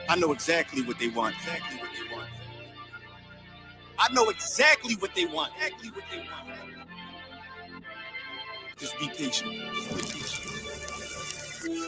I know exactly what they want. I know exactly what they want. Just be patient.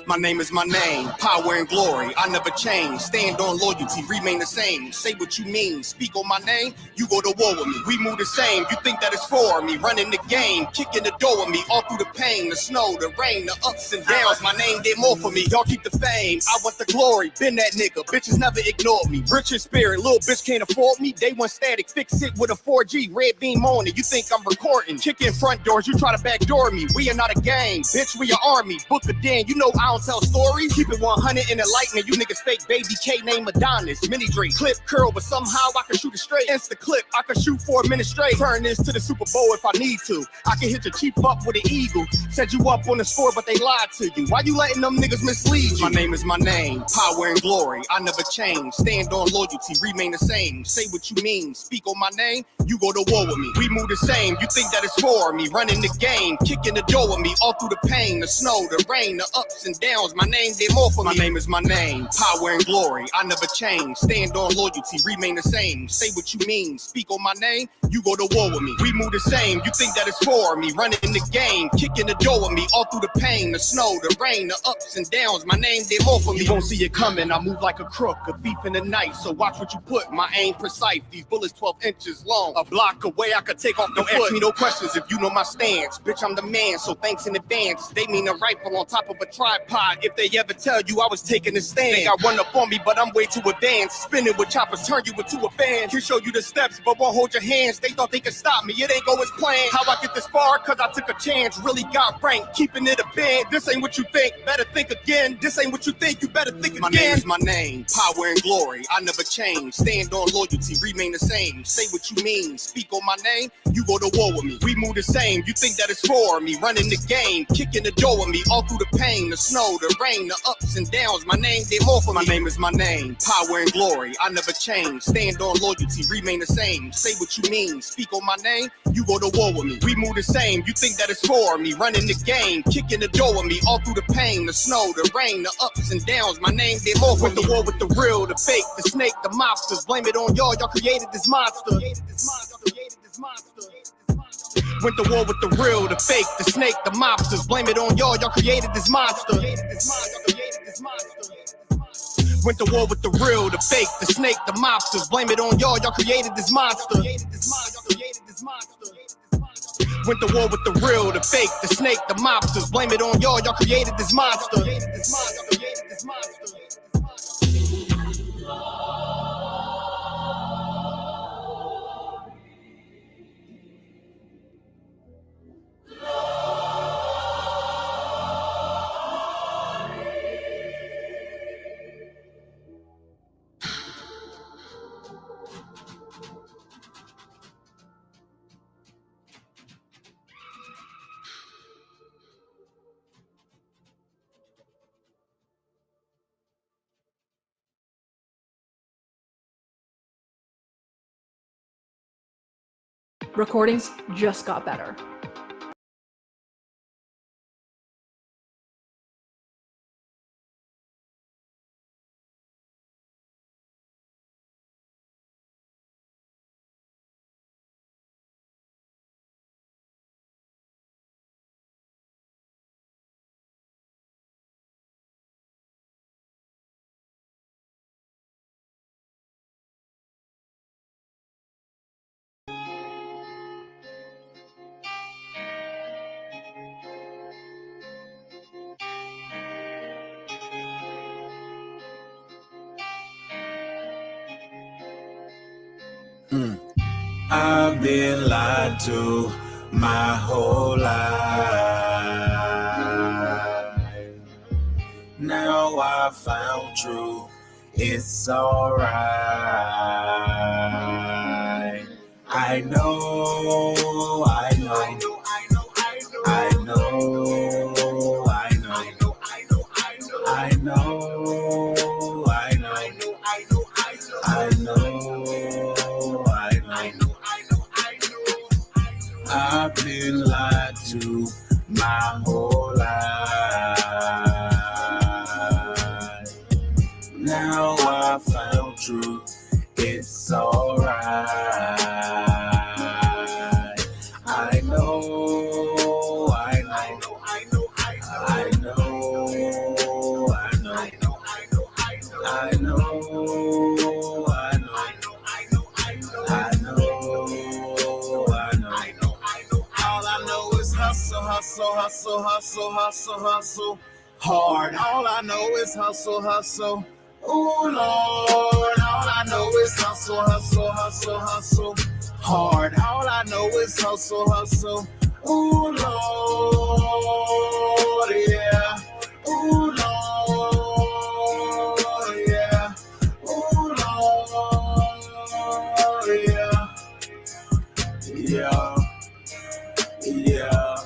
My name is my name, power and glory, I never change. Stand on loyalty, remain the same. Say what you mean, speak on my name, you go to war with me. We move the same, you think that it's for me. Running the game, kicking the door with me. All through the pain, the snow, the rain, the ups and downs. My name did more for me, y'all keep the fame. I want the glory, been that nigga, bitches never ignored me. Rich in spirit, little bitch can't afford me. They want static, fix it with a 4G, red beam on it. You think I'm recording, kicking front doors, you try to backdoor me. We are not a gang, bitch, we an army. Book a den, you know I don't tell stories. Keep it 100 in the lightning. You niggas fake baby K name Adonis. Mini Drake clip curl, but somehow I can shoot it straight. Insta clip, I can shoot 4 minutes straight. Turn this to the Super Bowl if I need to. I can hit your chief up with an eagle. Set you up on the score, but they lied to you. Why you letting them niggas mislead you? My name is my name, power and glory. I never change. Stand on loyalty, remain the same. Say what you mean, speak on my name. You go to war with me. We move the same. You think that it's for me. Running the game, kicking the door with me. All through the pain, the snow, the rain, the ups and downs. My name did more for me. My name is my name, power and glory. I never change. Stand on loyalty, remain the same. Say what you mean, speak on my name. You go to war with me. We move the same. You think that it's for me. Running the game, kicking the door with me. All through the pain, the snow, the rain, the ups and downs. My name did more for me. You won't see it coming. I move like a crook, a thief in the night. So watch what you put. My aim precise. These bullets 12 inches long. A block away, I could take off the foot. Ask me no questions if you know my stance. Bitch, I'm the man, so thanks in advance. They mean a rifle on top of a tripod. If they ever tell you I was taking a stand, they got run up on me, but I'm way too advanced. Spinning with choppers, turn you into a fan. Can show you the steps, but won't hold your hands. They thought they could stop me, it ain't go as planned. How I get this far? Cause I took a chance. Really got ranked, keeping it a band. This ain't what you think, better think again. This ain't what you think, you better think again. My name is my name, power and glory. I never change. Stand on loyalty, remain the same. Say what you mean, speak on my name. You go to war with me. We move the same. You think that it's for me. Running the game, kicking the door with me. All through the pain, the snow, the rain, the ups and downs. My name did more for me. My name is my name, power and glory. I never change. Stand on loyalty, remain the same. Say what you mean, speak on my name. You go to war with me. We move the same. You think that it's for me. Running the game, kicking the door with me. All through the pain, the snow, the rain, the ups and downs. My name did more for me. Went to war with the real, the fake, the snake, the mobsters. Blame it on y'all. Y'all created this monster. Went to war with the real, the fake, the snake, the mobsters. Blame it on y'all. Y'all created this monster. Went to war with the real, the fake, the snake, the mobsters. Blame it on y'all. Y'all created this monster. Went to war with the real, the fake, the snake, the mobsters. Blame it on y'all. Y'all created this monster. Recordings just got better. I've been lied to my whole life. Now I found truth, it's alright. I know, I know, I know, I know, I know, I know, I've been lied to my whole life. Now I hustle, hustle, hustle. Hard, all I know is hustle, hustle. Ooh, Lord, all I know is hustle, hustle, hustle, hustle. Hard, all I know is hustle, hustle. Ooh, Lord, yeah. Ooh, Lord, yeah. Ooh, Lord, yeah. Yeah, yeah.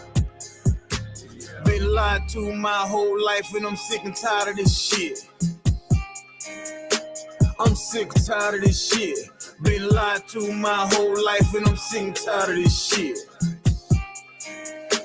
Been lied to my whole life and I'm sick and tired of this shit. I'm sick and tired of this shit. Been lied to my whole life and I'm sick and tired of this shit.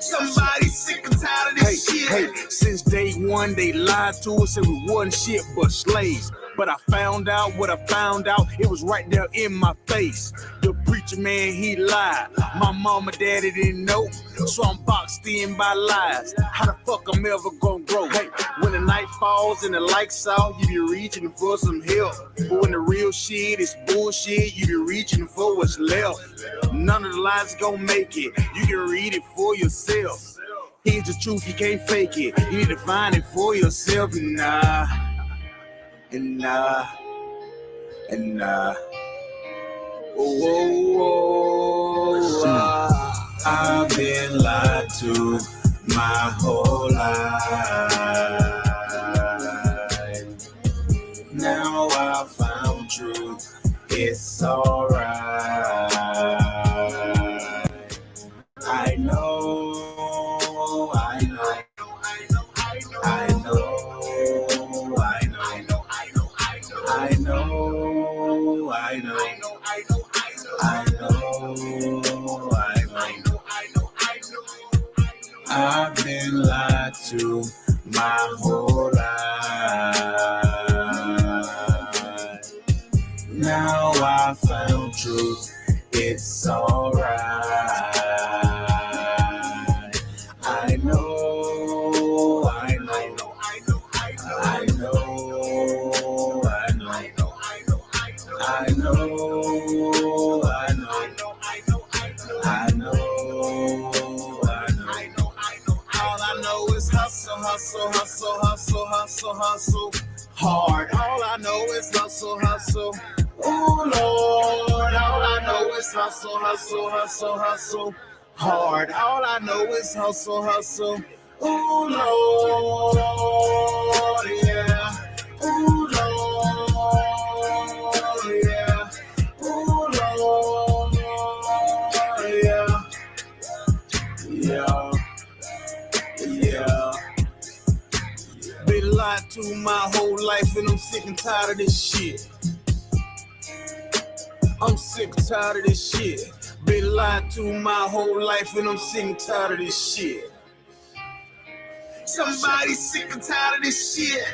Somebody sick and tired of this shit. Hey, since day one they lied to us and we wasn't shit but slaves. But I found out what I found out, it was right there in my face. The preacher man, he lied. My mama, daddy didn't know, so I'm boxed in by lies. How the fuck I'm ever gonna grow? Hey, when the night falls and the lights out, you be reaching for some help. But when the real shit is bullshit, you be reaching for what's left. None of the lies gonna make it, you can read it for yourself. Here's the truth, you can't fake it, you need to find it for yourself. Nah. And nah. Oh, I've been lied to my whole life. Now I found truth, it's alright. I know. I've been lied to my whole life. Now I found truth, it's alright. I know. Hustle, hustle, hustle, hustle, hustle. Hard, all I know is hustle, hustle. Ooh, Lord, all I know is hustle, hustle, hustle, hustle. Hard, all I know is hustle, hustle. Ooh, Lord, yeah. Ooh, Lord, yeah. Ooh, Lord, yeah. Yeah. Yeah. Been lied to my whole life and I'm sick and tired of this shit. I'm sick and tired of this shit. Been lied to my whole life and I'm sick and tired of this shit. Somebody sick and tired of this shit.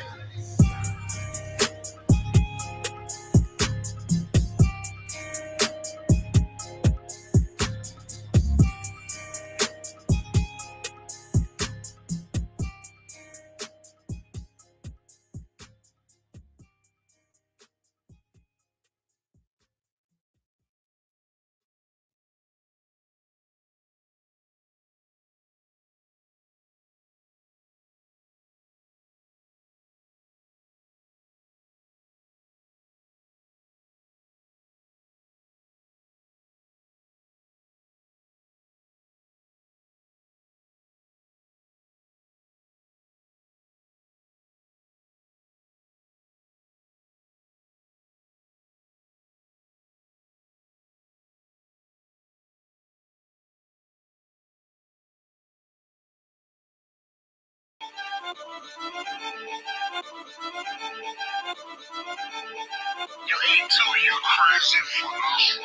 You're crazy for this.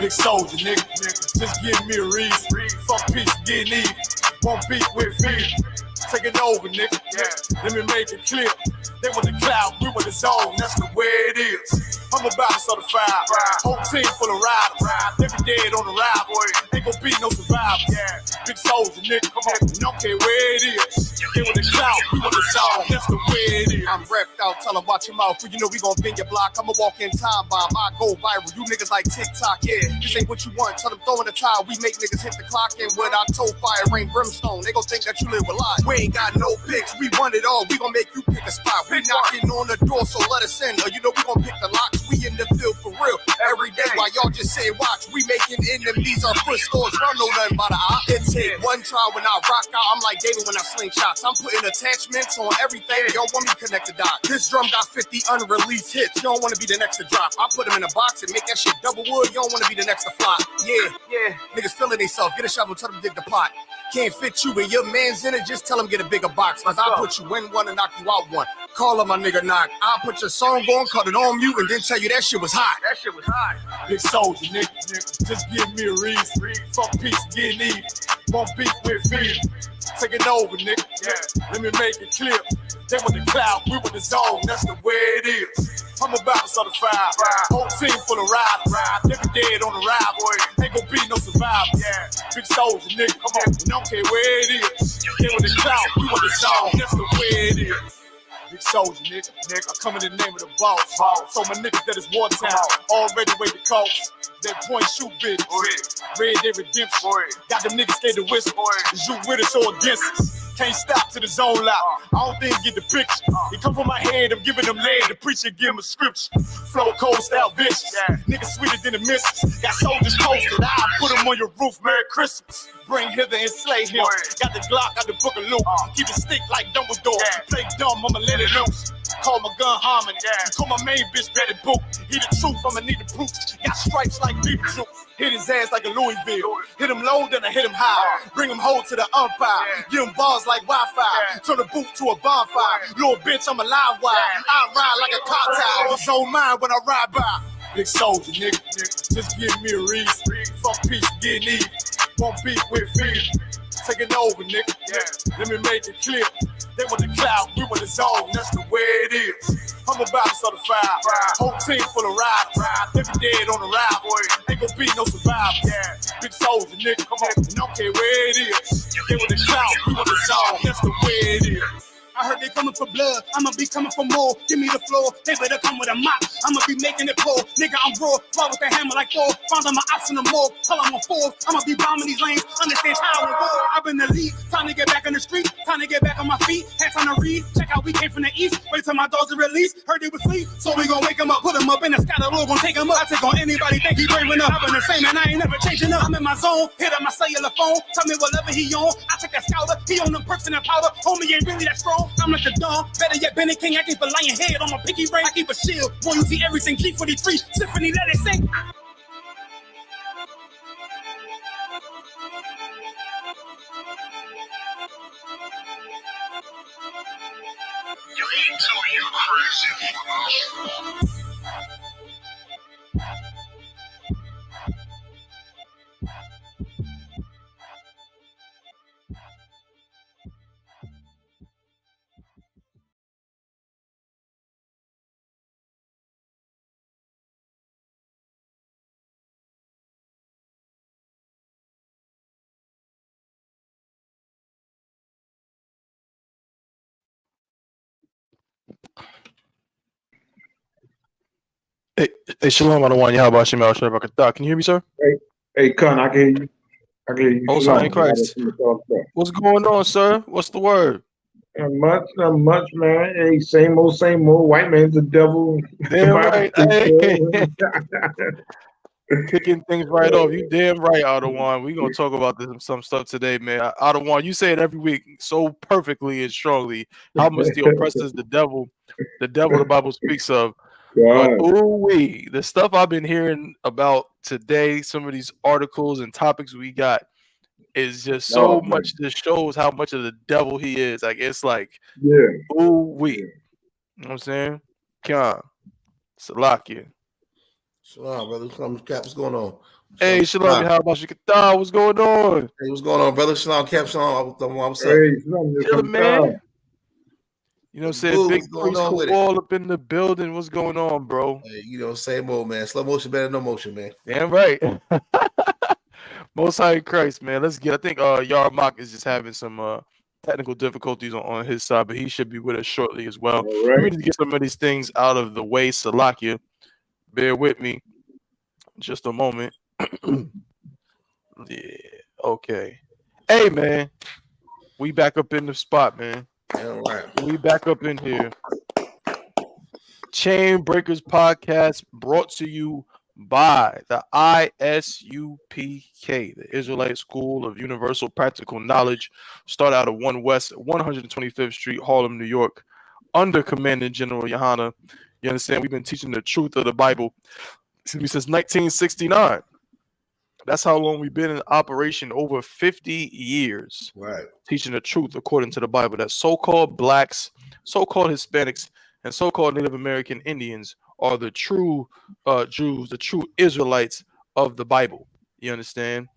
Big soldier, nigga. Just give me a reason. Fuck peace, getting even. Won't beef with fear. Take it over, nigga. Let me make it clear. They want the cloud, we want the zone. That's the way it is. I'm about to start a fire. Whole team full of riders. They be dead on the ride, boy. Ain't gon' be no survivors. Big soldier, nigga, come on. Don't care where it is. They want the clout, we want the zone. That's the way it is. I'm repped out, tell them watch your mouth. You know we gon' bend your block. I'm a walk-in time bomb. I go viral. You niggas like TikTok, yeah. This ain't what you want. Tell them throw in the towel. We make niggas hit the clock and with our toe fire, rain brimstone. They gon' think that you live a lie. We ain't got no picks. We want it all. We gon' make you pick a spot. We knocking on the door, so let us in. Or you know we gon' pick the locks. We in the field for real. Every day while y'all just say watch. We making enemies our foot stores. Run no nothing by the eye. It take one try when I rock out. I'm like David when I sling shots. I'm putting attachments on everything. You don't want me to connect the dot. This drum got 50 unreleased hits. You don't want to be the next to drop. I put them in a box and make that shit double wood. You don't want to be the next to flop. Yeah. Niggas feeling themselves. Get a shovel, tell them dig the pot. Can't fit you and your man's in it. Just tell them get a bigger box. Cause I'll put you in one and knock you out one. Call him my nigga knock. I'll put your song on, cut it on mute, and then tell you that shit was hot. Big soldier, nigga. Just give me a reason. Fuck peace, getting even. Won't beef with fear. Take it over, nigga. Yeah. Let me make it clear. They want the cloud, we want the zone. That's the way it is. I'm about to start a fire. Whole team full of riders. Nigga dead on the ride, boy. Ain't gon' be no survivors. Yeah. Big soldier, nigga. Come on. Don't care where it is. They want the cloud, we want the zone. That's the way it is. Big soldier, nigga. I come in the name of the boss. So my niggas that is wartime. Already weigh the coast. That point shoot bitch. Red Dead Redemption. Got them niggas scared to whisper. Is you with us or against us? Can't stop to the zone lock. I don't think get the picture. It come from my head, I'm giving them lead. The preacher give him a scripture. Flow cold style vicious. Niggas sweeter than the missus. Got soldiers posted. I put them on your roof. Merry Christmas. Bring hither and slay him. Got the Glock, got the book of loot. Keep it stick like Dumbledore. Play dumb, I'ma let it loose. Call my gun harmony. Call my main bitch Betty Boop. He the truth, I'ma need the proof. Got stripes like Beetlejuice. Hit his ass like a Louisville. Hit him low, then I hit him high. Bring him home to the umpire. Give him balls like Wi-Fi. Turn the booth to a bonfire. Little bitch, I'm a live wire. I ride like a cocktail. It's on mine when I ride by. Big soldier, nigga. Just give me a reason. Fuck peace, getting even. Won't beef with fear. Take it over, nigga. Let me make it clear. They want the cloud, we want the zone. That's the way it is. I'm about to start a fire. Whole team full of riders. They be dead on the ride, boy. Ain't gon' be no survivors. Big soldier, nigga. Come on. Don't care where it is. They want the cloud, we want the zone. That's the way it is. I heard they coming for blood, I'ma be coming for more. Give me the floor, they better come with a mop. I'ma be making it pour. Nigga, I'm raw, fly with the hammer like Thor. Found my ops in the morgue, tell I'm on four. I'ma be bombing these lanes, understand how and war. I've been the lead, time to get back on the street. Time to get back on my feet, hats on the read. Check out, we came from the east, wait till my dogs are released. Heard they was sleep, so we gon' wake them up. Put them up in the sky, the Lord gon' take them up. I take on anybody, think he braving up. I've been the same and I ain't never changing up. I'm in my zone, hit up my cellular phone. Tell me whatever he on, I take that scouter. He on them perks and that powder, homie ain't really that strong. I'm like the dawn. Better yet, Benny King, I keep a lion head on my pinky ring. I keep a shield. Boy, you see everything. G43, Symphony, let it sing. You ain't too you crazy. Hey, Shalom, I don't want you. How about Shemal Shabakatah? Can you hear me, sir? Hey, Con, I can hear you. Oh, sorry, in Christ. What's going on, sir? What's the word? Not much, man. Hey, same old. White man's the devil. Damn right. Hey. Kicking things right off. You damn right, Adawan. We're going to talk about some stuff today, man. Adawan, you say it every week so perfectly and strongly. How much the oppressor is the devil the Bible speaks of. But ooh-wee, the stuff I've been hearing about today, some of these articles and topics we got, is just so much. Just shows how much of the devil he is. Like, it's like, ooh-wee. You know what I'm saying? Khan, Salakia. Shalom, brother. Shalom, Cap. What's going on? Hey, Shalom. How about you? What's going on? Hey, what's going on, brother? Shalom, Cap. Shalom. What's up? Hey, Shalom, man. You know what I'm saying? Big priest all up in the building. What's going on, bro? Hey, you know, same old, man. Slow motion better than no motion, man. Damn right. Most High in Christ, man. Let's get. I think Yarmak is just having some technical difficulties on his side, but he should be with us shortly as well. All Let right. me just get some of these things out of the way, Salakia. Bear with me, just a moment. Yeah. Okay. Hey, man. We back up in the spot, man. All right. We back up in here. Chain Breakers Podcast brought to you by the I.S.U.P.K, the Israelite School of Universal Practical Knowledge, start out of 1 West 125th Street, Harlem, New York, under Commanding General YAHANNA. You understand? We've been teaching the truth of the Bible since 1969. That's how long we've been in operation, over 50 years. Right. Teaching the truth according to the Bible, that so-called blacks, so-called Hispanics, and so-called Native American Indians are the true Jews, the true Israelites of the Bible. You understand?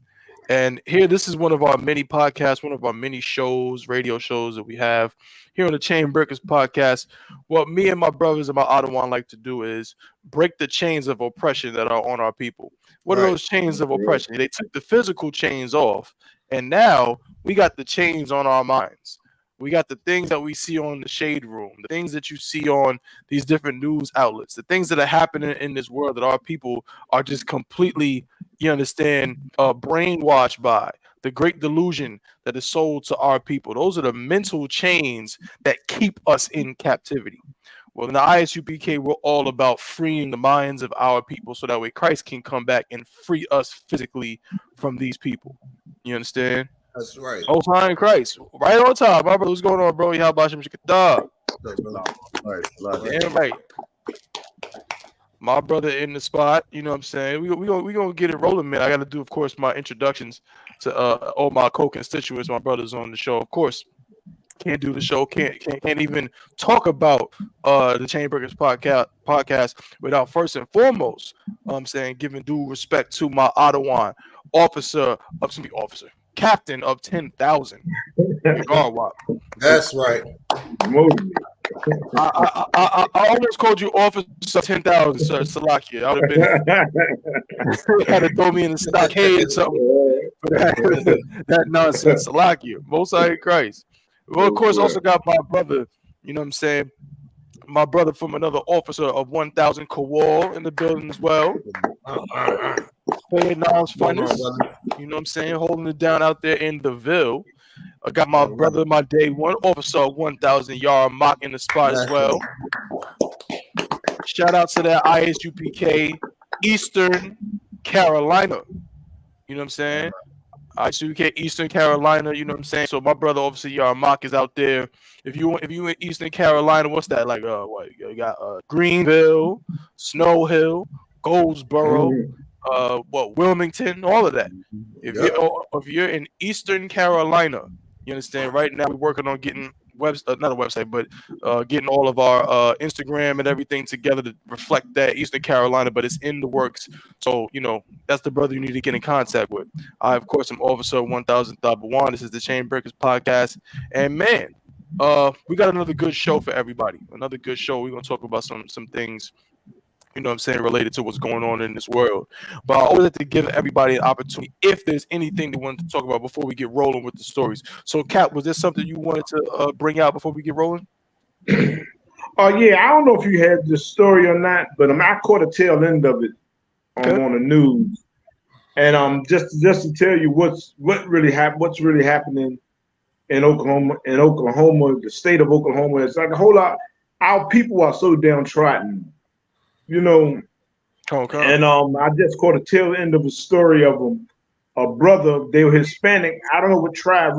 And here, this is one of our many podcasts, one of our many shows, radio shows that we have here on the Chain Breakers Podcast. What me and my brothers and my Ottawa like to do is break the chains of oppression that are on our people. What are those chains of oppression? They took the physical chains off, and now we got the chains on our minds. We got the things that we see on the Shade Room, the things that you see on these different news outlets, the things that are happening in this world that our people are just completely, you understand, brainwashed by. The great delusion that is sold to our people. Those are the mental chains that keep us in captivity. Well, in the I.S.U.P.K, we're all about freeing the minds of our people so that way Christ can come back and free us physically from these people. You understand? That's right. Most High in Christ. Right on time. My brother, what's going on, bro? How about you? Damn right. My brother in the spot. You know what I'm saying? We gonna get it rolling, man. I got to do, of course, my introductions to all my co-constituents, my brothers on the show. Of course, can't do the show, can't even talk about the Chain Breakers podcast without first and foremost, I'm saying, giving due respect to my Ottawa captain of 10,000. That's right. I almost called you officer 10,000, sir. Salakia. I would have been had to throw me in the stockade or something for that nonsense. Salakia. Most High in Christ. Well, of course, also got my brother, you know what I'm saying? My brother from another officer of 1,000 Kowal in the building as well. Vietnam's finest, you know what I'm saying? Holding it down out there in the Ville. I got my brother, my day one officer of 1,000 YAHANNA in the spot as well. Shout out to that I.S.U.P.K Eastern Carolina. You know what I'm saying? I.S.U.P.K Eastern Carolina, you know what I'm saying? So my brother, obviously, YAHANNA is out there. If you in Eastern Carolina, what's that like? What you got? Greenville, Snow Hill, Goldsboro, Wilmington, all of that. If you're in Eastern Carolina, you understand. Right now, we're working on getting not a website, but getting all of our Instagram and everything together to reflect that Eastern Carolina. But it's in the works. So that's the brother you need to get in contact with. I, of course, am Officer 1000 Thabawan. This is the Chain Breakers Podcast, and man, we got another good show for everybody. Another good show. We're gonna talk about some things, you know what I'm saying, related to what's going on in this world. But I always like to give everybody an opportunity if there's anything they wanted to talk about before we get rolling with the stories. So, Cap, was there something you wanted to bring out before we get rolling? Yeah, I don't know if you had this story or not, but I caught a tail end of it on the news. And just to tell you what's really happening in Oklahoma, the state of Oklahoma. It's like a whole lot. Our people are so downtrodden, And I just caught a tail end of a story of a brother. They were Hispanic. I don't know what tribe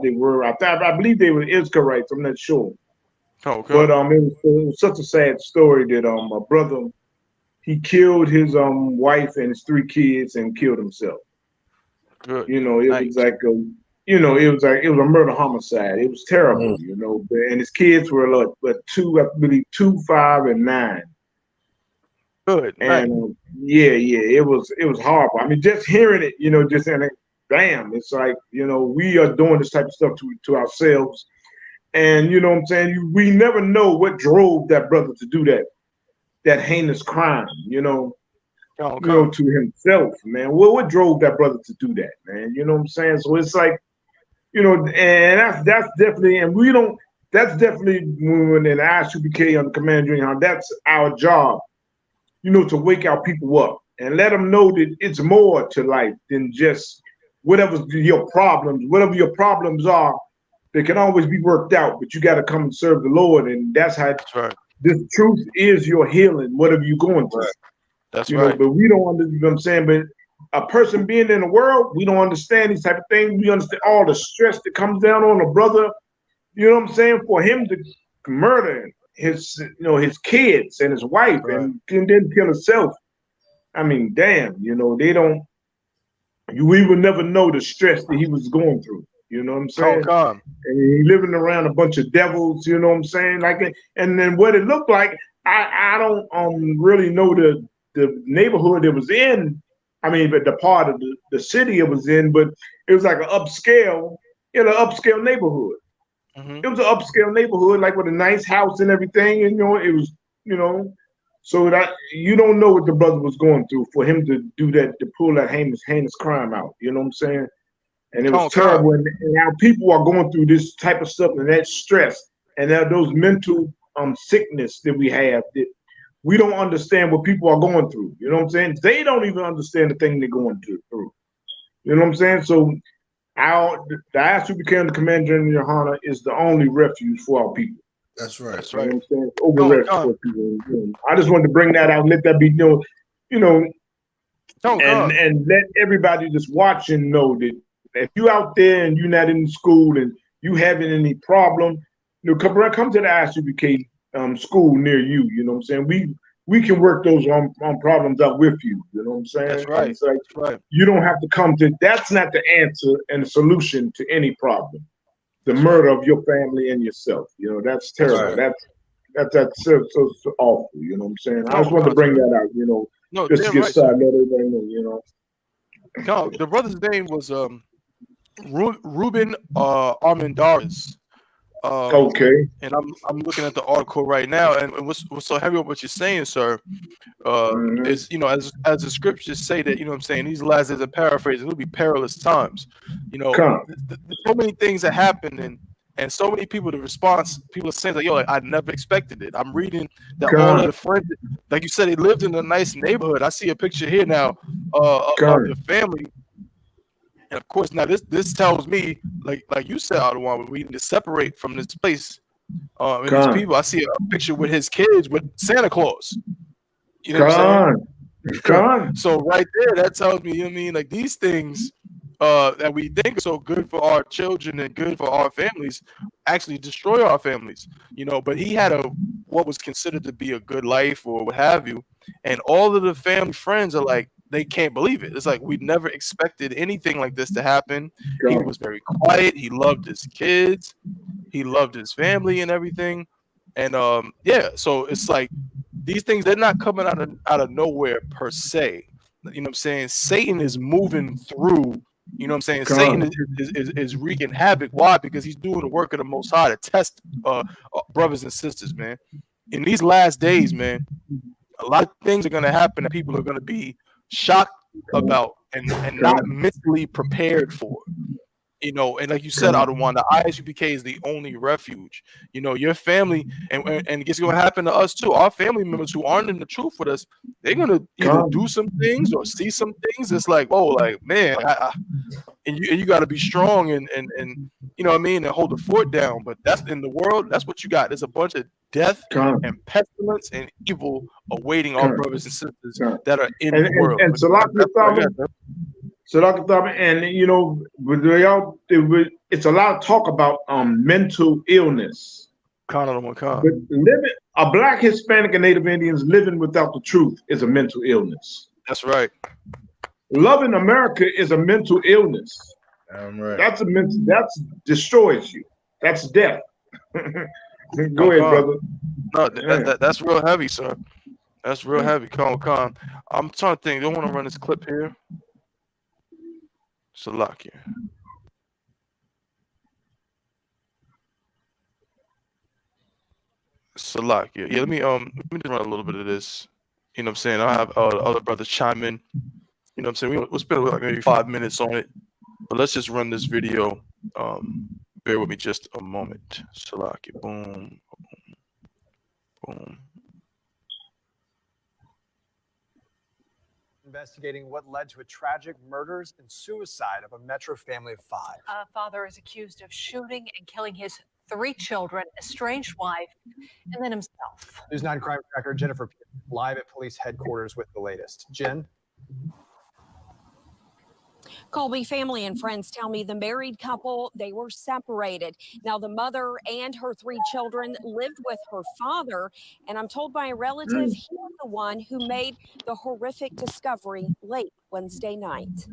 they were. I believe they were Israelites. I'm not sure. But it was such a sad story that a brother, he killed his wife and his 3 kids and killed himself. Good. It was like it was a murder homicide. It was terrible, And his kids were like 2, 5, and 9. Good. And it was horrible. I mean, just hearing it, just saying, damn, it's like, we are doing this type of stuff to ourselves. And you know what I'm saying? We never know what drove that brother to do that heinous crime, to himself, man. What drove that brother to do that, man? You know what I'm saying? So it's like, and that's definitely, and we don't. That's definitely when in I.S.U.P.K on the Command Junior, that's our job, to wake our people up and let them know that it's more to life than just whatever your problems are. They can always be worked out, but you got to come and serve the Lord, and that's how. That's right. This truth is your healing, whatever you're going through. Right. That's right. But we don't understand, you know what I'm saying? But a person being in the world, we don't understand these type of things. We understand all the stress that comes down on a brother, you know what I'm saying? For him to murder his kids and his wife, Right. and then kill himself. I mean, damn, they don't, we would never know the stress that he was going through. You know what I'm saying? Calm. And he living around a bunch of devils, you know what I'm saying? Like, and then what it looked like, I don't really know the neighborhood it was in. I mean, but the part of the city it was in, but it was like an upscale neighborhood. Mm-hmm. It was an upscale neighborhood, like with a nice house and everything. And it was, so that you don't know what the brother was going through for him to do that, to pull that heinous crime out. You know what I'm saying? And it was terrible. And now people are going through this type of stuff and that stress and those mental sickness that we have that we don't understand what people are going through. You know what I'm saying? They don't even understand the thing they're going through. You know what I'm saying? So the I.S.U.P.K and the Command General YAHANNA is the only refuge for our people. That's right. You know what I'm saying? Over refuge for people. I just wanted to bring that out and let that be and let everybody that's watching know that if you out there and you're not in school and you having any problem, come to the I.S.U.P.K school near you. You know what I'm saying? We can work those problems out with you. You know what I'm saying? That's right. It's like, that's right. You don't have to come to. That's not the answer and the solution to any problem. The murder of your family and yourself. That's terrible. That's so awful. You know what I'm saying? I just wanted to bring that out. No, just to get started. Let everybody know. No, the brother's name was Ruben Armendariz. Okay. And I'm looking at the article right now, and what's so heavy about what you're saying, sir, is as the scriptures say that, what I'm saying, these last days, are paraphrasing, it'll be perilous times. So many things that happen, and so many people, people are saying like, yo, I never expected it. I'm reading that all of the friends, like you said, they lived in a nice neighborhood. I see a picture here now of the family. And of course, now this tells me, like you said, Adawan, we need to separate from this place and these people. I see a picture with his kids with Santa Claus. You know what I'm saying? So right there, that tells me, like these things that we think are so good for our children and good for our families actually destroy our families. But he had what was considered to be a good life or what have you, and all of the family friends are like, they can't believe it. It's like, we never expected anything like this to happen. He was very quiet. He loved his kids. He loved his family and everything. And so it's like these things, they're not coming out of nowhere per se. You know what I'm saying? Satan is moving through. You know what I'm saying? Satan is wreaking havoc. Why? Because he's doing the work of the Most High to test brothers and sisters, man. In these last days, man, a lot of things are going to happen that people are going to be shocked about and not mentally prepared for. And like you said, Adawan, the I.S.U.P.K is the only refuge. Your family, and it's going to happen to us too. Our family members who aren't in the truth with us, they're going to either do some things or see some things. It's like, oh, like, man, and you got to be strong and you know what I mean, and hold the fort down. But that's in the world. That's what you got. There's a bunch of death and pestilence and evil awaiting our brothers and sisters that are in the world. And it's a lot of talk about mental illness. But a Black, Hispanic, and Native Indians living without the truth is a mental illness. That's right. Loving America is a mental illness. Right. That destroys you. That's death. Go ahead, brother. No, that's real heavy, sir. That's real heavy. Calm. I'm trying to think. Don't want to run this clip here. Salakia. Yeah, let me just run a little bit of this. You know what I'm saying? I have other brothers chime in. You know what I'm saying? We'll spend like maybe 5 minutes on it. But let's just run this video. Bear with me just a moment. Salaki. Boom. Boom. Investigating what led to a tragic murders and suicide of a Metro family of 5. A father is accused of shooting and killing his 3 children, estranged wife, and then himself. News 9 crime tracker Jennifer Pierce live at police headquarters with the latest. Jen? Colby family and friends tell me the married couple, they were separated. Now the mother and her 3 children lived with her father, and I'm told by a relative he was the one who made the horrific discovery late Wednesday night.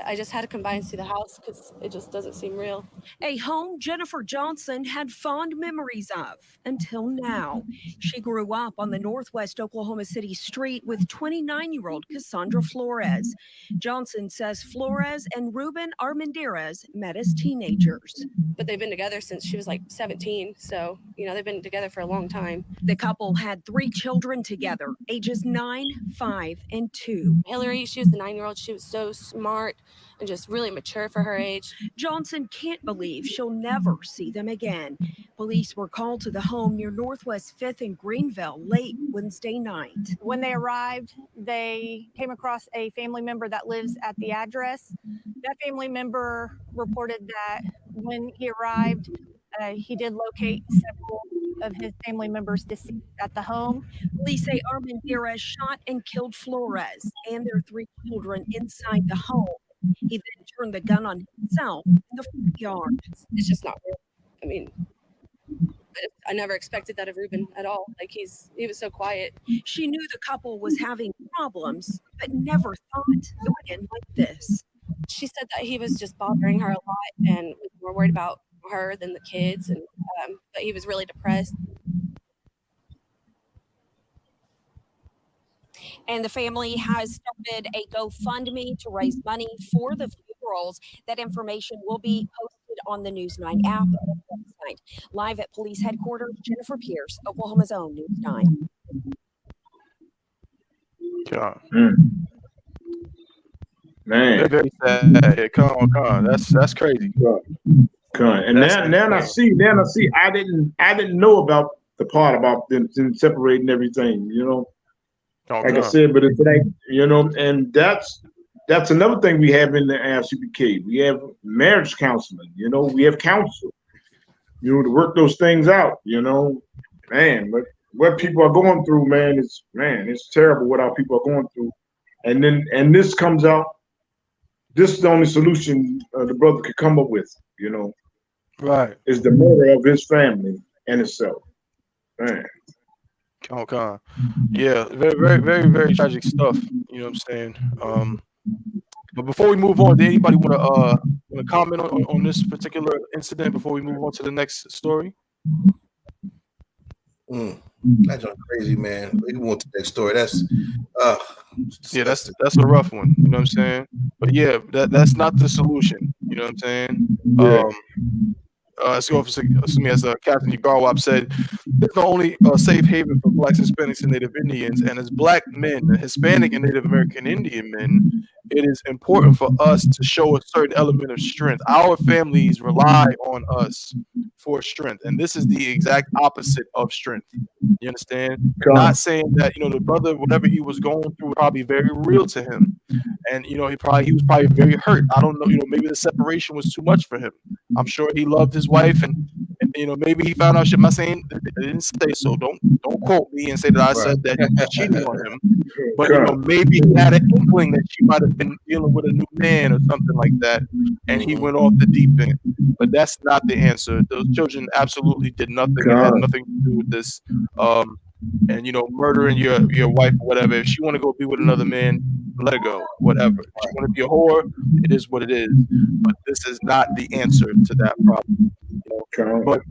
I just had to come by and see the house because it just doesn't seem real. A home Jennifer Johnson had fond memories of until now. She grew up on the Northwest Oklahoma City street with 29-year-old Cassandra Flores. Johnson says Flores and Ruben Armendariz met as teenagers. But they've been together since she was like 17. So, you know, they've been together for a long time. The couple had 3 children together, ages 9, 5, and 2. Hillary, she was the 9-year-old. She was so smart and just really mature for her age. Johnson can't believe she'll never see them again. Police were called to the home near Northwest 5th and Greenville late Wednesday night. When they arrived, they came across a family member that lives at the address. That family member reported that when he arrived, he did locate several of his family members deceased at the home. Police say Armendariz shot and killed Flores and their 3 children inside the home. He then turned the gun on himself in the front yard. It's just not real. I mean, I never expected that of Ruben at all. Like he was so quiet. She knew the couple was having problems, but never thought it would end like this. She said that he was just bothering her a lot and was more worried about her than the kids, and that he was really depressed. And the family has started a GoFundMe to raise money for the funerals. That information will be posted on the News 9 app and website. Live at police headquarters, Jennifer Pierce, Oklahoma's own News 9. Yeah. Man. Very sad. Yeah, come on. That's crazy. And now I see. I didn't know about the part about them separating everything. You know. Like I said, but it's like, you know, and that's another thing we have in the I.S.U.P.K. We have marriage counseling, you know, we have counsel, you know, to work those things out, you know, man. But what people are going through, it's terrible what our people are going through. And this comes out, this is the only solution the brother could come up with, you know, right? Is the murder of his family and himself, man. Okay. Yeah, very, very, very, very tragic stuff. You know what I'm saying? But before we move on, did anybody want to comment on this particular incident before we move on to the next story? That's crazy, man. We want to that story. That's that's a rough one. You know what I'm saying? But yeah, that's not the solution. You know what I'm saying? Yeah. As Captain Garwap said, it's the only safe haven for Blacks, Hispanics, and Native Indians. And as Black men, Hispanic and Native American Indian men, it is important for us to show a certain element of strength. Our families rely on us for strength, and this is the exact opposite of strength. You understand? Not saying that, you know, the brother, whatever he was going through, was probably very real to him, and you know, he was probably very hurt. I don't know, you know, maybe the separation was too much for him. I'm sure he loved his wife, and you know, maybe he found out shit. I'm not saying I didn't say so. Don't quote me and say that I said that he cheated on him. But you know, maybe he had an inkling that she might have been dealing with a new man or something like that, and he went off the deep end. But that's not the answer. Those children absolutely did nothing and had nothing to do with this. And you know, murdering your wife or whatever. If she want to go be with another man, let her go. Whatever. If she want to be a whore, it is what it is. But this is not the answer to that problem. You know? But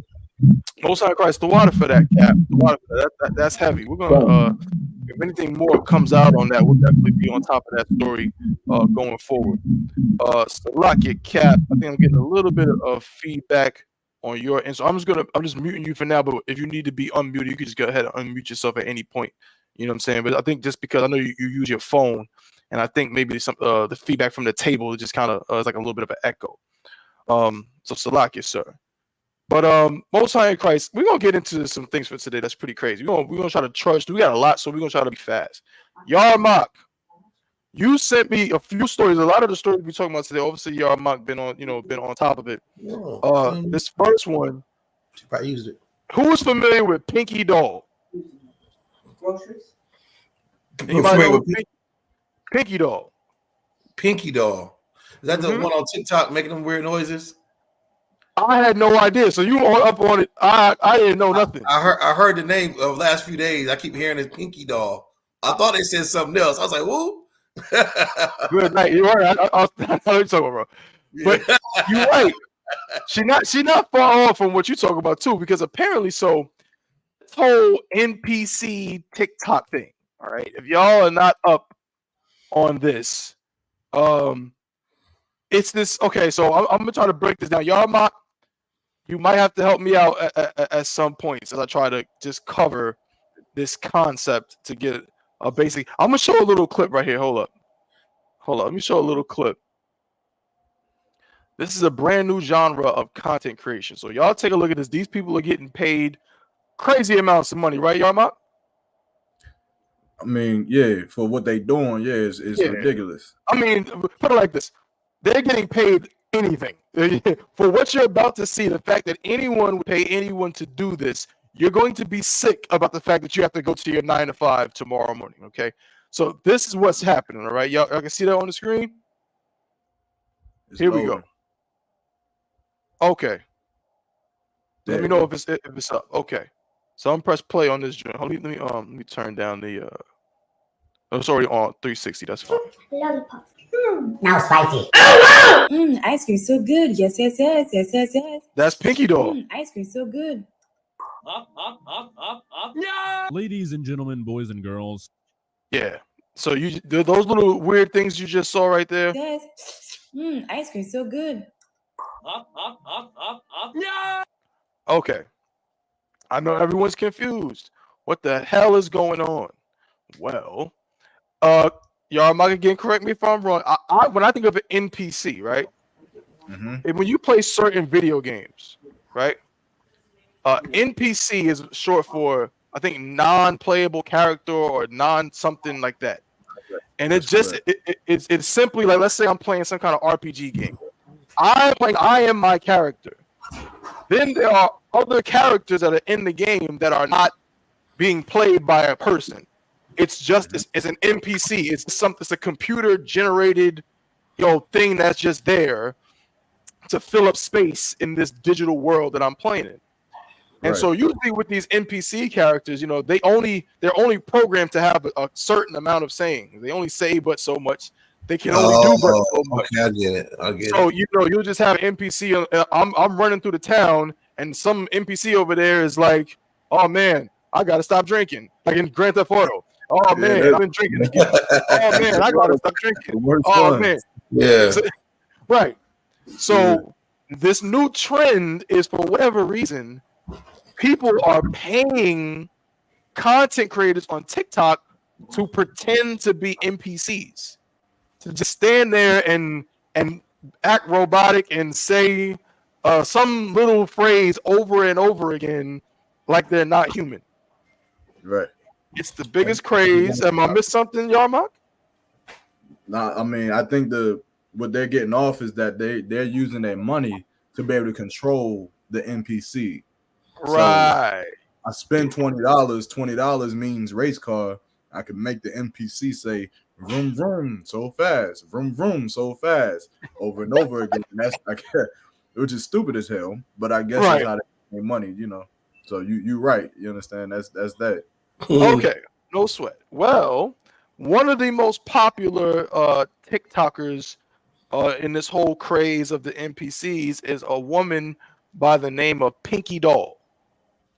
Most High Christ, the water for that, Cap. The water for that. That's heavy. We're gonna if anything more comes out on that, we'll definitely be on top of that story going forward. So lock your Cap. I think I'm getting a little bit of feedback on your end. So I'm just muting you for now, but if you need to be unmuted, you can just go ahead and unmute yourself at any point. You know what I'm saying? But I think just because I know you use your phone, and I think maybe some the feedback from the table just kind of is like a little bit of an echo. So Salakia, sir. But Most High in Christ, we're gonna get into some things for today that's pretty crazy. We're gonna try to trust. We got a lot, so we're gonna try to be fast. Yarmak, you sent me a few stories. A lot of the stories we're talking about today, obviously Yarmak been on top of it. This first one, I used it. Who is familiar with Pinkydoll? Groceries. Anybody know Pinkydoll? Pinkydoll. Is that the one on TikTok making them weird noises? I had no idea. So you were up on it. I didn't know nothing. I heard the name of the last few days. I keep hearing this Pinkydoll. I thought they said something else. I was like, whoa. Good night. You're right. I know what you're talking about, but you're right. She not far off from what you're talking about too, because apparently, so this whole NPC TikTok thing. All right, if y'all are not up on this, it's this. Okay, so I'm gonna try to break this down. Y'all you might have to help me out at some points as I try to just cover this concept to get a basic. I'm gonna show a little clip right here. Hold up. Let me show a little clip. This is a brand new genre of content creation. So y'all take a look at this. These people are getting paid crazy amounts of money, right, Yarmak? I mean, yeah, for what they doing, it's ridiculous. I mean, put it like this. They're getting paid anything. For what you're about to see, the fact that anyone would pay anyone to do this, you're going to be sick about the fact that you have to go to your 9 to 5 tomorrow morning, okay? So this is what's happening, all right? Y'all can see that on the screen? Here we go. Okay. Let me know if it's up. Okay. So I'm press play on this joint. Let me turn down the it's already on 360. That's fine. Lollipop. Now spicy. Ice cream so good. Yes. That's Pinkydoll. Ice cream so good. Ladies and gentlemen, boys and girls. Yeah. So those little weird things you just saw right there. Yes. Ice cream so good. Okay. I know everyone's confused. What the hell is going on? Well, y'all might again correct me if I'm wrong. When I think of an NPC, right? And when you play certain video games, right? NPC is short for, I think, non-playable character or non-something like that. And it's simply like, let's say I'm playing some kind of RPG game. I am my character. Then there are other characters that are in the game that are not being played by a person. It's just it's an NPC. It's a computer generated, thing that's just there to fill up space in this digital world that I'm playing in. And so usually with these NPC characters, they're only programmed to have a certain amount of saying. They only say but so much. They can only do but so much. Okay, I get it. So you'll just have an NPC. I'm running through the town, and some NPC over there is like, "Oh man, I gotta stop drinking." Like in Grand Theft Auto. "Oh man, I've been drinking again." "Oh man, I gotta stop drinking." "Oh man." Yeah. Right. So this new trend is, for whatever reason, people are paying content creators on TikTok to pretend to be NPCs, to just stand there and act robotic and say some little phrase over and over again like they're not human. Right. It's the biggest craze. Am I missed something, Yarmak? Nah, I mean, I think what they're getting off is that they're using their money to be able to control the NPC. Right. So I spend $20. $20 means race car. I can make the NPC say vroom vroom so fast, vroom vroom so fast, over and over again. And that's which is stupid as hell. But I guess that's how they make money, So you're right. You understand? That's that. Okay, no sweat. Well, one of the most popular TikTokers in this whole craze of the NPCs is a woman by the name of Pinkydoll.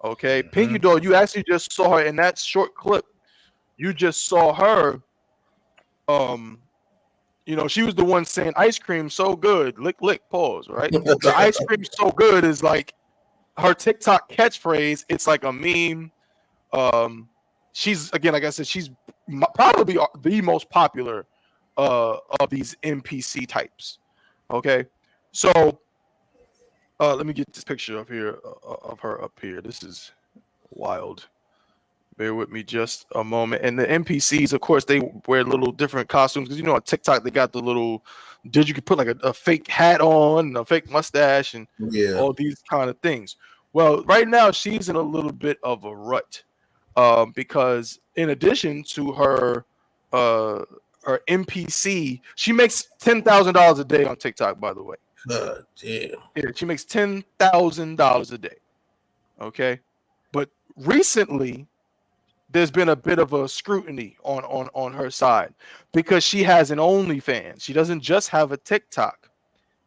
Okay, Pinkydoll, you actually just saw her in that short clip. You just saw her. She was the one saying ice cream so good. Lick, lick, pause, right? The ice cream so good is like her TikTok catchphrase. It's like a meme. she's, again, like I said, she's probably the most popular of these NPC types. Okay, so let me get this picture up here of her up here. This is wild. Bear with me just a moment. And the NPCs, of course, they wear little different costumes because, you know, on TikTok they got the little, you could put like a fake hat on, and a fake mustache, and all these kind of things. Well, right now she's in a little bit of a rut because in addition to her NPC, she makes $10,000 a day on TikTok. By the way, God damn. Yeah, she makes $10,000 a day. Okay, but recently there's been a bit of a scrutiny on her side because she has an OnlyFans. She doesn't just have a TikTok.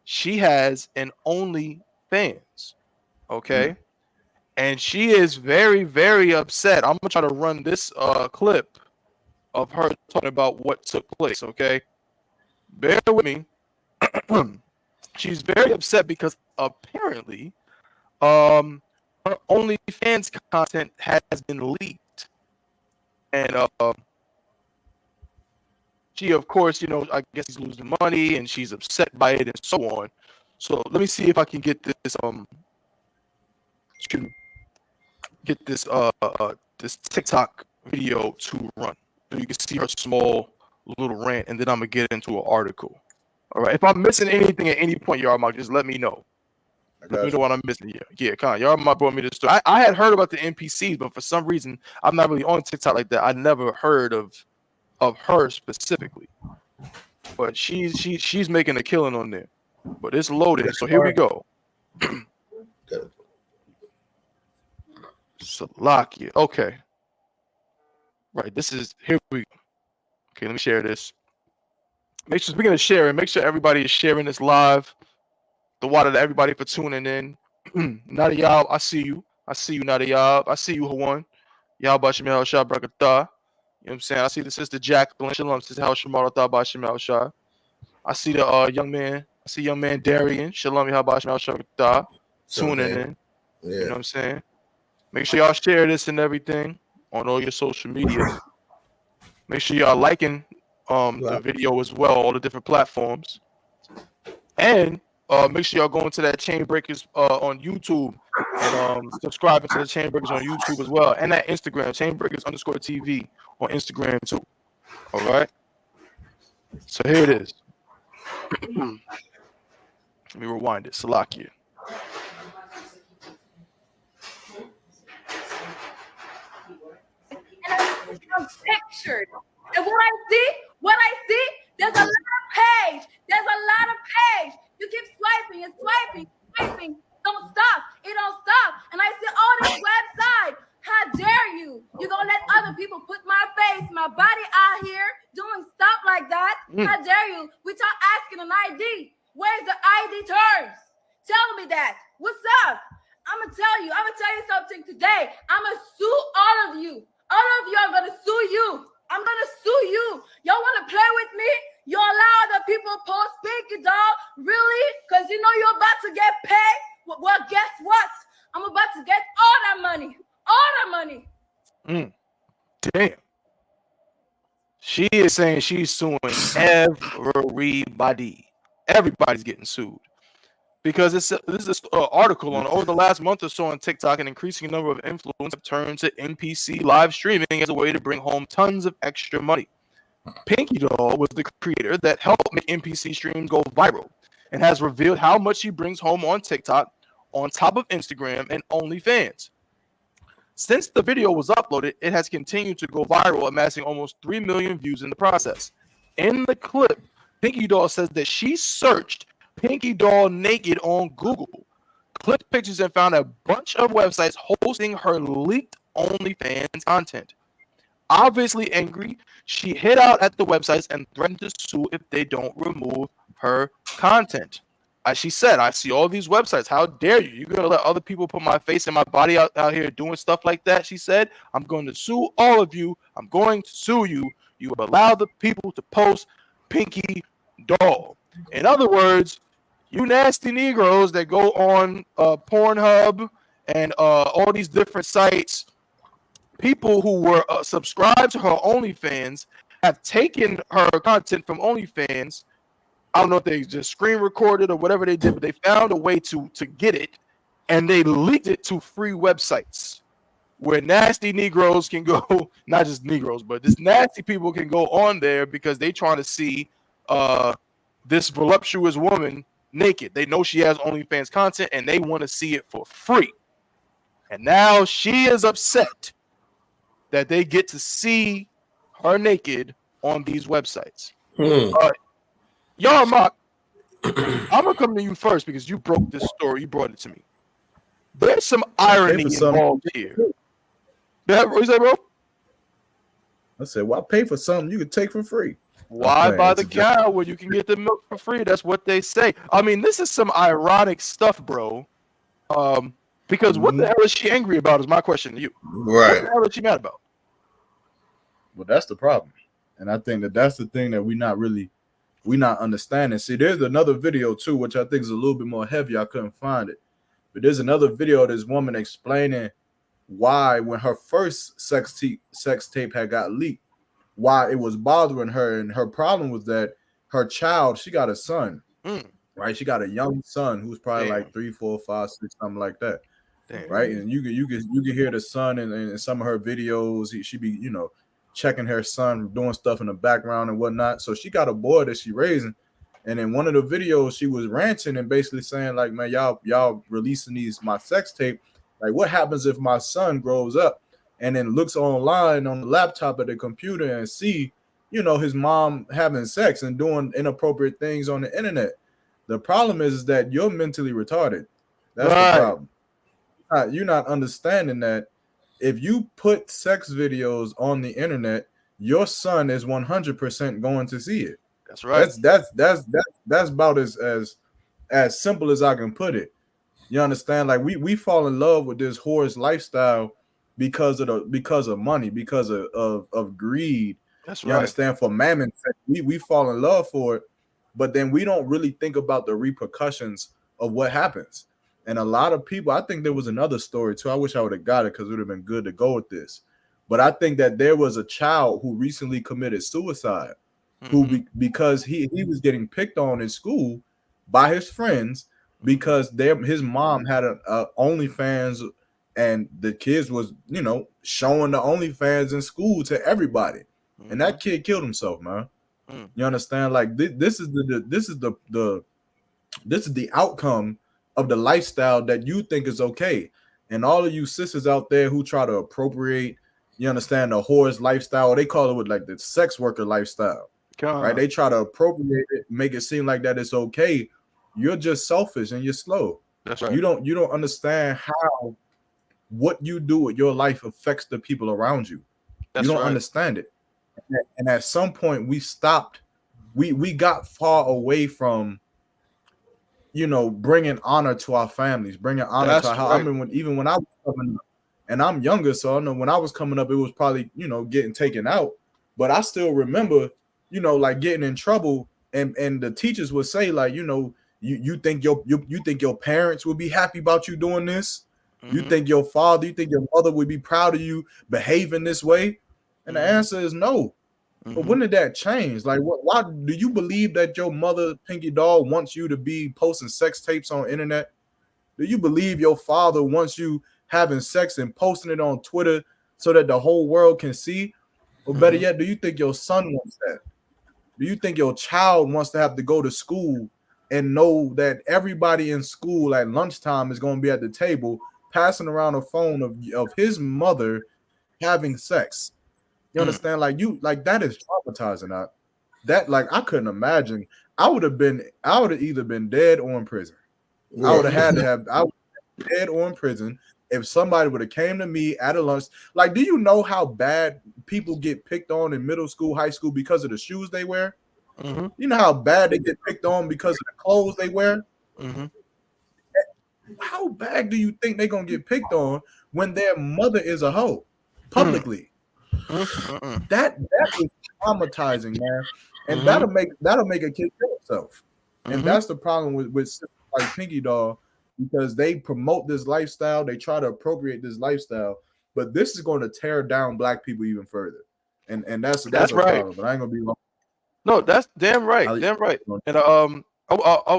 She has an OnlyFans. Okay. And she is very, very upset. I'm gonna try to run this clip of her talking about what took place. Okay. Bear with me. She's very upset because apparently her OnlyFans content has been leaked. And she, of course, you know, I guess she's losing money and she's upset by it and so on. So let me see if I can get this this TikTok video to run so you can see her small little rant, and then I'm gonna get into an article. All right. If I'm missing anything at any point, y'all might just let me know. Let me know what I'm missing here. Yeah, Con, y'all might brought me this story. I had heard about the NPCs, but for some reason, I'm not really on TikTok like that. I never heard of her specifically. But she's making a killing on there. But it's loaded, so here we go. Salakia. Okay. Right. This is, here we go. Okay, let me share this. Make sure, speaking of sharing, make sure everybody is sharing this live. The water to everybody for tuning in. Nadiyab, I see you. I see you, Nadiyab. I see you, Hawan. Y'all Bashim El Shah Brakatah. You know what I'm saying? I see the sister Jacqueline. Shalom, sister Hal Shemaratah Bashim El Shah. I see the young man. I see young man Darian. Shalom, Yahal Bashim El Shah Brakatah. Tuning in. Yeah. You know what I'm saying? Make sure y'all share this and everything on all your social medias. Make sure y'all liking the video as well, all the different platforms. And make sure y'all go into that Chain Breakers on YouTube and subscribing to the Chain Breakers on YouTube as well, and that Instagram, Chain Breakers _TV on Instagram too. All right. So here it is. Let me rewind it. Salakia. I'm pictured. And what I see, there's a lot of page. You keep swiping and swiping. Don't stop. It don't stop. And I see all this website. How dare you? You're gonna let other people put my face, my body out here doing stuff like that? How dare you? Without asking an ID. Where's the ID terms? Tell me that. What's up? I'm gonna tell you something today. I'm gonna sue all of you. All of you are gonna sue you. I'm gonna sue you. Y'all wanna play with me? You allow other people post Pinkydoll? Really? Because you know you're about to get paid? Well, guess what? I'm about to get all that money. All that money. Damn. She is saying she's suing everybody. Everybody's getting sued. Because this is an article on over the last month or so on TikTok, an increasing number of influencers have turned to NPC live streaming as a way to bring home tons of extra money. Pinkydoll was the creator that helped make NPC streams go viral and has revealed how much she brings home on TikTok on top of Instagram and OnlyFans. Since the video was uploaded, it has continued to go viral, amassing almost 3 million views in the process. In the clip, Pinkydoll says that she searched Pinkydoll naked on Google, clicked pictures, and found a bunch of websites hosting her leaked OnlyFans content. Obviously angry, she hit out at the websites and threatened to sue if they don't remove her content. As she said, I see all these websites. How dare you? You're going to let other people put my face and my body out here doing stuff like that, she said. I'm going to sue all of you. I'm going to sue you. You have allowed the people to post Pinkydoll. In other words, you nasty Negroes that go on Pornhub and all these different sites people who were subscribed to her OnlyFans have taken her content from OnlyFans. I don't know if they just screen recorded or whatever they did, but they found a way to get it, and they leaked it to free websites where nasty Negroes can go, not just Negroes, but just nasty people can go on there because they trying to see this voluptuous woman naked. They know she has OnlyFans content, and they want to see it for free. And now she is upset that they get to see her naked on these websites. YAHANNA, I'm gonna come to you first because you broke this story. You brought it to me. There's some irony involved here. Yeah, what you say, bro? I said, "Why pay for something you could take for free? Why buy the cow when you can get the milk for free?" That's what they say. I mean, this is some ironic stuff, bro. Because what the hell is she angry about is my question to you. Right. What the hell is she mad about? Well, that's the problem. And I think that's the thing that we not understanding. See, there's another video too, which I think is a little bit more heavy. I couldn't find it. But there's another video of this woman explaining why when her first sex tape had got leaked, why it was bothering her. And her problem was that her child, she got a son, right? She got a young son who's probably like 3, 4, 5, 6, something like that. Right. And you can hear the son in some of her videos. She be, checking her son, doing stuff in the background and whatnot. So she got a boy that she raising. And in one of the videos, she was ranting and basically saying, like, man, y'all releasing my sex tape. Like, what happens if my son grows up and then looks online on the laptop at the computer and see, his mom having sex and doing inappropriate things on the internet? The problem is that you're mentally retarded. That's the problem. You're not understanding that if you put sex videos on the internet, your son is 100% going to see it. That's right. That's about as simple as I can put it. You understand? Like we fall in love with this whore's lifestyle because of money, because of greed. That's you right. Understand? For mammon, we fall in love for it, but then we don't really think about the repercussions of what happens. And a lot of people, I think there was another story too. I wish I would have got it because it would have been good to go with this. But I think that there was a child who recently committed suicide, because he was getting picked on in school by his friends because his mom had a OnlyFans, and the kids was showing the OnlyFans in school to everybody, and that kid killed himself, man. You understand? Like this is the outcome of the lifestyle that you think is okay. And all of you sisters out there who try to appropriate, you understand, the whore's lifestyle, they call it with like the sex worker lifestyle, right? They try to appropriate it, make it seem like that it's okay. You're just selfish and you're slow. That's right. You don't understand how what you do with your life affects the people around you. That's you don't right. understand it. And at some point we stopped. We got far away from bringing honor to our families, bringing honor to our house. Right. I mean, even when I was coming up, and I'm younger, so I know when I was coming up, it was probably, getting taken out. But I still remember, like getting in trouble, and the teachers would say, like, you think your parents would be happy about you doing this? You think your father, you think your mother would be proud of you behaving this way? And the answer is no. But when did that change? Like, why do you believe that your mother, Pinkydoll, wants you to be posting sex tapes on internet? Do you believe your father wants you having sex and posting it on Twitter so that the whole world can see? Or better yet, do you think your son wants that? Do you think your child wants to have to go to school and know that everybody in school at lunchtime is going to be at the table passing around a phone of his mother having sex? You understand? Like that is traumatizing. I couldn't imagine. I would have either been dead or in prison. Yeah. I would have been dead or in prison if somebody would have came to me at a lunch. Like, do you know how bad people get picked on in middle school, high school because of the shoes they wear? You know how bad they get picked on because of the clothes they wear? How bad do you think they're gonna get picked on when their mother is a hoe publicly? That is traumatizing, man, and that'll make a kid kill himself. And that's the problem with like Pinkydoll, because they promote this lifestyle, they try to appropriate this lifestyle, but this is going to tear down black people even further, and that's That's a right. problem. But I ain't gonna be long. No, that's damn right. Damn right. And I'm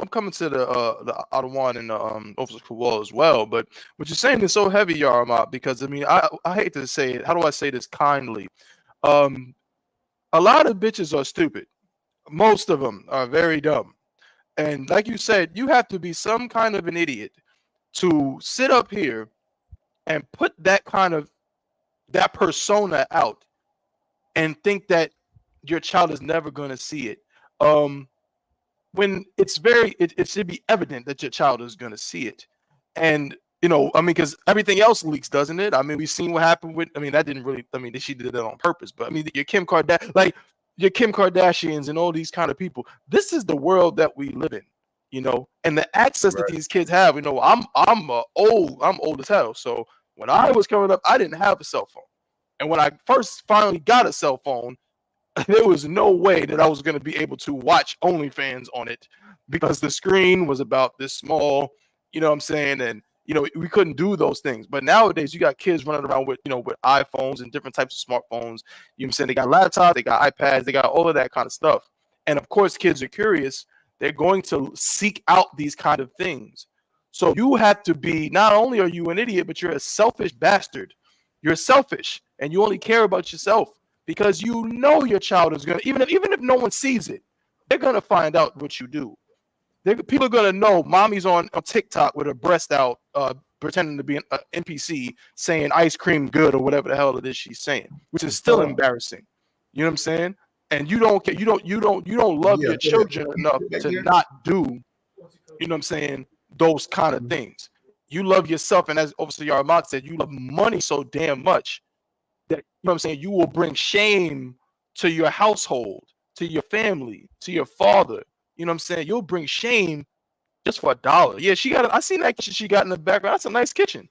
coming to the Ottawa and the Officer Kowal as well. But what you're saying is so heavy, Yarma, because I mean, I hate to say it. How do I say this kindly? A lot of bitches are stupid. Most of them are very dumb. And like you said, you have to be some kind of an idiot to sit up here and put that persona out and think that your child is never going to see it. When it should be evident that your child is going to see it. And, I mean, because everything else leaks, doesn't it? I mean, we've seen what happened with, I mean, that didn't really, I mean, she did that on purpose, but I mean, your Kim Kardashians and all these kind of people, this is the world that we live in, and the access that these kids have, I'm old as hell. So when I was coming up, I didn't have a cell phone. And when I first finally got a cell phone, there was no way that I was going to be able to watch OnlyFans on it because the screen was about this small, you know what I'm saying? And, we couldn't do those things. But nowadays you got kids running around with, with iPhones and different types of smartphones. You know what I'm saying? They got laptops, they got iPads, they got all of that kind of stuff. And of course, kids are curious. They're going to seek out these kind of things. So you have to be, not only are you an idiot, but you're a selfish bastard. You're selfish and you only care about yourself. Because your child is going to, even if no one sees it, they're going to find out what you do. People are going to know mommy's on TikTok with her breast out, pretending to be an NPC, saying ice cream good or whatever the hell it is she's saying, which is still embarrassing. You know what I'm saying? And you don't care, you don't love your children enough to not do, you know what I'm saying, those kind of things. You love yourself, and as Officer Yarmak said, you love money so damn much that, you know what I'm saying, you will bring shame to your household, to your family, to your father. You know what I'm saying? You'll bring shame just for $1. Yeah, I seen that kitchen she got in the background. That's a nice kitchen.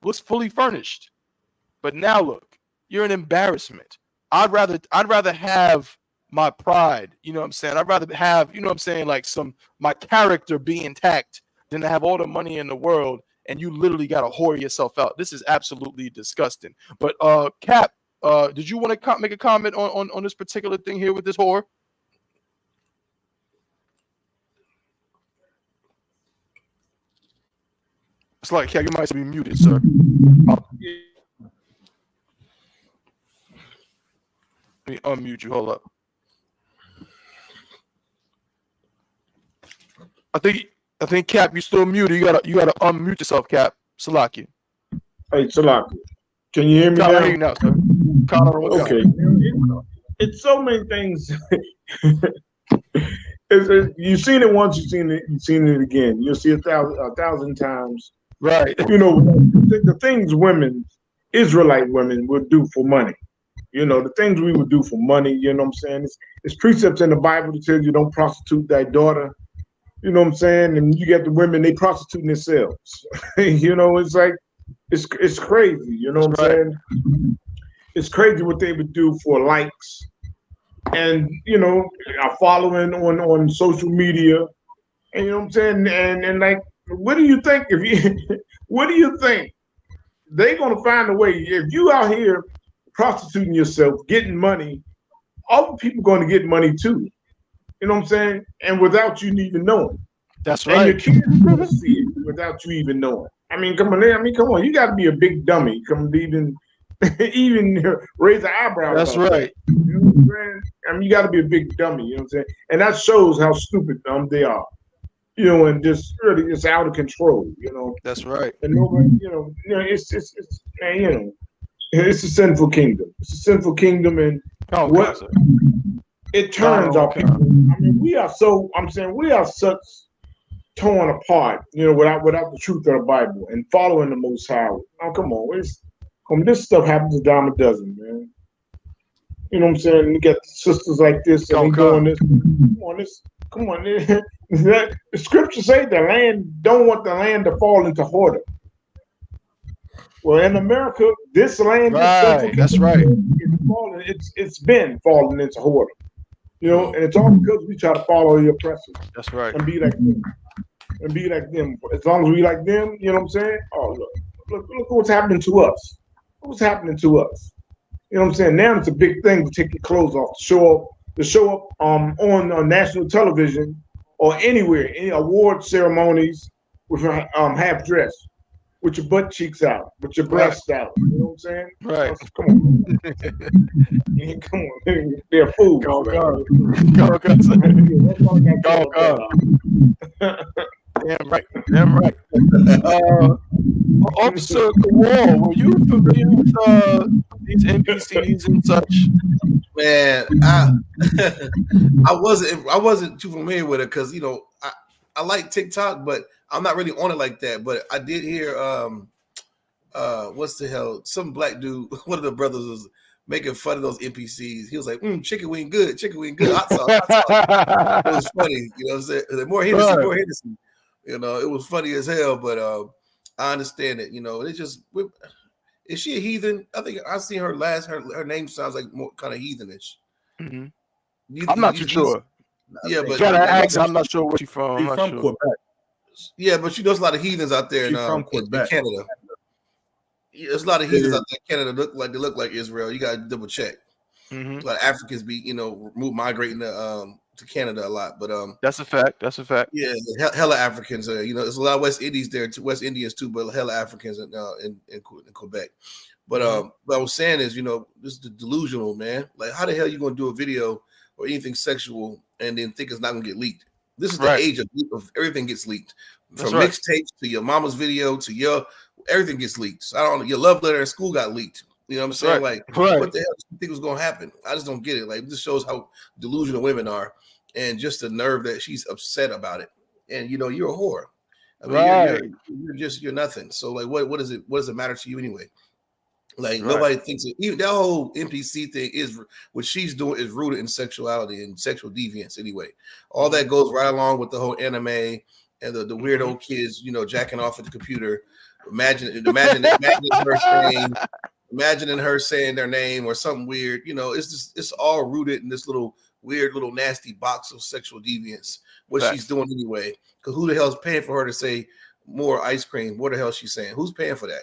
Looks fully furnished. But now look, you're an embarrassment. I'd rather have my pride. You know what I'm saying? I'd rather have, you know what I'm saying, like my character be intact than to have all the money in the world and you literally got to whore yourself out. This is absolutely disgusting. But Cap, did you want to make a comment on this particular thing here with this whore? It's like, Cap, you might be muted, sir. Let me unmute you. Hold up. I think Cap, you still muted. You gotta unmute yourself, Cap. Salaki. Hey, Salaki. Can you hear me now? I hear you now, sir. Okay. It's so many things. You've seen it once, you've seen it again. You'll see it a thousand times. Right. The things Israelite women would do for money. The things we would do for money, you know what I'm saying? It's precepts in the Bible that tells you don't prostitute thy daughter. You know what I'm saying? And you get the women, they prostituting themselves. It's like, it's crazy. You know what I'm saying? It's crazy what they would do for likes. And, are following on social media. And you know what I'm saying? And like, what do you think what do you think? They're gonna find a way. If you out here prostituting yourself, getting money, other people gonna get money too. You know what I'm saying? And without you even knowing. That's right. And your kids are gonna see it without you even knowing. Come on. You gotta be a big dummy. Even raise an eyebrow. That's right. You know what I'm saying? You gotta be a big dummy, you know what I'm saying? And that shows how stupid they are. And just really it's out of control, That's right. And nobody, it's a sinful kingdom. It's a sinful kingdom, and it turns our people. We are such torn apart, without the truth of the Bible and following the Most High. Oh, come on, this stuff happens a dime a dozen, man. You know what I'm saying? You got sisters like this and they doing this. Come on. The scripture say the land don't want the land to fall into hoarder. Well, in America, this land, that's right. It's been falling into hoarder. And it's all because we try to follow the oppressors. That's right. And be like them. As long as we like them, you know what I'm saying? Oh, look what's happening to us. what's happening to us? You know what I'm saying? Now it's a big thing to take your clothes off, to show up on national television or anywhere, any award ceremonies with half dress, with your butt cheeks out, with your breasts out. You know what I'm saying? Right. Come on. Come on. They're fools. Go. Damn right. Officer Kowal, were you familiar with these NPCs and such? Man, I wasn't too familiar with it because I like TikTok, but I'm not really on it like that. But I did hear what's the hell? Some black dude, one of the brothers was making fun of those NPCs. He was like, chicken wing good, hot sauce. It was funny, you know what I'm saying? More Hennessy. You know, it was funny as hell, but I understand it. You know, it's just, is she a heathen? I think I seen her her name sounds like more kind of heathenish. Mm-hmm. I'm not too sure. Yeah, but I'm not sure where she's from. She's from Quebec. Yeah, but she knows a lot of heathens out there in Canada. Yeah, there's a lot of heathens out there in Canada they look like Israel. You gotta double check. Mm-hmm. A lot of Africans migrating to Canada a lot, but that's a fact. Yeah, hella Africans. There's a lot of West Indies there, West Indians too, but hella Africans in Quebec. But what I was saying is, this is delusional, man. Like, how the hell you gonna do a video or anything sexual and then think it's not gonna get leaked? This is the age of everything gets leaked, from mixtapes to your mama's video to everything gets leaked. So I don't know. Your love letter in school got leaked. You know what I'm saying? Like, what the hell do you think was gonna happen? I just don't get it. Like, this shows how delusional women are, and just the nerve that she's upset about it. And you're a whore. I mean, you're nothing. So like, what does it matter to you anyway? Like, nobody thinks it. Even that whole NPC thing is what she's doing is rooted in sexuality and sexual deviance anyway. All that goes right along with the whole anime and the weirdo kids, jacking off at the computer. Imagining her saying their name or something weird. It's all rooted in this little weird little nasty box of sexual deviance. What she's doing anyway. Because who the hell is paying for her to say more ice cream? What the hell is she saying? Who's paying for that?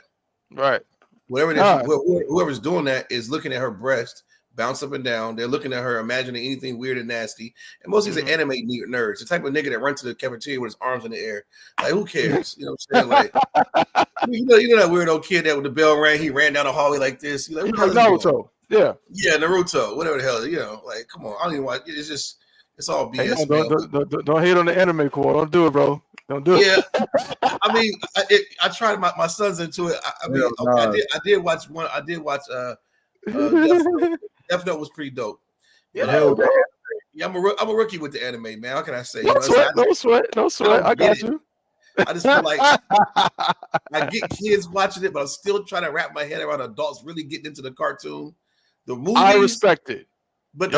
Right. Whoever's doing that is looking at her breast bounce up and down. They're looking at her, imagining anything weird and nasty. And most of these are anime nerds, the type of nigga that runs to the cafeteria with his arms in the air. Like, who cares? You know what I'm saying? Like, you know that weirdo kid that when the bell rang, he ran down the hallway like this. Like, Naruto. Yeah, Naruto. Whatever the hell. Like, come on. I don't even watch. It's all BS. Hey, don't hate on the anime core. Don't do it, bro. Don't do it. Yeah, I mean, I tried. My son's into it. I did watch one. I did watch. Death Note was pretty dope. Yeah, I'm a rookie with the anime, man. How can I say? No sweat. I got you. I just feel like I get kids watching it, but I'm still trying to wrap my head around adults really getting into the cartoon. The movies, I respect it. But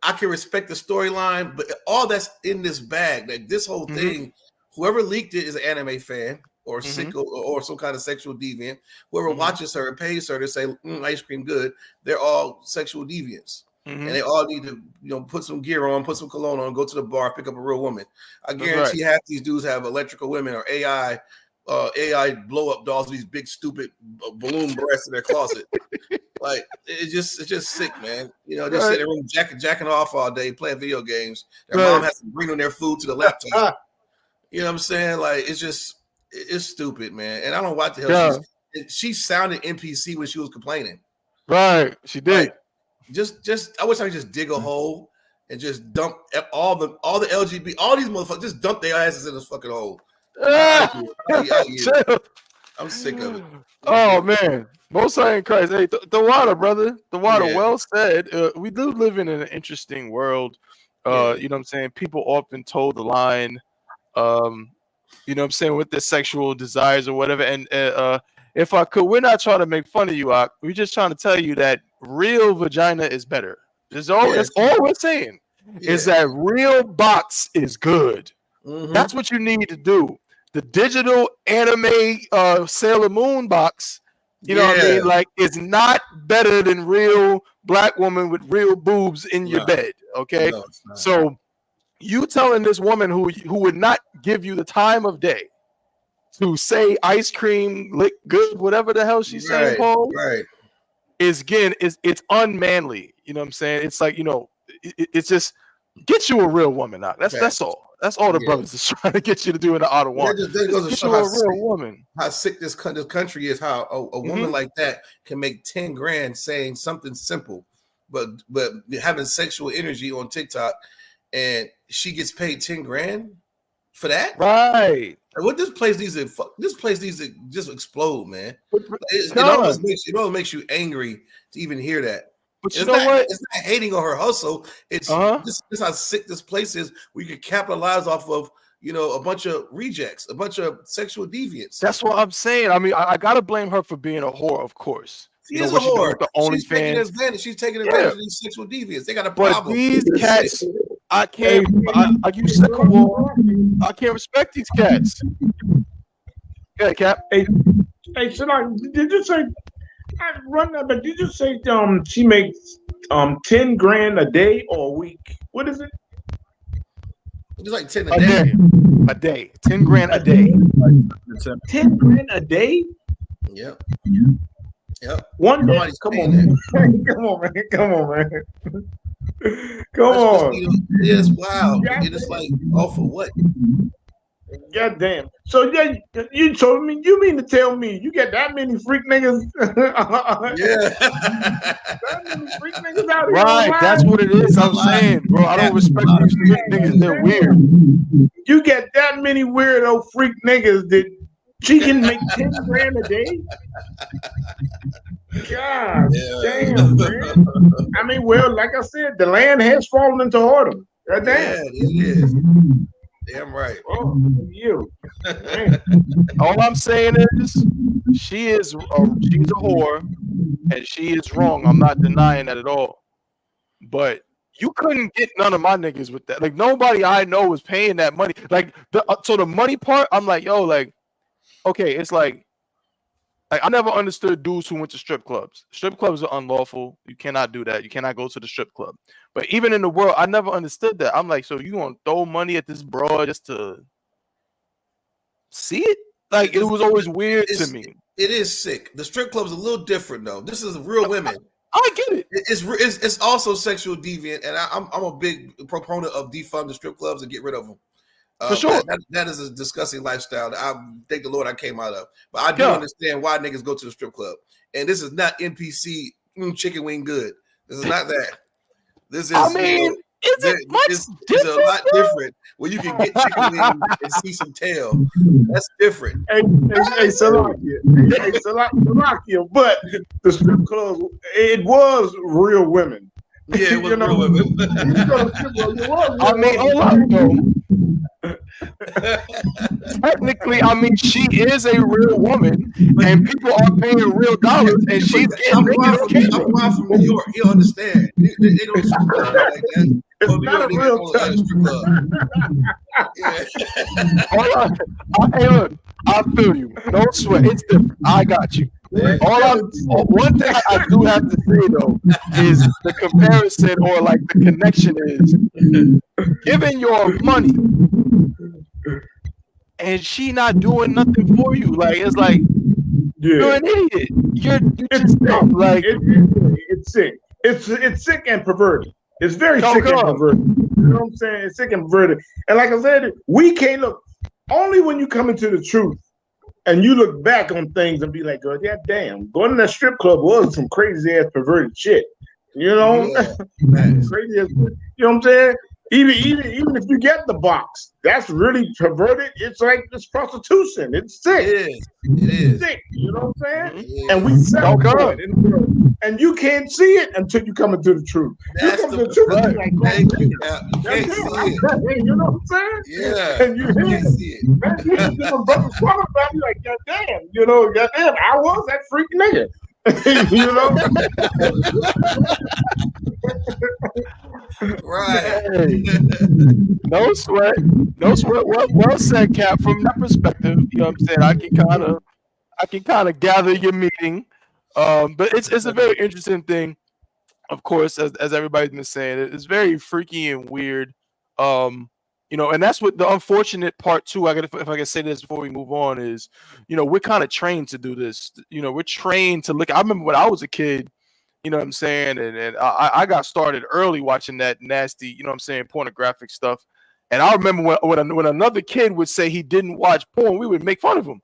I can respect the storyline, but all that's in this bag, like this whole thing, whoever leaked it is an anime fan or sicko or some kind of sexual deviant. Whoever watches her and pays her to say ice cream good, they're all sexual deviants. And they all need to, put some gear on, put some cologne on, go to the bar, pick up a real woman. I guarantee half these dudes have electrical women or AI blow up dolls with these big stupid balloon breasts in their closet. Like, it's just sick, man. Just sitting in the room jacking off all day, playing video games. Their mom has to bring them their food to the laptop. You know what I'm saying? Like, it's stupid, man. And I don't know what the hell she sounded NPC when she was complaining. Right, she did. Like, I wish I could just dig a hole and just dump all the LGBT, all these motherfuckers, just dump their asses in this fucking hole. I'm sick of it. Oh man, Most High in Christ. Hey, the water, brother. The water. Yeah. Well said. We do live in an interesting world. You know what I'm saying? People often toe the line. You know what I'm saying, with their sexual desires or whatever. And if I could, we're not trying to make fun of you, Ak. We're just trying to tell you that real vagina is better. That's all we're saying. Is that real box is good. That's what you need to do. The digital anime Sailor Moon box, you know what I mean? Like, it's not better than real black woman with real boobs in your bed. Okay. No, so you telling this woman who would not give you the time of day to say ice cream lick good, whatever the hell she's saying, Paul, is again it's unmanly. You know what I'm saying? It's like, it's just get you a real woman out. That's all. That's all the brothers is trying to get you to do in the Ottawa. That goes to Get show you a real woman. How sick this country is. How a woman like that can make 10 grand saying something simple, but having sexual energy on TikTok, and she gets paid 10 grand for that. Right. What this place needs to just explode, man. It almost makes you angry to even hear that. But you know what? It's not hating on her hustle. It's this how sick this place is. We can capitalize off of, a bunch of rejects, a bunch of sexual deviants. That's what I'm saying. I mean, I gotta blame her for being a whore, of course. She is a whore. She's taking advantage of these sexual deviants. They got a problem. But these cats, I can't. You sick of war. I can't respect these cats. Yeah, Cap. Hey, Shalak, did you say? I run that, but did you say she makes 10 grand a day or a week? What is it? It's like 10 a day. A day. 10 grand a day. 10 grand a day? Yep. One day. Come on, man. Come on, man. Come on. Yes, wow. It is like, all for what? God damn. So yeah, you mean to tell me you get that many freak niggas? Yeah. That many freak niggas out here. Right, that's what it is. I'm saying, bro. I don't respect these freak niggas. They're weird. You get that many weirdo freak niggas that she can make 10 grand a day? God damn, man. I mean, well, like I said, the land has fallen into order. God damn. Yeah, it is. Damn right. Oh, you. All I'm saying is she's a whore and she is wrong. I'm not denying that at all. But you couldn't get none of my niggas with that. Like, nobody I know was paying that money. Like, so the money part, I'm like, yo, like, okay, it's like I never understood dudes who went to strip clubs. Strip clubs are unlawful. You cannot do that. You cannot go to the strip club. But even in the world, I never understood that. I'm like, so you gonna throw money at this broad just to see it? Like, it was always weird to me. It is sick. The strip club's a little different though. This is real women. I get it. It's also sexual deviant, and I'm a big proponent of defund the strip clubs and get rid of them. For sure. That is a disgusting lifestyle that I thank the Lord I came out of. But I do understand why niggas go to the strip club. And this is not NPC chicken wing good. This is not that. This is, I mean, is it much different? It's a lot different where you can get chicken wings and see some tail. That's different. Hey, Salakia. Salakia. But the strip club, it was real women. Yeah, it was real women. I mean, hold on, though. Technically, I mean, she is a real woman, and people are paying real dollars, and she's getting I'm from New York. You understand? They don't strip club like that. It's not a real strip club. Hold on. Hey, look, I feel you. No sweat. It's different. I got you. One thing I do have to say though is the comparison or like the connection is giving your money and she not doing nothing for you. Like, it's like you're an idiot. You're just dumb. Like, it's sick. It's sick and perverted. It's very sick and perverted. You know what I'm saying? It's sick and perverted. And like I said, we can't look only when you come into the truth. And you look back on things and be like, "God, yeah, damn, going to that strip club was some crazy ass perverted shit." You know, crazy ass. You know what I'm saying? Even if you get the box, that's really perverted. It's like it's prostitution. It's sick. It is. Sick. You know what I'm saying? And we sell it in the world. And you can't see it until you come into the truth. That's you come to the truth. Like, thank you. You can't see it. You know what I'm saying? Yeah. And you can't see it. Man, you hear them brothers talking about you like, goddamn, you know, goddamn, I was that freak nigga. You know? Right. Hey, no sweat. Well said, Cap. From that perspective, you know what I'm saying? I can kind of gather your meaning. But it's a very interesting thing, of course, as everybody's been saying. It's very freaky and weird. You know, and that's what the unfortunate part too. If I can say this before we move on is, you know, we're kind of trained to do this. You know, we're trained to look. I remember when I was a kid, you know what I'm saying, and I got started early watching that nasty, you know what I'm saying, pornographic stuff. And I remember when another kid would say he didn't watch porn, we would make fun of him.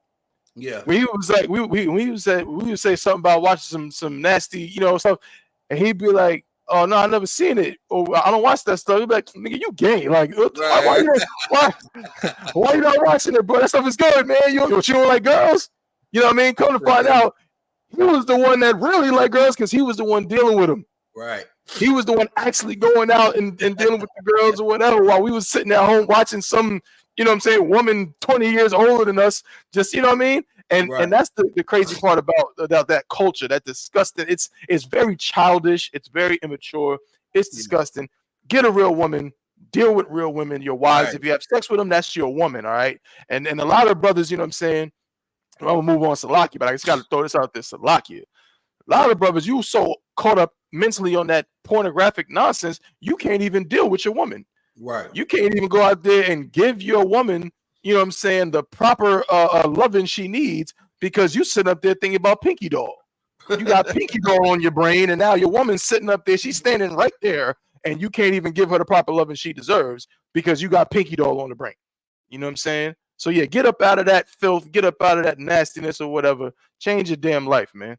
Yeah. When he was like, we would say something about watching some nasty, you know, stuff, and he'd be like, "Oh no, I never seen it. Or I don't watch that stuff." He'd be like, "Nigga, you gay? Like, why you not watching it, bro? That stuff is good, man. You don't like girls? You know what I mean? Come to find out, he was the one that really liked girls because he was the one dealing with them. Right. He was the one actually going out and dealing with the girls or whatever, while we was sitting at home watching some, you know what I'm saying, woman 20 years older than us, just, you know what I mean? And that's the crazy part about that culture, that disgusting. It's very childish. It's very immature. It's disgusting. Get a real woman. Deal with real women, your wives. Right. If you have sex with them, that's your woman, all right? And a lot of brothers, you know what I'm saying, I'm going to move on Salaki, but I just got to throw this out there, Salaki. A lot of brothers, you so caught up mentally on that pornographic nonsense, you can't even deal with your woman. Right. You can't even go out there and give your woman, you know what I'm saying, the proper loving she needs, because you sitting up there thinking about Pinkydoll. You got Pinkydoll on your brain, and now your woman's sitting up there, she's standing right there, and you can't even give her the proper loving she deserves because you got Pinkydoll on the brain. You know what I'm saying? So yeah, get up out of that filth, get up out of that nastiness or whatever. Change your damn life, man.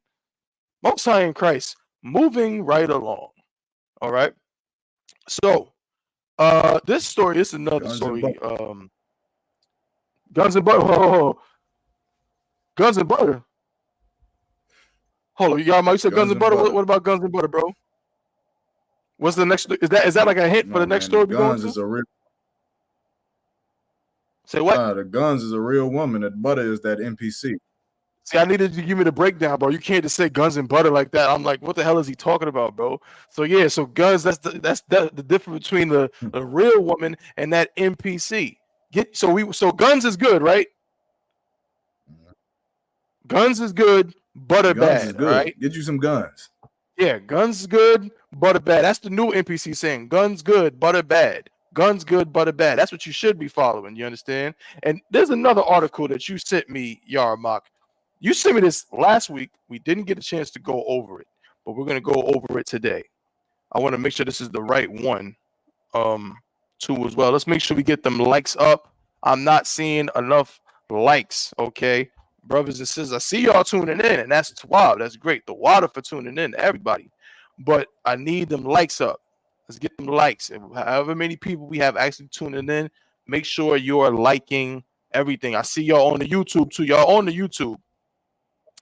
Most High in Christ, moving right along. All right. So this story is another story. Guns and butter. Oh, Guns and butter. Hold on, y'all. You said guns and butter. What about guns and butter, bro? What's the next? Is that like a hint for the next story? Guns is a real. Say what? The guns is a real woman. That butter is that NPC. See, I needed you to give me the breakdown, bro. You can't just say guns and butter like that. I'm like, what the hell is he talking about, bro? So yeah, so guns. That's the difference between the real woman and that NPC. So guns is good, right? Guns is good, butter guns bad, is good. right? Get you some guns. Yeah, guns good, butter bad. That's the new NPC saying. Guns good, butter bad. Guns good, butter bad. That's what you should be following. You understand? And there's another article that you sent me, Yarmak. You sent me this last week. We didn't get a chance to go over it, but we're gonna go over it today. I want to make sure this is the right one, too, as well. Let's make sure we get them likes up. I'm not seeing enough likes. Okay, brothers and sisters, I see y'all tuning in, and that's wow, that's great. The water for tuning in, everybody. But I need them likes up. Let's get them likes. And however many people we have actually tuning in, make sure you're liking everything. I see y'all on the YouTube too. Y'all on the YouTube.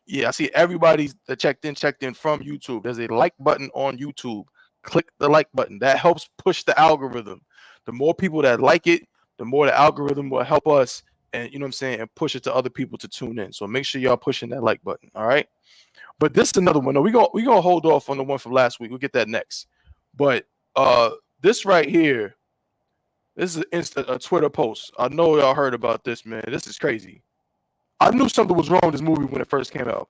Yeah, I see everybody's checked in from YouTube. There's a like button on YouTube. Click the like button. That helps push the algorithm. The more people that like it, the more the algorithm will help us, and you know what I'm saying, and push it to other people to tune in. So make sure y'all pushing that like button. All right. But this is another one. No, we gonna hold off on the one from last week. We'll get that next. But this right here, this is a Twitter post. I know y'all heard about this, man. This is crazy. I knew something was wrong with this movie when it first came out.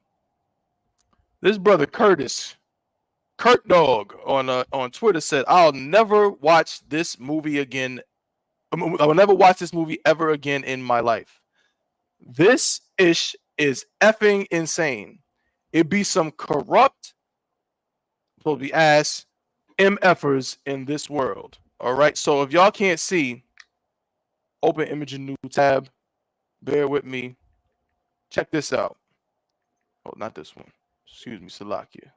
This brother Kurt Dog on Twitter said, "I'll never watch this movie again. I will never watch this movie ever again in my life. This ish is effing insane. It be some corrupt, supposed to be ass MFers in this world." All right. So if y'all can't see, open image in new tab. Bear with me. Check this out. Oh, not this one. Excuse me, Salakia.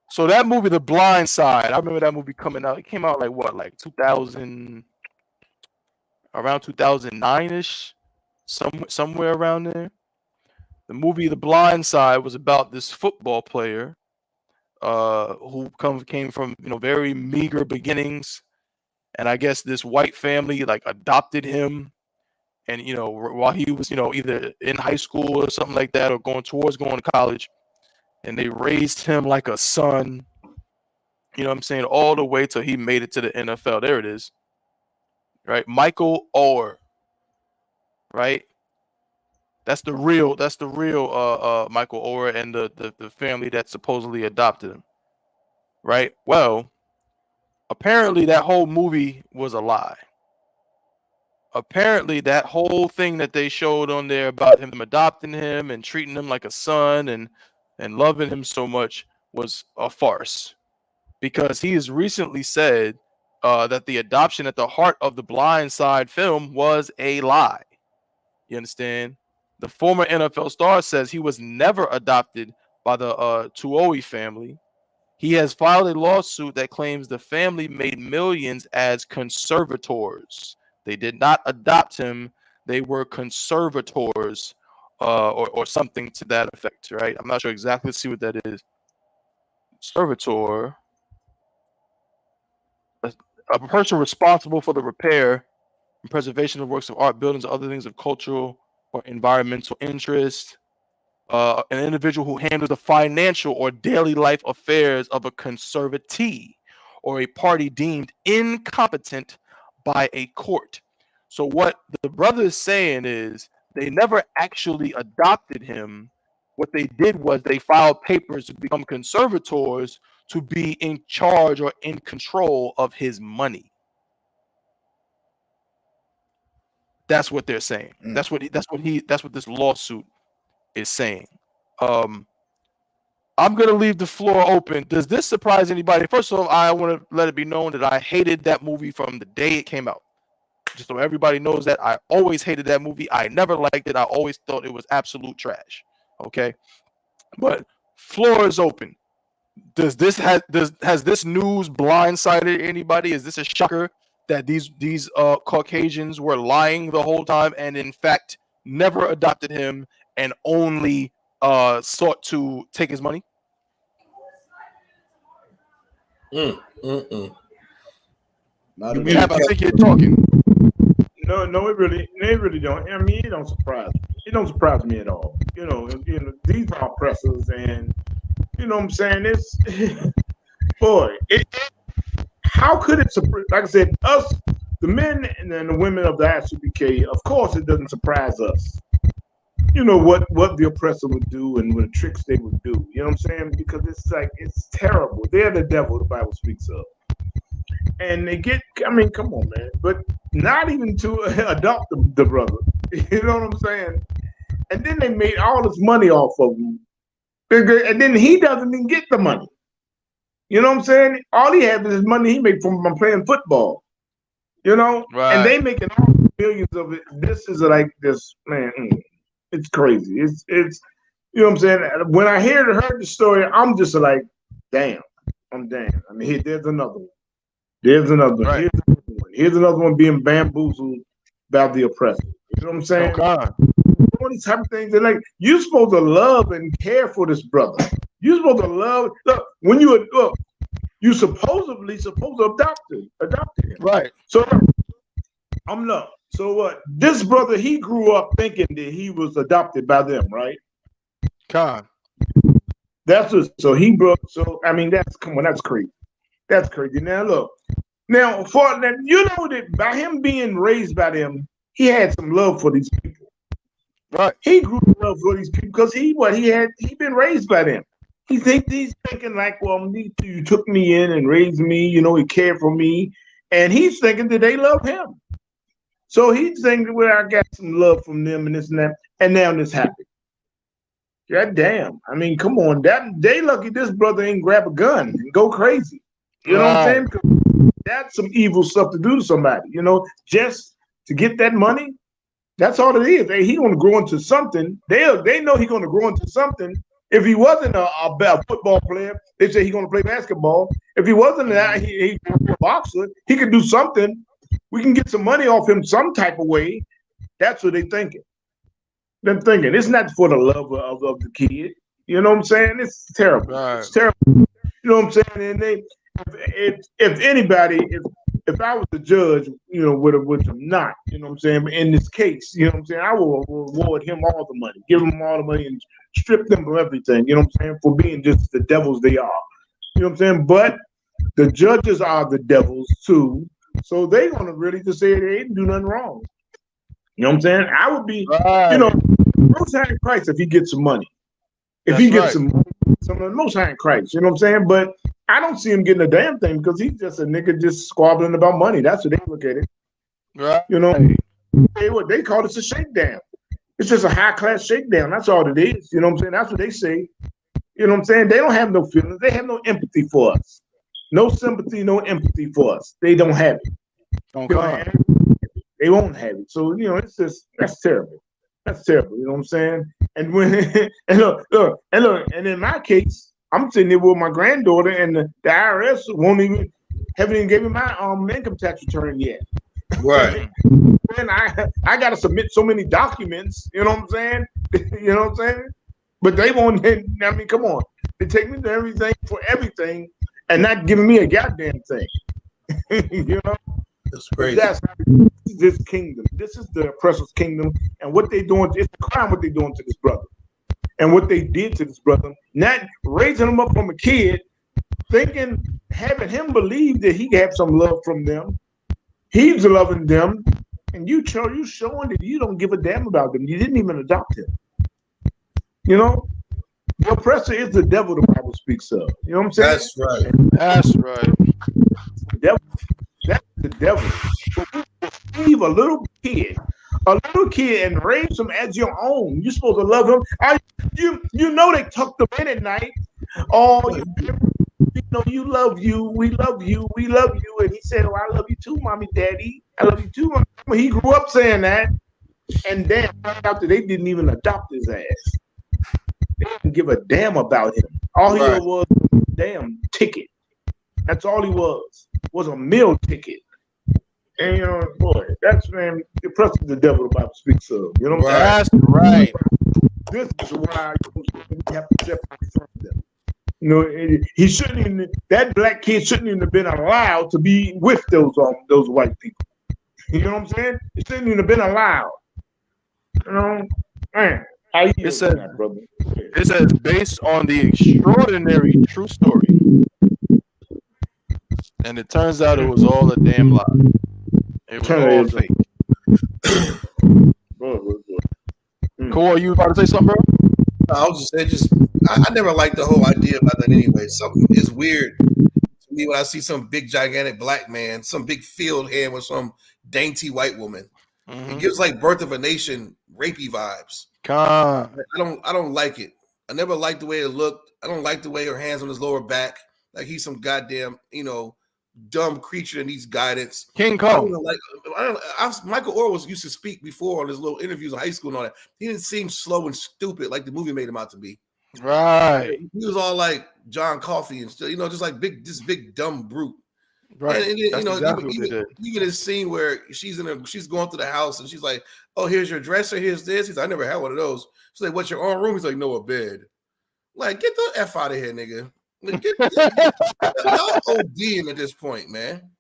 So that movie, The Blind Side, I remember that movie coming out. It came out like what, like 2000, around 2009-ish, somewhere around there. The movie The Blind Side was about this football player who came from, you know, very meager beginnings, and I guess this white family like adopted him. And, you know, while he was, you know, either in high school or something like that, or going to college, and they raised him like a son, you know what I'm saying, all the way till he made it to the NFL. There it is. Right? Michael Oher. Right? That's the real Michael Oher and the family that supposedly adopted him. Right? Well, apparently that whole movie was a lie. apparently that whole thing that they showed on there about him adopting him and treating him like a son and loving him so much was a farce, because he has recently said that the adoption at the heart of the Blind Side film was a lie. You understand? The former NFL star says he was never adopted by the Tuohy family. He has filed a lawsuit that claims the family made millions as conservators. They did not adopt him. They were conservators or something to that effect, right? I'm not sure exactly. Let's see what that is. Conservator. A person responsible for the repair and preservation of works of art, buildings, or other things of cultural or environmental interest. An individual who handles the financial or daily life affairs of a conservatee or a party deemed incompetent by a court. So what the brother is saying is they never actually adopted him. What they did was they filed papers to become conservators to be in charge or in control of his money. That's what they're saying. That's what this lawsuit is saying. I'm gonna leave the floor open. Does this surprise anybody? First of all, I want to let it be known that I hated that movie from the day it came out. Just so everybody knows that I always hated that movie. I never liked it. I always thought it was absolute trash. Okay, but floor is open. Has this news blindsided anybody? Is this a shocker that these Caucasians were lying the whole time and in fact never adopted him and only sought to take his money? Not I think you're talking. No, it really don't. I mean, it don't surprise me. It don't surprise me at all. You know, these are oppressors, and you know what I'm saying? It's boy, how could it surprise? Like I said, us, the men and the women of the I.S.U.P.K. Of course, it doesn't surprise us. You know what the oppressor would do and what the tricks they would do. You know what I'm saying? Because it's terrible. They're the devil the Bible speaks of. And they get, I mean, come on, man. But not even to adopt the brother. You know what I'm saying? And then they made all this money off of him. And then he doesn't even get the money. You know what I'm saying? All he has is money he made from playing football. You know? Right. And they making all millions of it. This is like this, man. It's crazy. It's you know what I'm saying? When I heard the story, I'm just like, damn. I'm damn. I mean, there's another one. There's another one. Right. Here's another one being bamboozled by the oppressor. You know what I'm saying? Okay. All these type of things. They're like, you're supposed to love and care for this brother. You're supposed to love. Look, when you supposedly supposed to adopt him. Right. So I'm not. So what? This brother, he grew up thinking that he was adopted by them, right? Con. That's what, so he broke. So I mean, that's crazy. That's crazy. Now look, for that, you know that by him being raised by them, he had some love for these people. Right. He grew up love for these people because he been raised by them. He's thinking like, well, you took me in and raised me. You know, he cared for me, and he's thinking that they love him. So he's thinking, well, I got some love from them and this and that, and now this happened. God damn. I mean, come on. They lucky this brother ain't grab a gun and go crazy. You know what I'm saying? 'Cause that's some evil stuff to do to somebody, you know, just to get that money. That's all it is. Hey, he's gonna grow into something. They know he's gonna grow into something. If he wasn't a football player, they say he's gonna play basketball. If he wasn't a boxer, he could do something. We can get some money off him some type of way. That's what they're thinking. They're thinking it's not for the love of the kid. You know what I'm saying? It's terrible. Right. It's terrible. You know what I'm saying? And if anybody, if I was the judge, you know, would have not, you know what I'm saying? In this case, you know what I'm saying? I will reward him all the money, give him all the money, and strip them of everything. You know what I'm saying? For being just the devils they are. You know what I'm saying? But the judges are the devils too. So they're gonna really just say they didn't do nothing wrong. You know what I'm saying? I would be, you know, Most High in Christ if he gets some money. If he gets some of the Most High in Christ, you know what I'm saying? But I don't see him getting a damn thing because he's just a nigga just squabbling about money. That's what they look at it. Right. You know, They call this a shakedown. It's just a high class shakedown. That's all it is. You know what I'm saying? That's what they say. You know what I'm saying? They don't have no feelings. They have no empathy for us. No sympathy, no empathy for us. They don't have it. Okay. They won't have it. So, you know, it's just, that's terrible. That's terrible. You know what I'm saying? And when, and look, and in my case, I'm sitting there with my granddaughter, and the IRS haven't even given me my income tax return yet. Right. And I got to submit so many documents, you know what I'm saying? You know what I'm saying? But they won't, I mean, come on. They take me to everything for everything and not giving me a goddamn thing. You know? That's crazy. That's this kingdom. This is the oppressor's kingdom. And what they doing, it's a crime what they doing to this brother. And what they did to this brother, not raising him up from a kid, having him believe that he have some love from them. He's loving them. And you showing that you don't give a damn about them. You didn't even adopt him. You know? The oppressor is the devil the Bible speaks of. You know what I'm saying? That's right. That's right. The devil. That's the devil. Leave a little kid, and raise him as your own. You're supposed to love him. You know they tucked him in at night. Oh, you know, you love you. We love you. We love you. And he said, oh, I love you too, mommy, daddy. I love you too, mommy. He grew up saying that. And then after they didn't even adopt his ass. They didn't give a damn about him. All he was a damn ticket. That's all he was a meal ticket. And you know, boy, that's, man, the oppressor is the devil the Bible speaks of. You know what I'm saying? That's right. This is why we have to separate from them. You know, he shouldn't even, that black kid shouldn't even have been allowed to be with those white people. You know what I'm saying? It shouldn't even have been allowed. You know, man. It says based on the extraordinary true story. And it turns out it was all a damn lie. It was all fake. Cool, you about to say something, bro? I was just saying, I never liked the whole idea about that anyway. Something is weird to me when I see some big gigantic black man, some big field hand with some dainty white woman. Mm-hmm. It gives like Birth of a Nation rapey vibes. I don't like it. I never liked the way it looked. I don't like the way her hands on his lower back, like he's some goddamn, you know, dumb creature that needs guidance. King Kong. Michael Oher was used to speak before on his little interviews in high school and all that. He didn't seem slow and stupid like the movie made him out to be. Right. He was all like John Coffey and still, you know, just like this big dumb brute. Right. And that's you know, exactly what they did. Even this scene where she's going through the house and she's like, "Oh, here's your dresser. Here's this." He's like, "I never had one of those." She's like, "What's your own room?" He's like, "No, a bed." Like, get the F out of here, nigga. Like, y'all ODing at this point, man.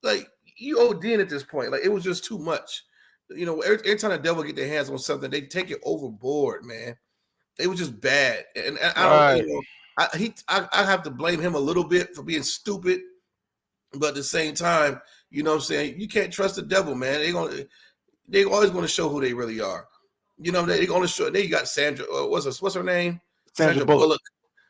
Like, you ODing at this point. Like, it was just too much. You know, every time the devil get their hands on something, they take it overboard, man. It was just bad. And I don't, you know, I have to blame him a little bit for being stupid. But at the same time, you know what I'm saying? You can't trust the devil, man. They always going to show who they really are. You know, they're going to show. Then you got Sandra. What's her name? Sandra Bullock.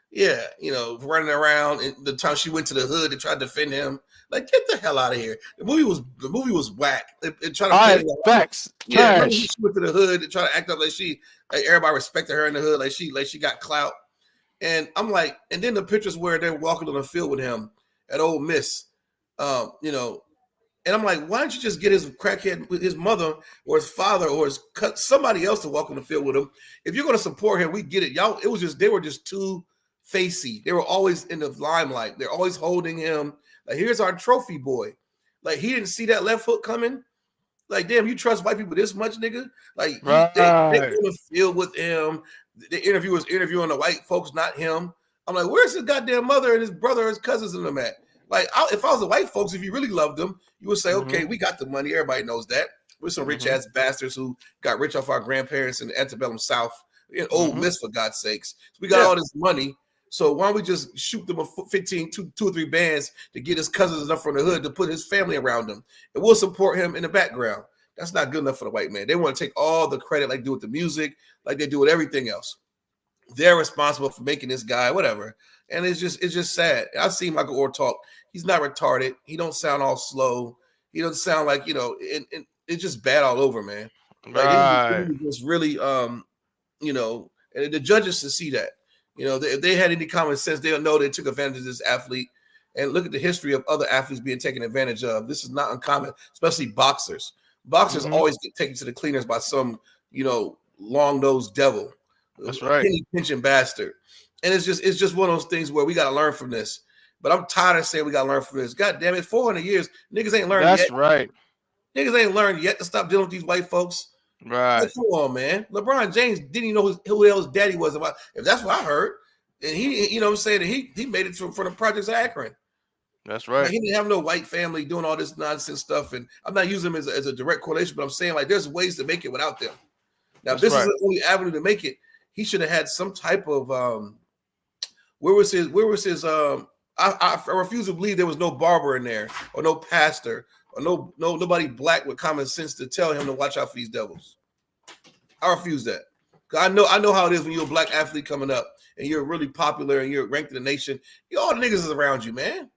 Yeah, you know, running around. And the time she went to the hood and tried to defend him, like, get the hell out of here. The movie was whack. It tried to facts. Yeah, she went to the hood and tried to act up like everybody respected her in the hood, like she got clout. And I'm like, and then the pictures where they're walking on the field with him at Ole Miss. You know, and I'm like, why don't you just get his crackhead with his mother or his father or somebody else to walk on the field with him? If you're going to support him, we get it. Y'all, they were just too facey. They were always in the limelight. They're always holding him. Like, here's our trophy boy. Like, he didn't see that left hook coming. Like, damn, you trust white people this much, nigga? Like, they on the field with him. The interviewer's interviewing the white folks, not him. I'm like, where's his goddamn mother and his brother and his cousins and them at? Like, if I was the white folks, if you really loved them, you would say, okay, we got the money. Everybody knows that. We're some rich-ass bastards who got rich off our grandparents in the antebellum South, in Ole Miss, for God's sakes. So we got all this money. So why don't we just shoot them 2 or 3 bands to get his cousins enough from the hood to put his family around him? And we'll support him in the background. That's not good enough for the white man. They want to take all the credit, like they do with the music, like they do with everything else. They're responsible for making this guy, whatever. And it's just sad. I've seen Michael Oher talk. He's not retarded. He don't sound all slow. He doesn't sound like, you know, and it's just bad all over, man. Like Right. it was really you know, and the judges to see that. You know, if they had any common sense, they'll know they took advantage of this athlete. And look at the history of other athletes being taken advantage of. This is not uncommon, especially boxers. Boxers always get taken to the cleaners by some, you know, long-nosed devil. That's right. Penny pinching bastard. And it's just one of those things where we got to learn from this. But I'm tired of saying we got to learn from this. God damn it, 400 years, niggas ain't learned yet. That's right. Niggas ain't learned yet to stop dealing with these white folks. Right. Like, come on, man. LeBron James didn't even know who the hell his daddy was. If that's what I heard. And he, you know what I'm saying, he made it for the Projects of Akron. That's right. Like, he didn't have no white family doing all this nonsense stuff. And I'm not using them as a direct correlation, but I'm saying, like, there's ways to make it without them. Now, if this is the only avenue to make it, he should have had some type of where was his I refuse to believe there was no barber in there or no pastor or nobody black with common sense to tell him to watch out for these devils. I refuse that. I know how it is when you're a black athlete coming up and you're really popular and you're ranked in the nation. All the niggas is around you, man.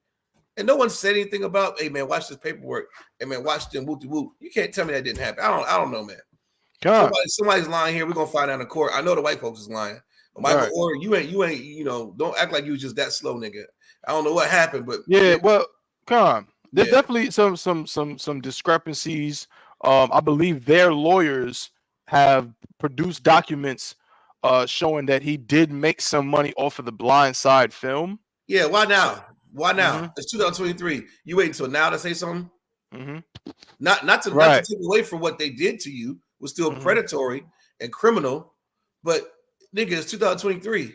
And no one said anything about, hey man, watch this paperwork. Hey man, watch them whoop-de-whoop. You can't tell me that didn't happen. I don't know, man. Somebody's lying here. We're gonna find out in court. I know the white folks is lying. Michael Oher, you ain't, you know, don't act like you was just that slow, nigga. I don't know what happened, but yeah, well, there's definitely some discrepancies. I believe their lawyers have produced documents showing that he did make some money off of the Blind Side film. Yeah, why now? Why now? It's 2023. You wait until now to say something? Not to take away from what they did to you, was still predatory and criminal, but nigga, it's 2023.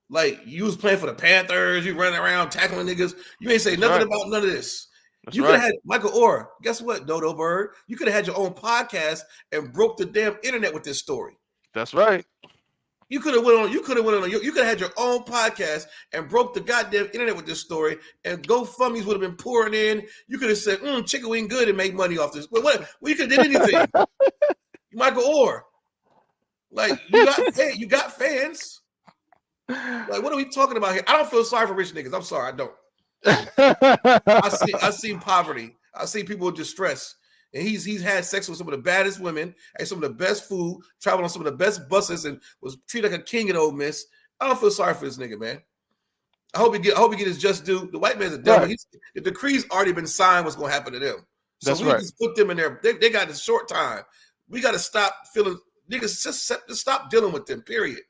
Like, you was playing for the Panthers, you running around tackling niggas. You ain't say nothing about none of this. You could have had Michael Oher. Guess what, Dodo Bird? You could have had your own podcast and broke the damn internet with this story. That's right. You could have went on. You could have had your own podcast and broke the goddamn internet with this story. And GoFundMe's would have been pouring in. You could have said, "Chicken wing good," and make money off this. But what? Well, you could have did anything. Michael Oher. Like, you got fans. Like, what are we talking about here? I don't feel sorry for rich niggas. I'm sorry, I don't. I seen poverty. I see people in distress. And he's had sex with some of the baddest women, ate some of the best food, traveled on some of the best buses, and was treated like a king in Ole Miss. I don't feel sorry for this nigga, man. I hope he get his just due. The white man's a devil. Right. The decree's already been signed. What's going to happen to them? So we just put them in there. They got a short time. We got to stop feeling niggas. Just stop dealing with them. Period.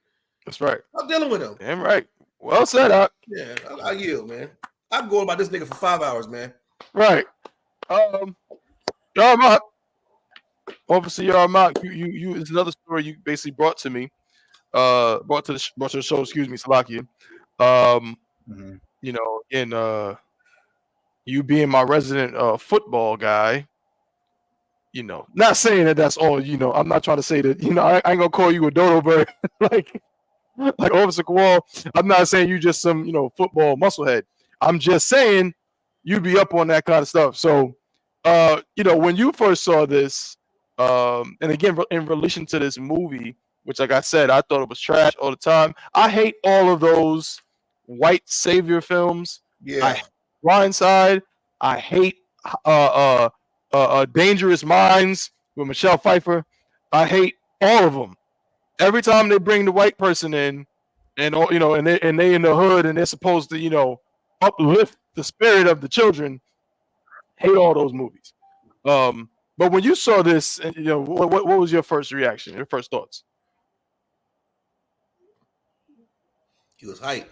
That's right. Stop dealing with them. Damn right. Well said, Doc. Yeah, I yield, man. I'm going about this nigga for 5 hours, man. Right. Yarmak. Officer Yarmak, you is another story you basically brought to me. Brought to the show, excuse me, Salakia. You know, in you being my resident football guy, you know, not saying that that's all, you know, I'm not trying to say that, you know, I ain't gonna call you a dodo bird like Officer Kowal. I'm not saying you just some, you know, football musclehead. I'm just saying you be up on that kind of stuff. So you know, when you first saw this, and again in relation to this movie, which, like I said, I thought it was trash all the time. I hate all of those white savior films. Yeah. I hate Blindside. I hate Dangerous Minds with Michelle Pfeiffer. I hate all of them. Every time they bring the white person in, and you know, and they in the hood, and they're supposed to, you know, uplift the spirit of the children. Hate all those movies. But when you saw this, you know, what was your first reaction? Your first thoughts? He was hype.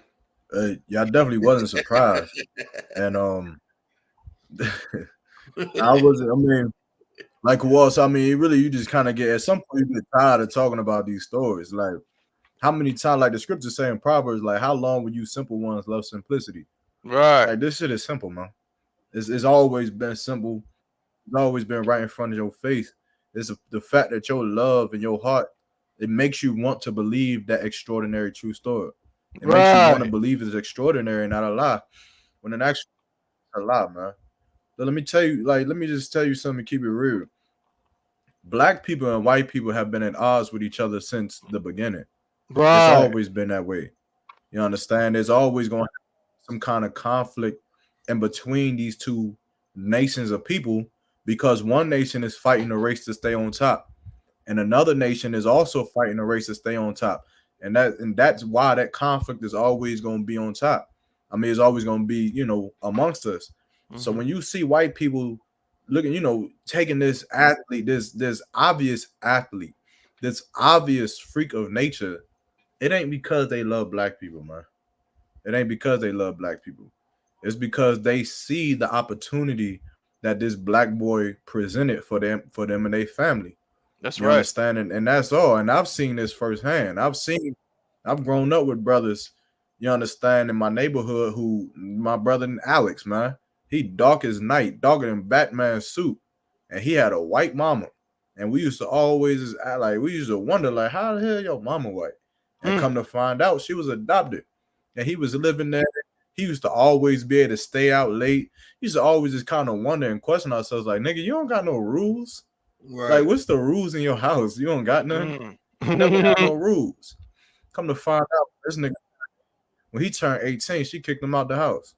Yeah, I definitely wasn't surprised, and I wasn't. I mean, like Walsh. I mean, really, you just kind of get at some point you get tired of talking about these stories. Like, how many times, like the scriptures say in Proverbs, like, how long will you simple ones love simplicity? Right. Like, this shit is simple, man. It's always been simple. It's always been right in front of your face. It's the fact that your love and your heart, it makes you want to believe that extraordinary true story. It makes you want to believe it's extraordinary, not a lie. When it actually is a lie, man. But let me just tell you something, keep it real. Black people and white people have been at odds with each other since the beginning. Right. It's always been that way. You understand? There's always going to be some kind of conflict in between these two nations of people because one nation is fighting a race to stay on top, and another nation is also fighting a race to stay on top. And that's why that conflict is always going to be on top. I mean, it's always going to be, you know, amongst us. So when you see white people looking, you know, taking this athlete, this obvious athlete, this obvious freak of nature, it ain't because they love black people, man. It ain't because they love black people. It's because they see the opportunity that this black boy presented for them and their family. That's you right. Understand? And that's all. And I've seen this firsthand. I've grown up with brothers, you understand, in my neighborhood who, my brother Alex, man, he dark as night, darker than Batman's suit. And he had a white mama. And we used to always we used to wonder, like, how the hell your mama white? And come to find out she was adopted. And he was living there. He used to always be able to stay out late. He used to always just kind of wonder and question ourselves, like, nigga, you don't got no rules. Right. Like, what's the rules in your house? You don't got none. You never got no rules. Come to find out, this nigga, when he turned 18, she kicked him out the house.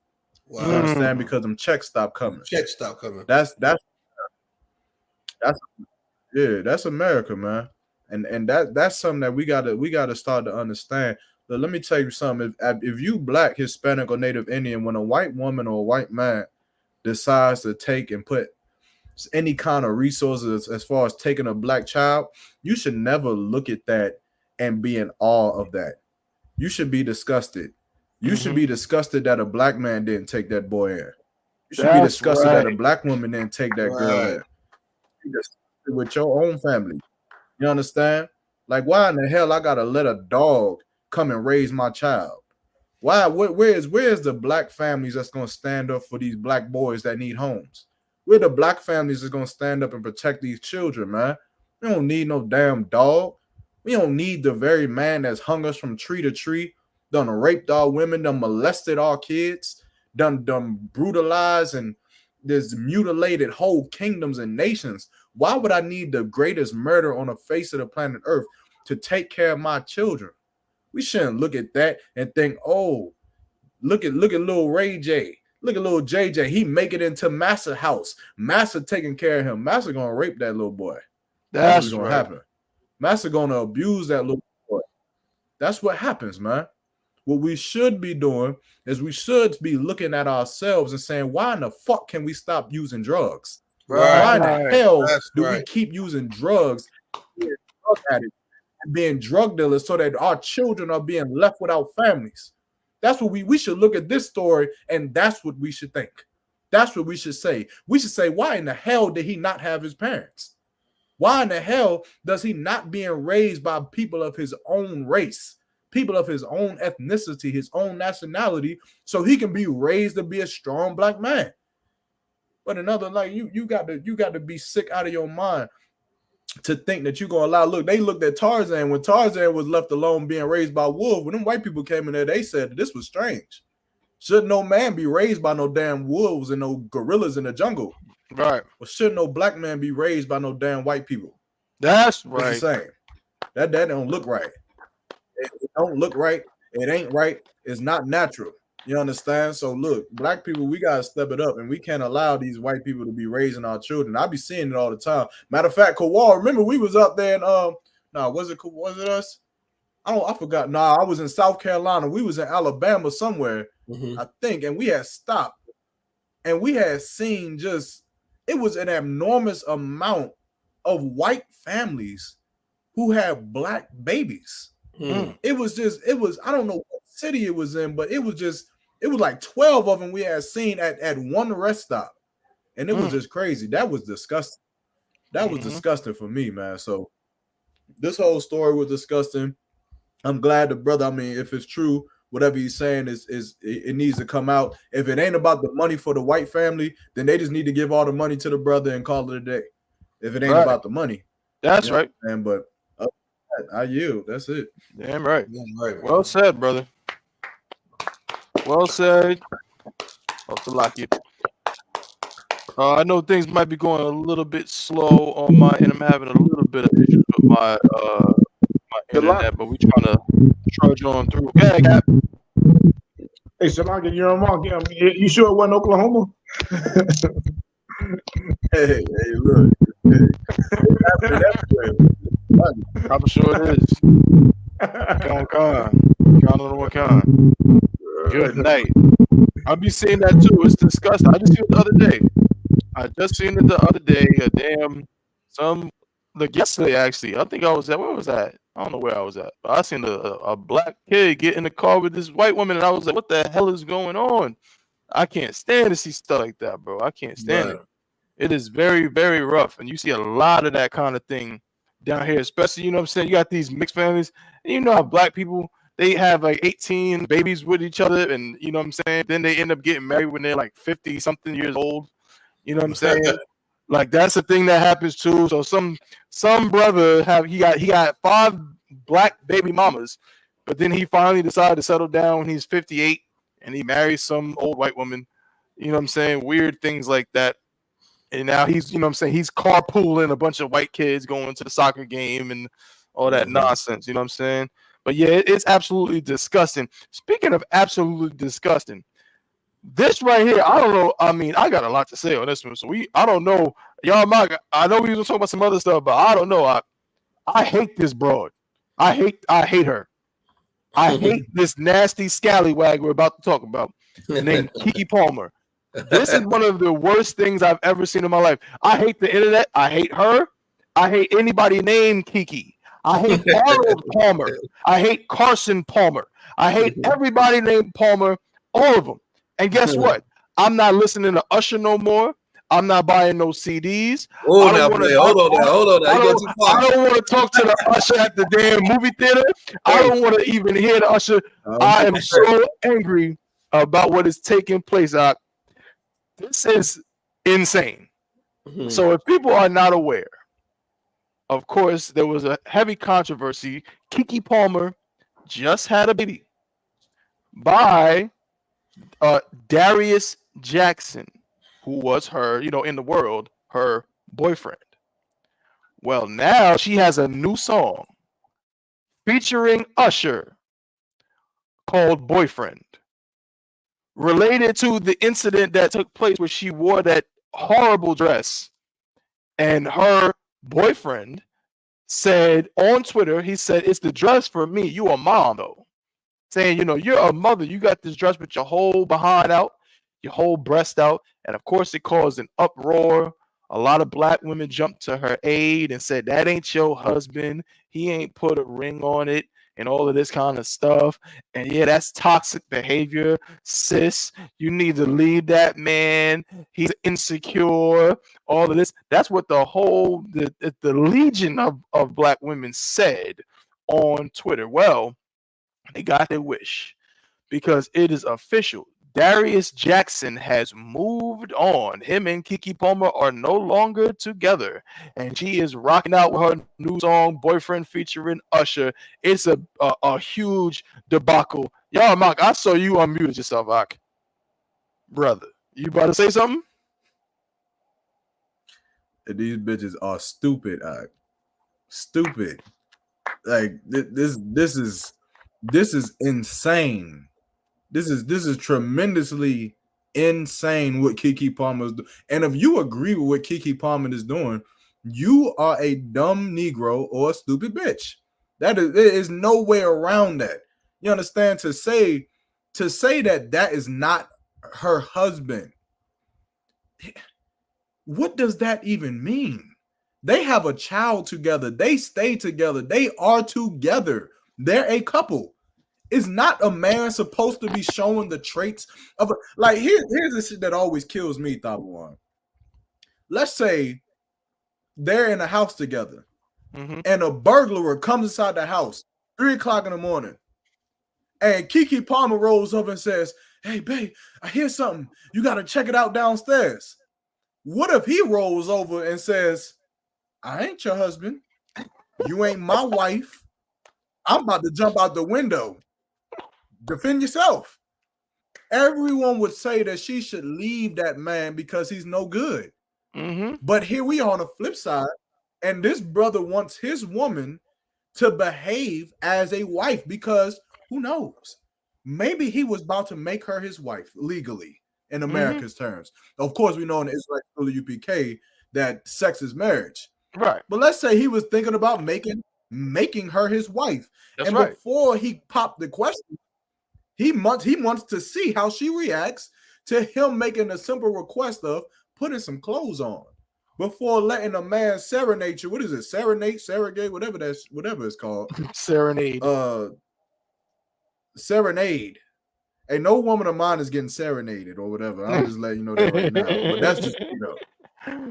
Wow. You understand? Because them checks stopped coming. Checks stopped coming. That's America, man. And that's something that we gotta start to understand. But let me tell you something. If you black, Hispanic, or Native Indian, when a white woman or a white man decides to take and put any kind of resources as far as taking a black child, you should never look at that and be in awe of that. You should be disgusted. You should be disgusted that a black man didn't take that boy in. You should be disgusted that a black woman didn't take that girl in. You disgusted with your own family. You understand? Like, why in the hell I gotta let a dog come and raise my child? Why? Where's the black families that's gonna stand up for these black boys that need homes? We're the black families that's gonna stand up and protect these children, man. We don't need no damn dog. We don't need the very man that's hung us from tree to tree, done raped our women, done molested our kids, done brutalized and there's mutilated whole kingdoms and nations. Why would I need the greatest murder on the face of the planet Earth to take care of my children? We shouldn't look at that and think, oh, look at little Ray J. Look at little JJ. He make it into Massa house. Massa taking care of him. Massa gonna rape that little boy. That's what's gonna happen. Massa gonna abuse that little boy. That's what happens, man. What we should be doing is we should be looking at ourselves and saying, why in the fuck can we stop using drugs? Why in the hell do we keep using drugs, being drug addicts, and being drug dealers so that our children are being left without families? That's what we should look at this story, and that's what we should think. That's what we should say. We should say, why in the hell did he not have his parents? Why in the hell does he not being raised by people of his own race, people of his own ethnicity, his own nationality, so he can be raised to be a strong black man? But another, like, you got to be sick out of your mind to think that you're gonna allow. Look, they looked at Tarzan when Tarzan was left alone being raised by wolves. When them white people came in there, they said that this was strange. Should no man be raised by no damn wolves and no gorillas in the jungle? Right. Or should no black man be raised by no damn white people? That's right. It's the same. That don't look right. It don't look right. It ain't right. It's not natural. You understand? So look, black people, we gotta step it up, and we can't allow these white people to be raising our children. I be seeing it all the time. Matter of fact, Kowal, remember we was up there and was it us? I forgot. I was in South Carolina. We was in Alabama somewhere, I think, and we had stopped, and we had seen it was an enormous amount of white families who had black babies. It was I don't know what city it was in, but it was like 12 of them we had seen at one rest stop, and it was just crazy. That was disgusting. That was disgusting for me, man. So this whole story was disgusting. I'm glad the brother, I mean, if it's true, whatever he's saying is it needs to come out. If it ain't about the money for the white family, then they just need to give all the money to the brother and call it a day. If it ain't about the money. That's right. And but I yield. That's it. Damn right. Well said, brother. Well said. I know things might be going a little bit slow on my end. I'm having a little bit of issues with my internet, but we trying to trudge on through. Yeah, Cap. Hey, Salaka, you're on mark. You sure it wasn't Oklahoma? Hey, look. Hey, I'm sure it is. Con on one con. Good night. I'll be seeing that too. It's disgusting. I just seen it the other day. Like yesterday actually. I think I was at where was that? I don't know where I was at. But I seen a black kid get in the car with this white woman, and I was like, "What the hell is going on?" I can't stand to see stuff like that, bro. I can't stand it. It is very, very rough, and you see a lot of that kind of thing down here, especially, you know what I'm saying? You got these mixed families, and you know how black people, they have like 18 babies with each other, and you know what I'm saying? Then they end up getting married when they're like 50 something years old. You know what I'm saying? Like that's the thing that happens too. So some brother he got 5 black baby mamas, but then he finally decided to settle down when he's 58 and he marries some old white woman. You know what I'm saying? Weird things like that. And now he's, you know what I'm saying, he's carpooling a bunch of white kids going to the soccer game and all that nonsense. You know what I'm saying? But yeah, it's absolutely disgusting. Speaking of absolutely disgusting, this right here, I don't know. I mean, I got a lot to say on this one. So I don't know. Y'all, I know we was talking about some other stuff, but I don't know. I hate this broad. I hate her. I hate this nasty scallywag we're about to talk about named Keke Palmer. This is one of the worst things I've ever seen in my life. I hate the internet. I hate her. I hate anybody named Keke. I hate Arnold Palmer. I hate Carson Palmer. I hate everybody named Palmer, all of them. And guess what? I'm not listening to Usher no more. I'm not buying no CDs. Hold on now. You go too far. I don't want to talk to the Usher at the damn movie theater. I don't want to even hear the Usher. I am so angry about what is taking place. This is insane. So if people are not aware, of course, there was a heavy controversy. Keke Palmer just had a baby by Darius Jackson, who was her, you know, in the world, her boyfriend. Well, now she has a new song featuring Usher called Boyfriend, related to the incident that took place where she wore that horrible dress. And her boyfriend said on Twitter, he said, "It's the dress for me. You a mom, though." Saying, you know, you're a mother. You got this dress with your whole behind out, your whole breast out. And of course, it caused an uproar. A lot of black women jumped to her aid and said, that ain't your husband. He ain't put a ring on it and all of this kind of stuff. And yeah, that's toxic behavior. Sis, you need to leave that man. He's insecure. All of this. That's what the whole, the legion of black women said on Twitter. Well, they got their wish because it is official. Darius Jackson has moved on. Him and Keke Palmer are no longer together, and she is rocking out with her new song, Boyfriend, featuring Usher. It's a huge debacle. Y'all, Mark, I saw you unmuted yourself, Ak. Brother, you about to say something? These bitches are stupid, Ak. Stupid. Like this is insane. This is tremendously insane what Keke Palmer is doing. And if you agree with what Keke Palmer is doing, you are a dumb Negro or a stupid bitch. There is no way around that. You understand? To say that is not her husband. What does that even mean? They have a child together. They stay together. They are together. They're a couple. Is not a man supposed to be showing the traits of like here's the shit that always kills me, Tabawan. Let's say they're in a house together, and a burglar comes inside the house 3:00 in the morning, and Keke Palmer rolls up and says, "Hey, babe, I hear something. You got to check it out downstairs." What if he rolls over and says, "I ain't your husband. You ain't my wife. I'm about to jump out the window. Defend yourself." Everyone would say that she should leave that man because he's no good. But here we are on the flip side, and this brother wants his woman to behave as a wife because who knows? Maybe he was about to make her his wife legally. in America's terms. Of course, we know in the Israelite school of UPK that sex is marriage. Right. But let's say he was thinking about making her his wife. That's and right. before he popped the question, he wants to see how she reacts to him making a simple request of putting some clothes on before letting a man serenade you. What is it? Serenade, whatever it's called. Serenade. Serenade. Hey, no woman of mine is getting serenaded or whatever. I'm just letting you know that right now. But that's just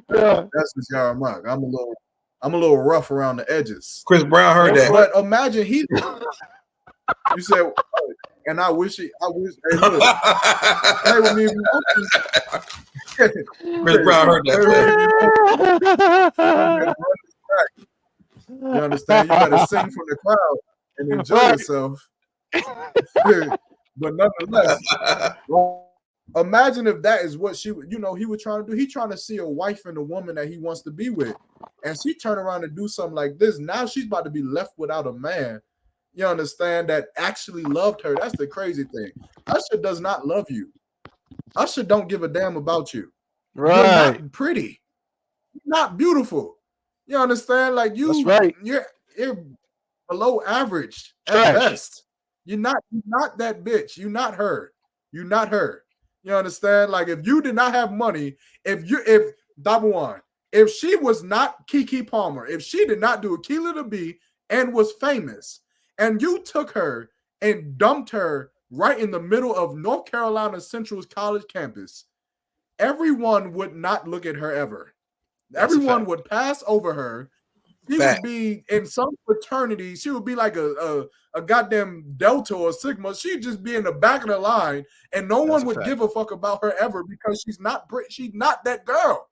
that's just Yaramok. I'm a little rough around the edges. Chris Brown heard that. But imagine you said, and I wish. Hey, look, hey, with me. Chris Brown heard that. You understand? You better sing from the crowd and enjoy yourself. But nonetheless, imagine if that is what he was trying to do. He trying to see a wife and a woman that he wants to be with, and she turn around and do something like this. Now she's about to be left without a man. You understand, that actually loved her. That's the crazy thing. Usher does not love you. Usher don't give a damn about you. Right. You're not pretty. You're not beautiful. You understand? Like That's right. You're below average Trash. at best. You're not that bitch. You're not her. You're not her. You understand? Like, if you did not have money, if she was not Keke Palmer, if she did not do Aquila the Bee and was famous, and you took her and dumped her right in the middle of North Carolina Central's college campus, everyone would not look at her ever. Everyone would pass over her. She would be in some fraternity. She would be like a goddamn Delta or Sigma. She'd just be in the back of the line, and no one would give a fuck about her ever because she's not that girl.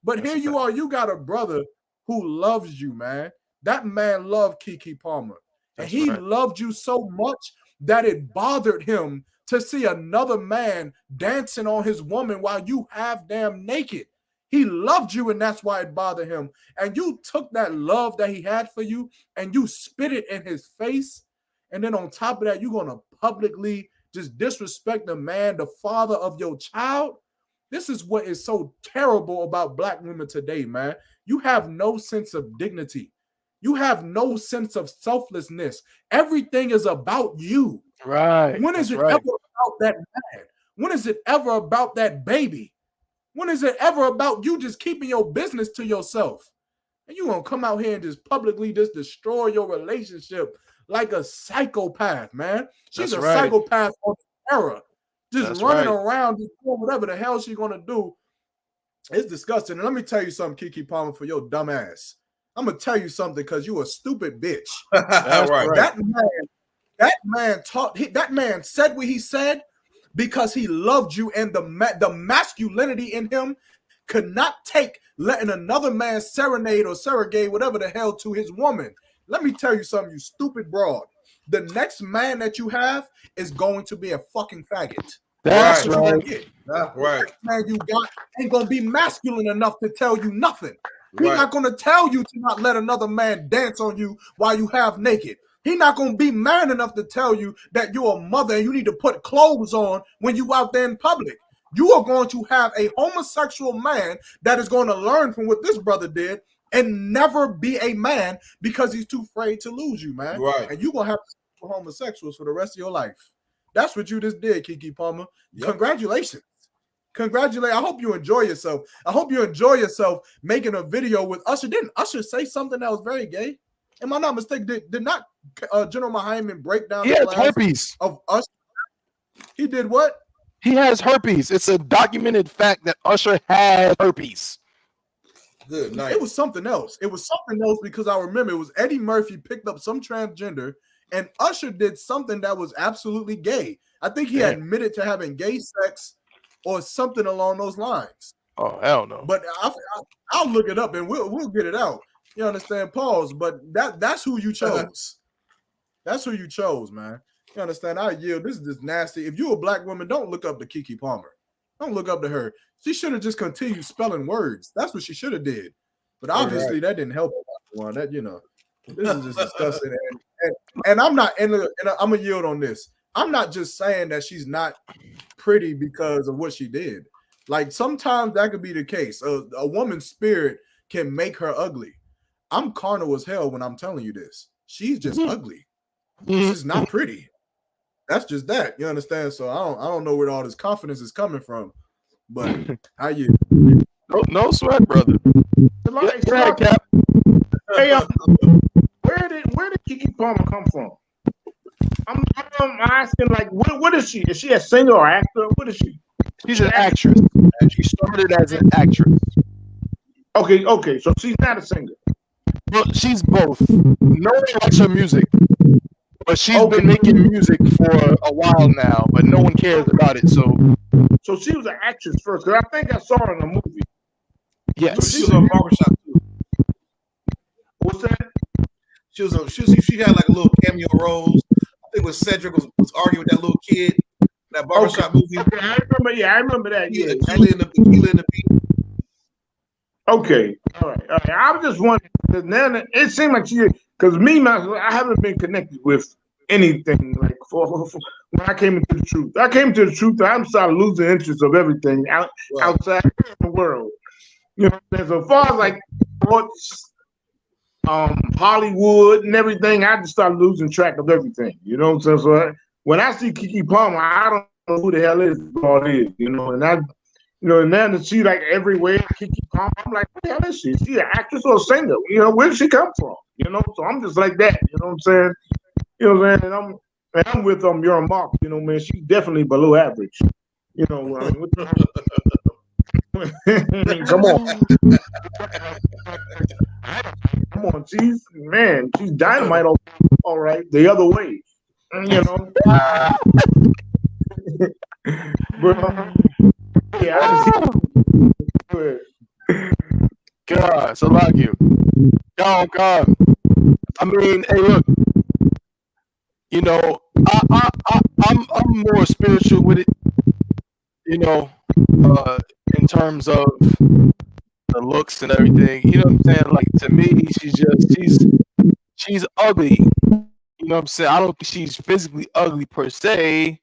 But here you are. You got a brother who loves you, man. That man loved Keke Palmer. And he loved you so much that it bothered him to see another man dancing on his woman while you half damn naked. He loved you, and that's why it bothered him. And you took that love that he had for you and you spit it in his face. And then on top of that, you're going to publicly just disrespect the man, the father of your child. This is what is so terrible about black women today, man. You have no sense of dignity. You have no sense of selflessness. Everything is about you. Right. When is it ever about that man? When is it ever about that baby? When is it ever about you just keeping your business to yourself? And you gonna come out here and just publicly just destroy your relationship like a psychopath, man. She's a psychopath on terror. Just running around, just doing whatever the hell she's gonna do. It's disgusting. And let me tell you something, Keke Palmer, for your dumb ass. I'm gonna tell you something because you a stupid bitch. That's right. That man said what he said because he loved you, and the masculinity in him could not take letting another man serenade or surrogate, whatever the hell, to his woman. Let me tell you something, you stupid broad. The next man that you have is going to be a fucking faggot. That's what right. you get. The man you got ain't gonna be masculine enough to tell you nothing. He's not gonna tell you to not let another man dance on you while you half naked. He's not gonna be man enough to tell you that you're a mother and you need to put clothes on when you out there in public. You are going to have a homosexual man that is going to learn from what this brother did and never be a man because he's too afraid to lose you, man. Right. And you're gonna have to for homosexuals for the rest of your life. That's what you just did, Keke Palmer. Yep. Congratulations. I hope you enjoy yourself. I hope you enjoy yourself making a video with Usher. Didn't Usher say something that was very gay? Am I not mistaken? Did not General Muhammad break down the herpes of Usher? He did what? He has herpes. It's a documented fact that Usher had herpes. Good night. It was something else. It was something else because I remember it was Eddie Murphy picked up some transgender and Usher did something that was absolutely gay. I think he admitted to having gay sex or something along those lines. Oh, hell no. But I'll look it up and we'll get it out. You understand? Pause. But that's who you chose. That's who you chose, man. You understand? I yield. This is just nasty. If you're a black woman, don't look up to Keke Palmer. Don't look up to her. She should have just continued spelling words. That's what she should have did. But obviously that didn't help one. That, you know, this is just disgusting. And I'm not, and I'm gonna yield on this. I'm not just saying that she's not pretty because of what she did. Like sometimes that could be the case. A woman's spirit can make her ugly. I'm carnal as hell when I'm telling you this. She's just ugly. She's just not pretty. That's just that. You understand? So I don't know where all this confidence is coming from. But how you? No sweat, brother. Yeah, Cap. Hey, where did Keke Palmer come from? I'm asking, like, what is she? Is she a singer or actor? What is she? She's an actress. She started as an actress. Okay, so she's not a singer. Well, she's both. No one likes her music, but she's been making music for a while now, but no one cares about it. So she was an actress first, because I think I saw her in a movie. Yes. She was on Barbershop too. What's that? She had like a little cameo roles. I think when Cedric was arguing with that little kid, that Barbershop movie. Okay, I remember that. Yeah, Tequila in the beat. Okay, all right. I was just wondering, because now it seemed like because I haven't been connected with anything like for when I came into the truth. I'm started losing interest of everything outside the world. You know, so far as like sports, Hollywood and everything, I just started losing track of everything. You know what I'm saying? So when I see Keke Palmer, I don't know who the hell all is. You know, and and then to see like everywhere Keke Palmer, I'm like, what the hell is she? Is she an actress or a singer? You know, where did she come from? You know, so I'm just like that. You know what I'm saying? You know what I'm saying? And I'm with your mark. You know, man, she's definitely below average. You know, I mean, come on. Come on, she's dynamite. All right, the other way, you know. But yeah, God, so like you. God. I mean, hey, look. You know, I'm more spiritual with it. You know, in terms of the looks and everything. You know what I'm saying? Like to me, she's ugly. You know what I'm saying? I don't think she's physically ugly per se,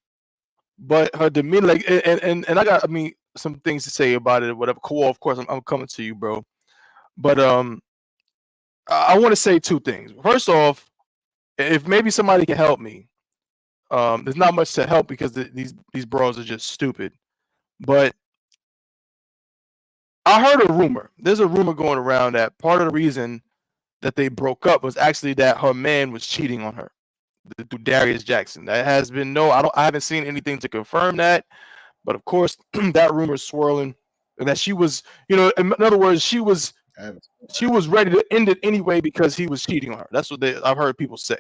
but her demeanor, like, and I got, some things to say about it or whatever. Cool, of course, I'm coming to you, bro. But I want to say two things. First off, if maybe somebody can help me, there's not much to help because these bros are just stupid. But I heard a rumor. There's a rumor going around that part of the reason that they broke up was actually that her man was cheating on her through Darius Jackson. That has been I haven't seen anything to confirm that, but of course that rumor is swirling, and that she was, in other words, she was ready to end it anyway because he was cheating on her. That's what I've heard people say.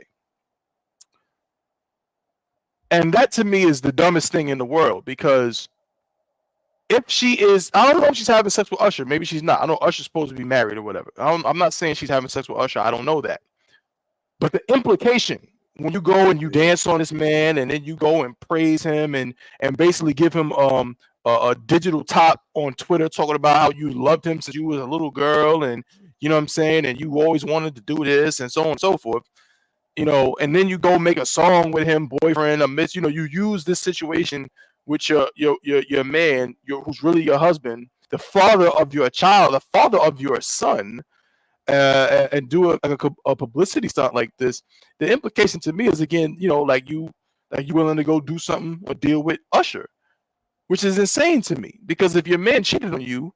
And that to me is the dumbest thing in the world, because if she is, I don't know if she's having sex with Usher. Maybe she's not. I know Usher's supposed to be married or whatever. I'm not saying she's having sex with Usher. I don't know that. But the implication, when you go and you dance on this man and then you go and praise him and basically give him a digital top on Twitter talking about how you loved him since you was a little girl, and you know what I'm saying, and you always wanted to do this and so on and so forth. And then you go make a song with him, boyfriend, amidst, you use this situation with your man, who's really your husband, the father of your child, the father of your son, and do a publicity stunt like this. The implication to me is, again, like you willing to go do something or deal with Usher, which is insane to me, because if your man cheated on you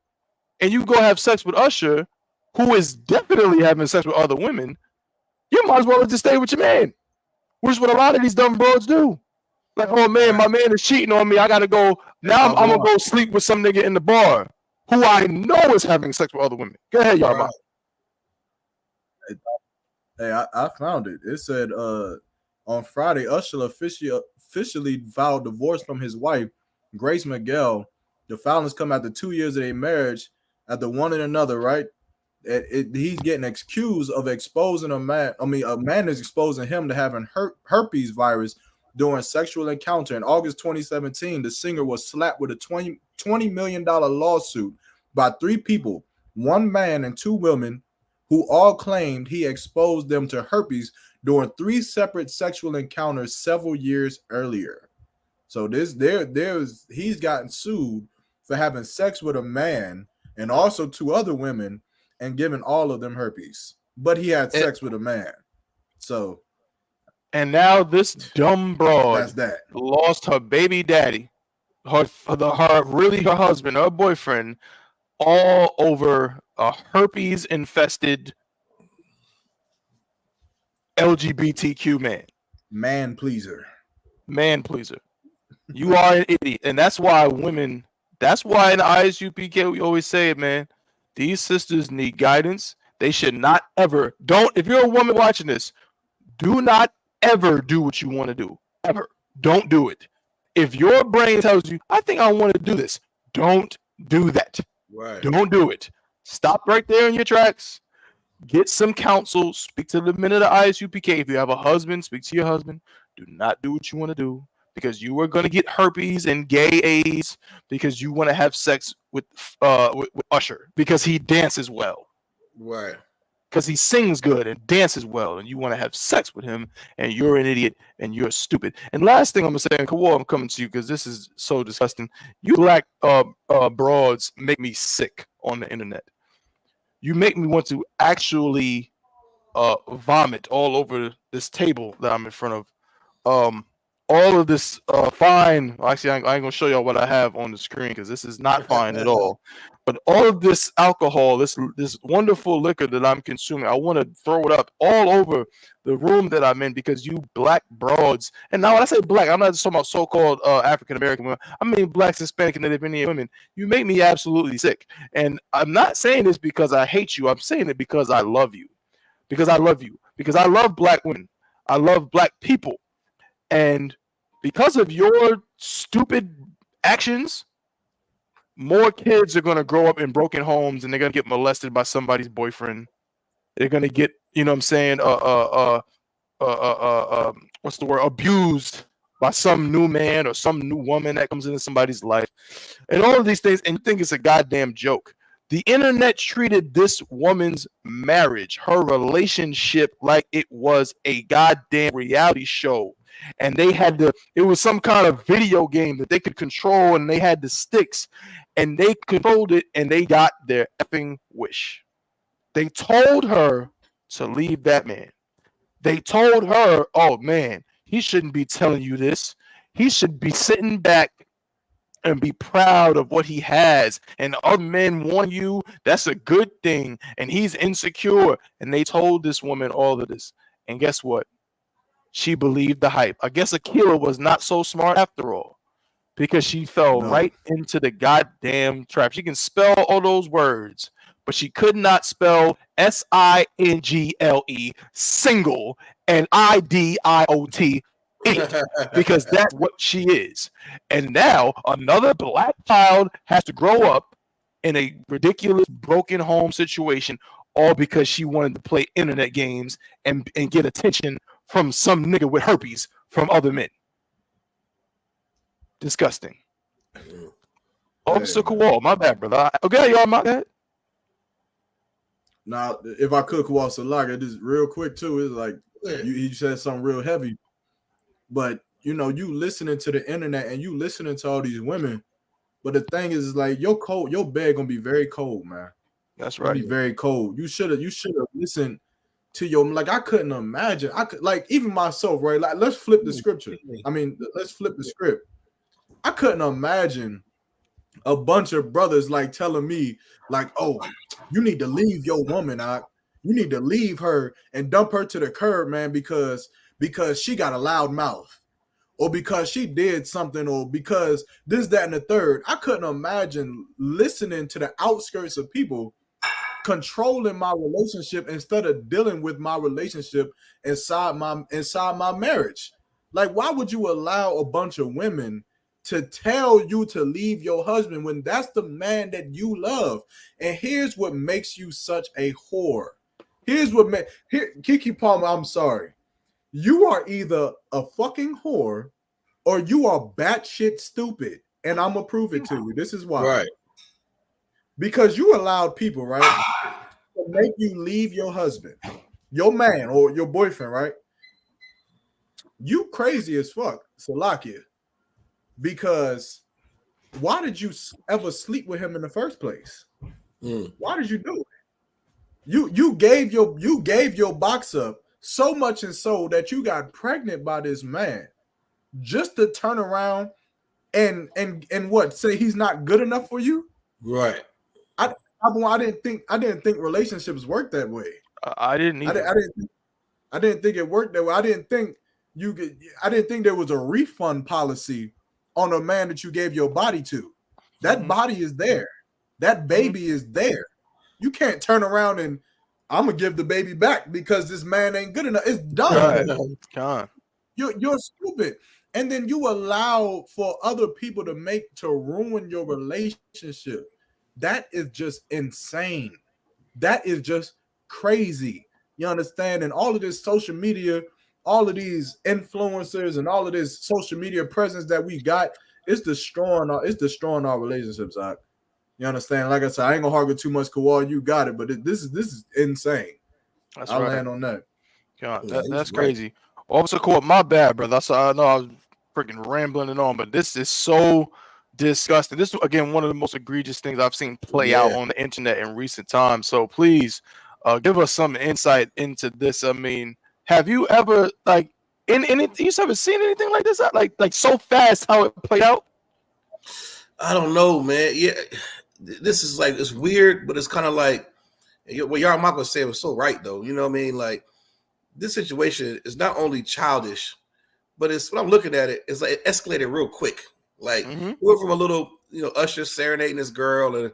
and you go have sex with Usher, who is definitely having sex with other women, you might as well just stay with your man, which is what a lot of these dumb bros do. Like, oh man, my man is cheating on me. I gotta go. Now I'm gonna go sleep with some nigga in the bar who I know is having sex with other women. Go ahead, y'all. Right. Hey, I found it. It said on Friday, Usher officially filed divorce from his wife, Grace Miguel. The filings come after 2 years of their marriage, after one and another, right? He's getting accused of exposing a man. A man is exposing him to having herpes virus during sexual encounter. In August 2017, the singer was slapped with a $20 million lawsuit by 3 people, 1 man and 2 women, who all claimed he exposed them to herpes during 3 separate sexual encounters several years earlier. So he's gotten sued for having sex with a man and also 2 other women and giving all of them herpes. But he had sex with a man. So and now this dumb broad that's that. lost her baby daddy, her husband, her boyfriend, all over a herpes infested LGBTQ man. Man pleaser. You are an idiot. And that's why that's why in I.S.U.P.K. we always say it, man. These sisters need guidance. They should not ever, if you're a woman watching this, do not ever do what you want to do. Ever. Don't do it. If your brain tells you, I think I want to do this, don't do that. Right. Don't do it. Stop right there in your tracks. Get some counsel. Speak to the men of the I.S.U.P.K. If you have a husband, speak to your husband. Do not do what you want to do because you are going to get herpes and gay AIDS because you want to have sex with Usher because he dances well. Right. Because he sings good and dances well, and you want to have sex with him, and you're an idiot and you're stupid. And last thing I'm gonna say, and Kawal, I'm coming to you because this is so disgusting. You black broads make me sick on the internet. You make me want to actually vomit all over this table that I'm in front of. All of this fine. Actually, I ain't gonna show y'all what I have on the screen because this is not fine at all. But all of this alcohol, this wonderful liquor that I'm consuming, I want to throw it up all over the room that I'm in because you black broads. And now when I say black, I'm not just talking about so-called African American women. I mean blacks, Hispanic, and Native Indian women. You make me absolutely sick. And I'm not saying this because I hate you. I'm saying it because I love you. Because I love you. Because I love black women. I love black people. And because of your stupid actions, more kids are going to grow up in broken homes and they're going to get molested by somebody's boyfriend. They're going to get, you know what I'm saying, what's the word, abused by some new man or some new woman that comes into somebody's life. And all of these things, and you think it's a goddamn joke. The internet treated this woman's marriage, her relationship, like it was a goddamn reality show. And they had it was some kind of video game that they could control, and they had the sticks, and they controlled it, and they got their effing wish. They told her to leave that man. They told her, oh man, he shouldn't be telling you this. He should be sitting back and be proud of what he has. And other men want you. That's a good thing. And he's insecure. And they told this woman all of this. And guess what? She believed the hype. I guess Akila was not so smart after all, because she fell right into the goddamn trap. She can spell all those words, but she could not spell S-I-N-G-L-E, single, and I-D-I-O-T, because that's what she is. And now another black child has to grow up in a ridiculous broken home situation, all because she wanted to play internet games and get attention from some nigga with herpes from other men. Disgusting. Officer Kowal, my bad, brother. Okay, y'all, my bad. Now, if I could, Kowal Salaga, just real quick too, it's like you said something real heavy, but you know, you listening to the internet and you listening to all these women, but the thing is like your bed gonna be very cold, man. That's right. Be very cold. You should have listened to your, like, I couldn't imagine. I could, like, even myself, right? Like, let's flip the scripture. I mean, let's flip the script. I couldn't imagine a bunch of brothers like telling me, like, oh, you need to leave your woman out. You need to leave her and dump her to the curb, man, because she got a loud mouth, or because she did something, or because this, that, and the third. I couldn't imagine listening to the outskirts of people controlling my relationship instead of dealing with my relationship inside my marriage. Like, why would you allow a bunch of women to tell you to leave your husband when that's the man that you love? And here's what makes you such a whore. Keke Palmer, I'm sorry. You are either a fucking whore or you are batshit stupid. And I'm gonna prove it to you. This is why. Right. Because you allowed people, right, to make you leave your husband, your man, or your boyfriend, right? You crazy as fuck, Salakia. because why did you ever sleep with him in the first place? Why did you do it? You gave your box up so much and so that you got pregnant by this man just to turn around and what, say he's not good enough for you? Right. I didn't think relationships work that way. I didn't either. I didn't think it worked that way. I didn't think there was a refund policy on a man that you gave your body to. That body is there. That baby is there. You can't turn around and I'm gonna give the baby back because this man ain't good enough. It's done. Right. You're stupid. And then you allow for other people to ruin your relationship. That is just insane. That is just crazy. You understand? And all of this social media, all of these influencers, and all of this social media presence that we got, it's destroying our relationships. Zach. You understand? Like I said, I ain't gonna argue too much, Kawhi. You got it, but this is insane. I'll land on that. God, that's crazy. Also, Kawhi, my bad, brother. I know I was freaking rambling and on, but this is so disgusting. This is, again, one of the most egregious things I've seen play out on the internet in recent times. So please give us some insight into this. I mean, have you ever you ever seen anything like this? Like so fast how it played out? I don't know, man. Yeah, this is like, it's weird, but it's kind of like what Yarmako said was so right, though. You know what I mean? Like, this situation is not only childish, but it's, when I'm looking at it, it's like it escalated real quick. Like, we went from a little, Usher serenading this girl, and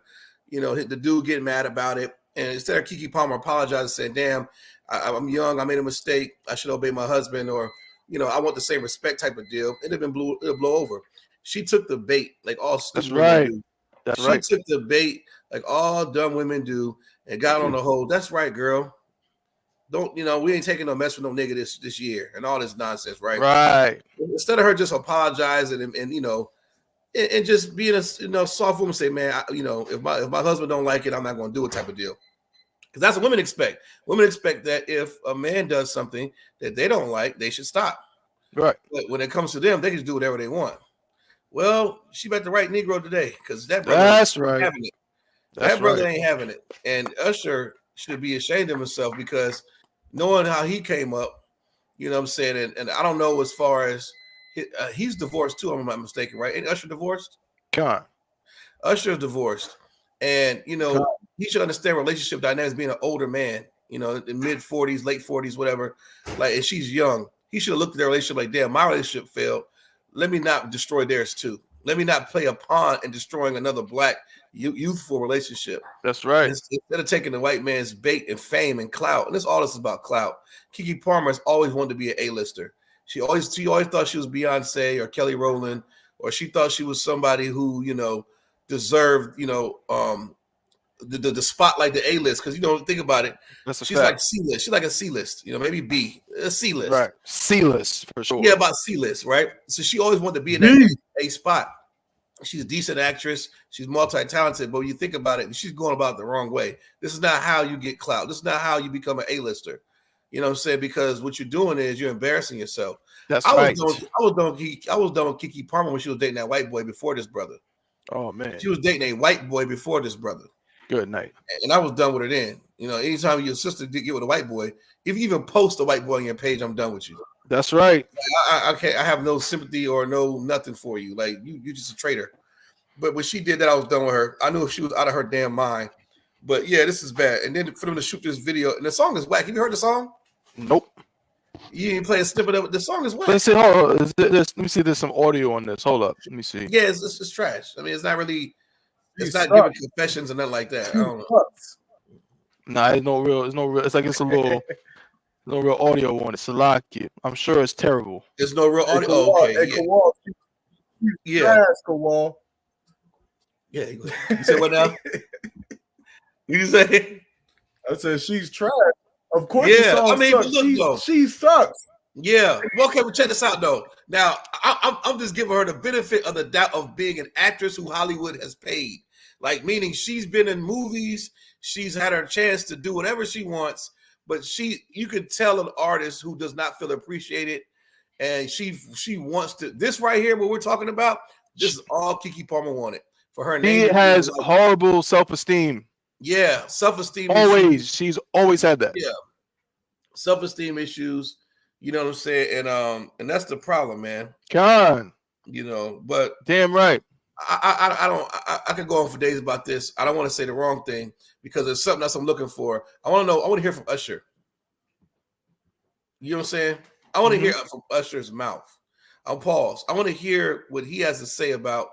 the dude getting mad about it, and instead of Keke Palmer apologizing, saying, "Damn, I'm young, I made a mistake, I should obey my husband," or I want the same respect type of deal, it'll blow over. She took the bait like all stupid women do. She took the bait like all dumb women do and got on the whole, "That's right, girl. Don't, we ain't taking no mess with no nigga this year," and all this nonsense, right? Right. Instead of her just apologizing and just being a soft woman, say, "Man, if my husband don't like it, I'm not going to do it," type of deal. Because that's what women expect. Women expect that if a man does something that they don't like, they should stop. Right. But when it comes to them, they can do whatever they want. Well, she met the right Negro today, because that brother ain't having it. That brother ain't having it. And Usher should be ashamed of himself, because knowing how he came up, you know what I'm saying? And I don't know, as far as he's divorced too, I'm not mistaken, right? Ain't Usher divorced? God. Usher's divorced. And, he should understand relationship dynamics, being an older man, in mid-40s, late 40s, whatever. Like, and she's young. He should have looked at their relationship like, "Damn, my relationship failed. Let me not destroy theirs too. Let me not play a pawn in destroying another black youthful relationship." That's right. Instead of taking the white man's bait and fame and clout, and all this is about clout. Keke Palmer has always wanted to be an A-lister. She always thought she was Beyonce or Kelly Rowland, or she thought she was somebody who deserved the spotlight, the A-list. Because think about it, she's like C-list. She's like a C-list, maybe B, a C-list. Right, C-list for sure. Yeah, about C-list, right? So she always wanted to be in that A spot. She's a decent actress. She's multi-talented, but when you think about it, she's going about it the wrong way. This is not how you get clout. This is not how you become an A-lister. You know what I'm saying? Because what you're doing is you're embarrassing yourself. That's right. I was done with Keke Palmer when she was dating that white boy before this brother. Oh, man. She was dating a white boy before this brother. Good night. And I was done with her then. Anytime your sister did get with a white boy, if you even post a white boy on your page, I'm done with you. That's right. I can't. I have no sympathy or no nothing for you. Like, you're just a traitor. But when she did that, I was done with her. I knew if she was out of her damn mind. But yeah, this is bad. And then for them to shoot this video, and the song is whack. Have you heard the song? Nope. You didn't play a snippet of it. The song is whack. Listen, hold on. Let me see. There's some audio on this. Hold up. Let me see. Yeah, it's trash. I mean, it's not really. It's not giving confessions and nothing like that. I don't know. Nah, it's no real. It's like it's a little. No real audio on it. Salaki. I'm sure it's terrible. There's no real audio. Yeah. Kawal. Yeah. You said what now? You say? I said she's trash. Of course. Yeah. I mean, look, though. She sucks. Yeah. Well, okay, well, check this out though. Now, I'm just giving her the benefit of the doubt of being an actress who Hollywood has paid. Like, meaning she's been in movies, she's had her chance to do whatever she wants, but you could tell an artist who does not feel appreciated and she wants to. This right here, what we're talking about, this is all Keke Palmer wanted for her name. She has horrible self-esteem. Yeah, self-esteem always. issues. She's always had that. Yeah, self-esteem issues. You know what I'm saying? And that's the problem, man. Con. You know, but damn right. I could go on for days about this. I don't want to say the wrong thing because there's something else I'm looking for. I want to hear from Usher. You know what I'm saying? I want to hear from Usher's mouth. I'll pause. I want to hear what he has to say about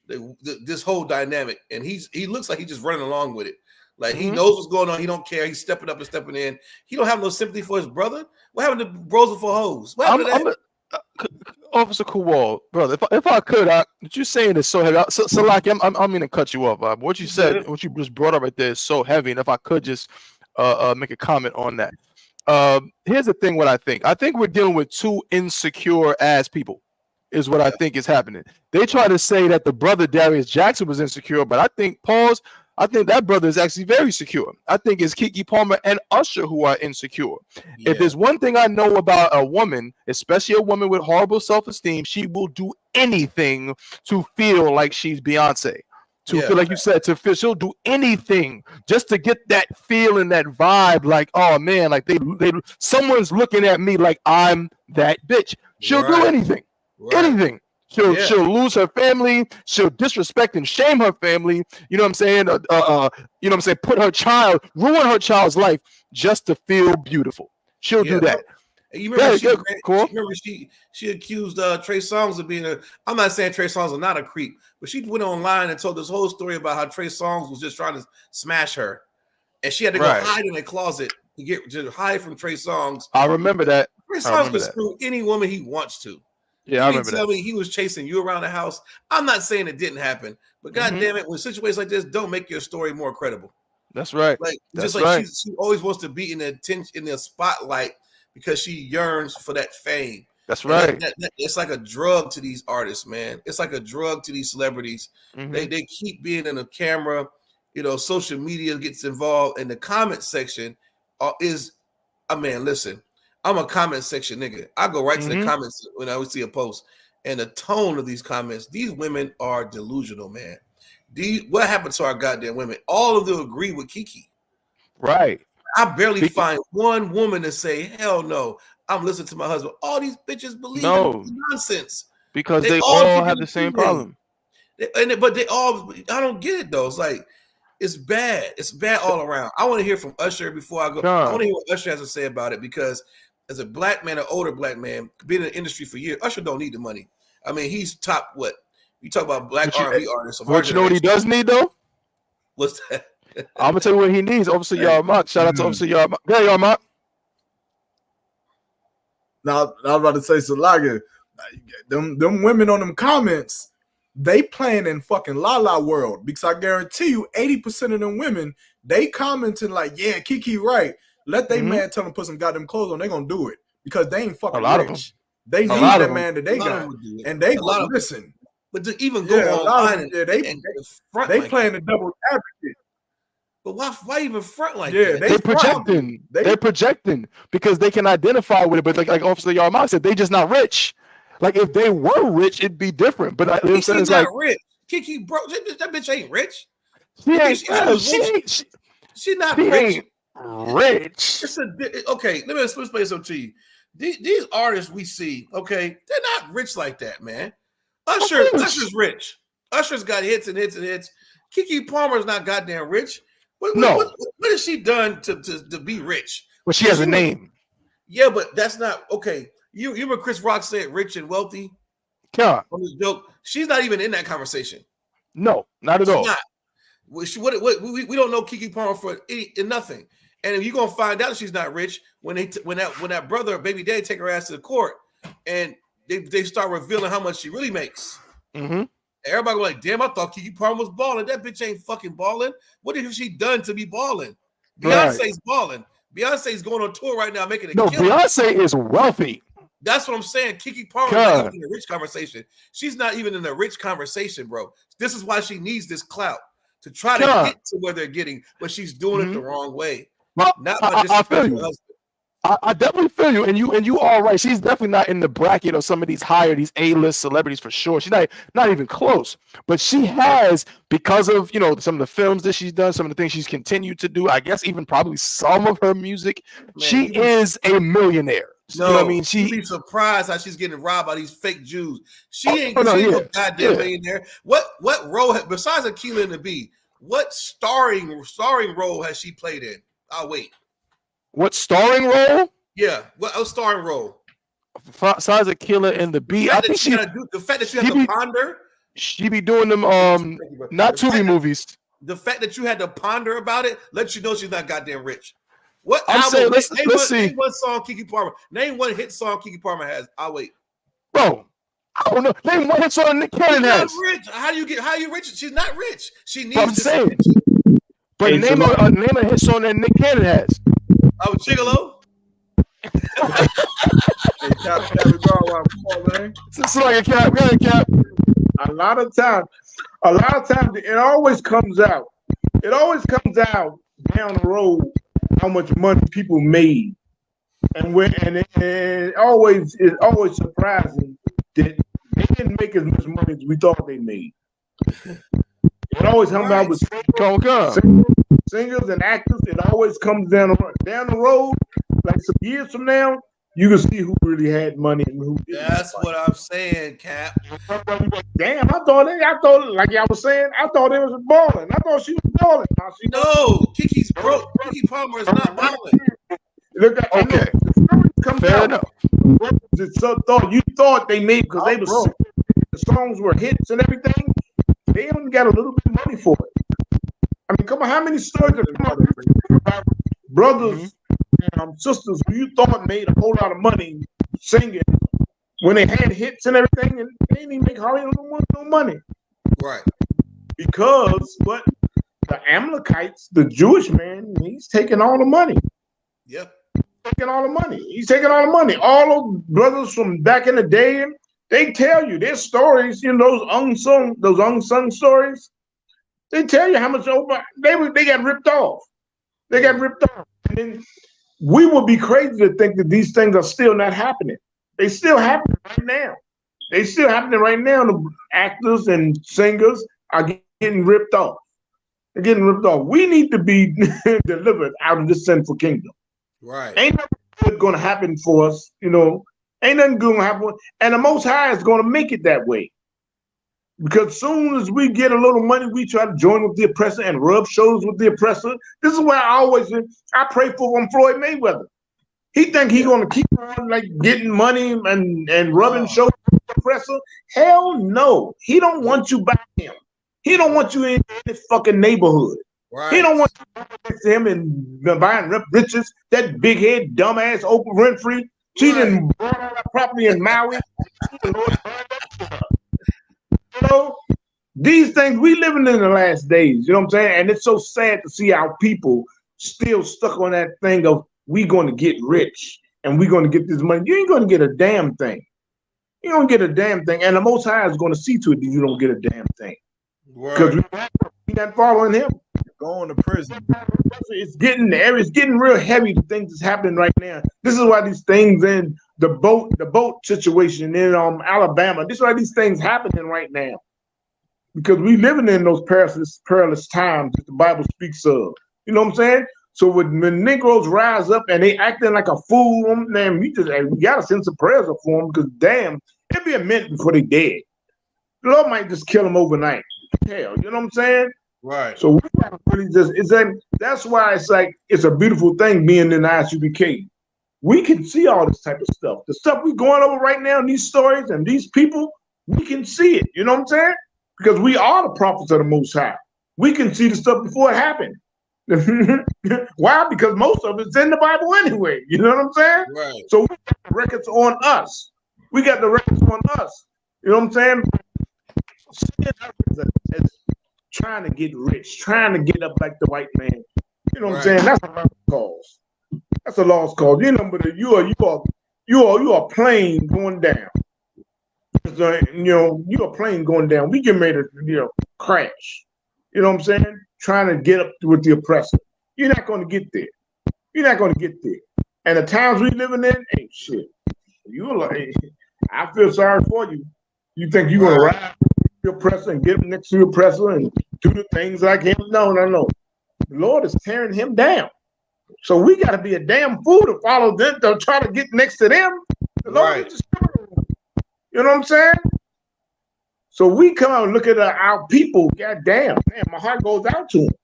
this whole dynamic. And he looks like he's just running along with it. Like he knows what's going on. He don't care. He's stepping up and stepping in. He don't have no sympathy for his brother. What happened to Bros for Hoes? What happened to that? Officer Kowal, brother, if I could, what you're saying is so heavy. So like, I'm going to cut you off. What you said, what you just brought up right there is so heavy. And if I could just make a comment on that. Here's the thing. What I think we're dealing with two insecure ass people. Is what I think is happening. They try to say that the brother Darius Jackson was insecure, but I think that brother is actually very secure. I think it's Keke Palmer and Usher who are insecure. Yeah. If there's one thing I know about a woman, especially a woman with horrible self-esteem, she will do anything to feel like she's Beyonce. Feel like you said, she'll do anything just to get that feel and that vibe. Like, oh man, like someone's looking at me like I'm that bitch. She'll do anything. Anything. She'll lose her family. She'll disrespect and shame her family. You know what I'm saying? You know what I'm saying? Ruin her child's life just to feel beautiful. She'll do that. You remember, she accused Trey Songz of being I'm not saying Trey Songz is not a creep, but she went online and told this whole story about how Trey Songz was just trying to smash her, and she had to go hide in a closet to hide from Trey Songz. I remember that. Trey Songz can screw any woman he wants to. Yeah, I remember that. Me he was chasing you around the house. I'm not saying it didn't happen, but God damn it, when situations like this don't make your story more credible. That's right. Like That's just like she always wants to be in the attention, in the spotlight because she yearns for that fame. That's right. It's like a drug to these artists, man. It's like a drug to these celebrities. They keep being in the camera. You know, social media gets involved, and the comment section listen. I'm a comment section nigga. I go right to the comments when I would see a post, and the tone of these comments. These women are delusional, man. What happened to our goddamn women? All of them agree with Keke. Right. I barely find one woman to say, hell no, I'm listening to my husband. All these bitches believe in nonsense. Because they all have the same problem. But they all, I don't get it though. It's like, it's bad. It's bad all around. I want to hear from Usher before I go. I want to hear what Usher has to say about it because as a black man, an older black man, been in the industry for years, Usher don't need the money. I mean, he's top what? You talk about black R&B artists. But you know what he does need though? What's that? I'm gonna tell you what he needs. Officer Yarmak. Shout out to Officer Yarmak. Yeah, Yarmak. Now I was about to say, Salaga, them women on them comments, they playing in fucking La La world because I guarantee you, 80% of them women, they commenting like, yeah, Keke right. Let they man tell them put some goddamn clothes on. They gonna do it because they ain't fucking rich. They need that man that they got, and they gonna listen. But to even go online, they playing the double advocate. But why even front like that? They're projecting. They're projecting because they can identify with it. But like Officer Yarmak said, they just not rich. Like if they were rich, it'd be different. But she's not like rich. Keke, bro, that bitch ain't rich. She's not rich. Rich. Okay, let me explain something to you. These artists we see, okay, they're not rich like that, man. Usher's rich. Usher's got hits and hits and hits. Keke Palmer's not goddamn rich. What has she done to be rich? Well, she has a name. Yeah, but that's not okay. You remember Chris Rock said rich and wealthy? Yeah. On this joke, she's not even in that conversation. No, not at all. Not. We don't know Keke Palmer for nothing. And if you're gonna find out she's not rich when that brother baby daddy take her ass to the court and they start revealing how much she really makes. Everybody was like, damn, I thought Keke Palmer was balling. That bitch ain't fucking balling. What has she done to be balling? Beyonce's balling. Beyonce's going on tour right now making a killing. Beyonce is wealthy. That's what I'm saying. Keke Palmer is not even in the rich conversation. She's not even in the rich conversation, bro. This is why she needs this clout to try to get to where they're getting, but she's doing it the wrong way. I I definitely feel you, and you are right. She's definitely not in the bracket of some of these these A-list celebrities for sure. She's not even close. But she has, because of some of the films that she's done, some of the things she's continued to do. I guess even probably some of her music. She is a millionaire. No, you know what I mean? You'd be surprised how she's getting robbed by these fake Jews. She ain't no goddamn millionaire. What role besides Akilah and the Bee? What starring role has she played in? I'll wait. What starring role? Yeah, what starring role? Besides Akilah and the Bee, I think the fact that you have to ponder. She be doing them not Tubi movies. The fact that you had to ponder about it lets you know she's not goddamn rich. What I'm album? saying, let's see. Name one song Keke Palmer. Name one hit song Keke Palmer has. I'll wait. Bro, I don't know. Name one hit song Nick Cannon has. Rich. How you rich? She's not rich. She needs. I'm saying. But name a hit song that Nick Cannon has. Oh, Gigolo. It's like a cap. A lot of times, it always comes out. It always comes out down the road how much money people made, and it's always surprising that they didn't make as much money as we thought they made. It always comes out with singers and actors. It always comes down the road, like some years from now. You can see who really had money and who didn't. That's what I'm saying, Cap. Damn, I thought, like I was saying, I thought it was balling. I thought she was balling. No, Keke's broke. Keke Palmer is not balling. Okay, fair enough. You thought they made because they was the songs were hits and everything. They only got a little bit of money for it. I mean, come on, how many stories about brothers and sisters who you thought made a whole lot of money singing when they had hits and everything, and they didn't even make hardly no money. Right. Because the Amalekites, the Jewish man, he's taking all the money. Yep. Taking all the money. He's taking all the money. All those brothers from back in the day, they tell you their stories, those unsung stories. They tell you how much they got ripped off. They got ripped off. And then we would be crazy to think that these things are still not happening. They still happening right now. They still happening right now. The actors and singers are getting ripped off. They're getting ripped off. We need to be delivered out of this sinful kingdom. Right. Ain't nothing good going to happen for us, Ain't nothing good going to happen. And the Most High is going to make it that way. Because as soon as we get a little money, we try to join with the oppressor and rub shoulders with the oppressor. This is why I pray for Floyd Mayweather. He think he's going to keep on getting money and rubbing shoulders with the oppressor. Hell no. He don't want you by him. He don't want you in this fucking neighborhood. Right. He don't want you next to him and buying riches. That big head, dumbass Oprah Winfrey. She didn't bought all that property in Maui. These things, we living in the last days, you know what I'm saying? And it's so sad to see our people still stuck on that thing of we going to get rich and we going to get this money. You ain't going to get a damn thing. You don't get a damn thing. And the Most High is going to see to it that you don't get a damn thing. Because we not following him. Going to prison. It's getting real heavy, the things that's happening right now. This is why these things in the boat situation in Alabama, this is why these things happening right now. Because we living in those perilous times that the Bible speaks of. You know what I'm saying? So when Negroes rise up and they acting like a fool, man, we gotta send some prayers up for them because damn, it'll be a minute before they dead. The Lord might just kill them overnight. Hell, you know what I'm saying? Right. So we gotta really that's why it's a beautiful thing being in the I.S.U.P.K. We can see all this type of stuff. The stuff we're going over right now, and these stories and these people, we can see it. You know what I'm saying? Because we are the prophets of the Most High. We can see the stuff before it happened. Why? Because most of it's in the Bible anyway. You know what I'm saying? Right. So we got the records on us. We got the records on us. You know what I'm saying? It's trying to get rich, trying to get up like the white man. You know what I'm saying? That's a lost cause. That's a lost cause. You know, but you are plane going down. You are plane going down. We get ready to crash. You know what I'm saying? Trying to get up with the oppressor. You're not going to get there. You're not going to get there. And the times we living in, ain't shit. You like, I feel sorry for you. You think you're gonna ride your oppressor and get him next to your oppressor and do the things like him? No. The Lord is tearing him down. So we got to be a damn fool to follow them, to try to get next to them. The Lord is just, you know what I'm saying? So we come out and look at our people. God damn, man, my heart goes out to them.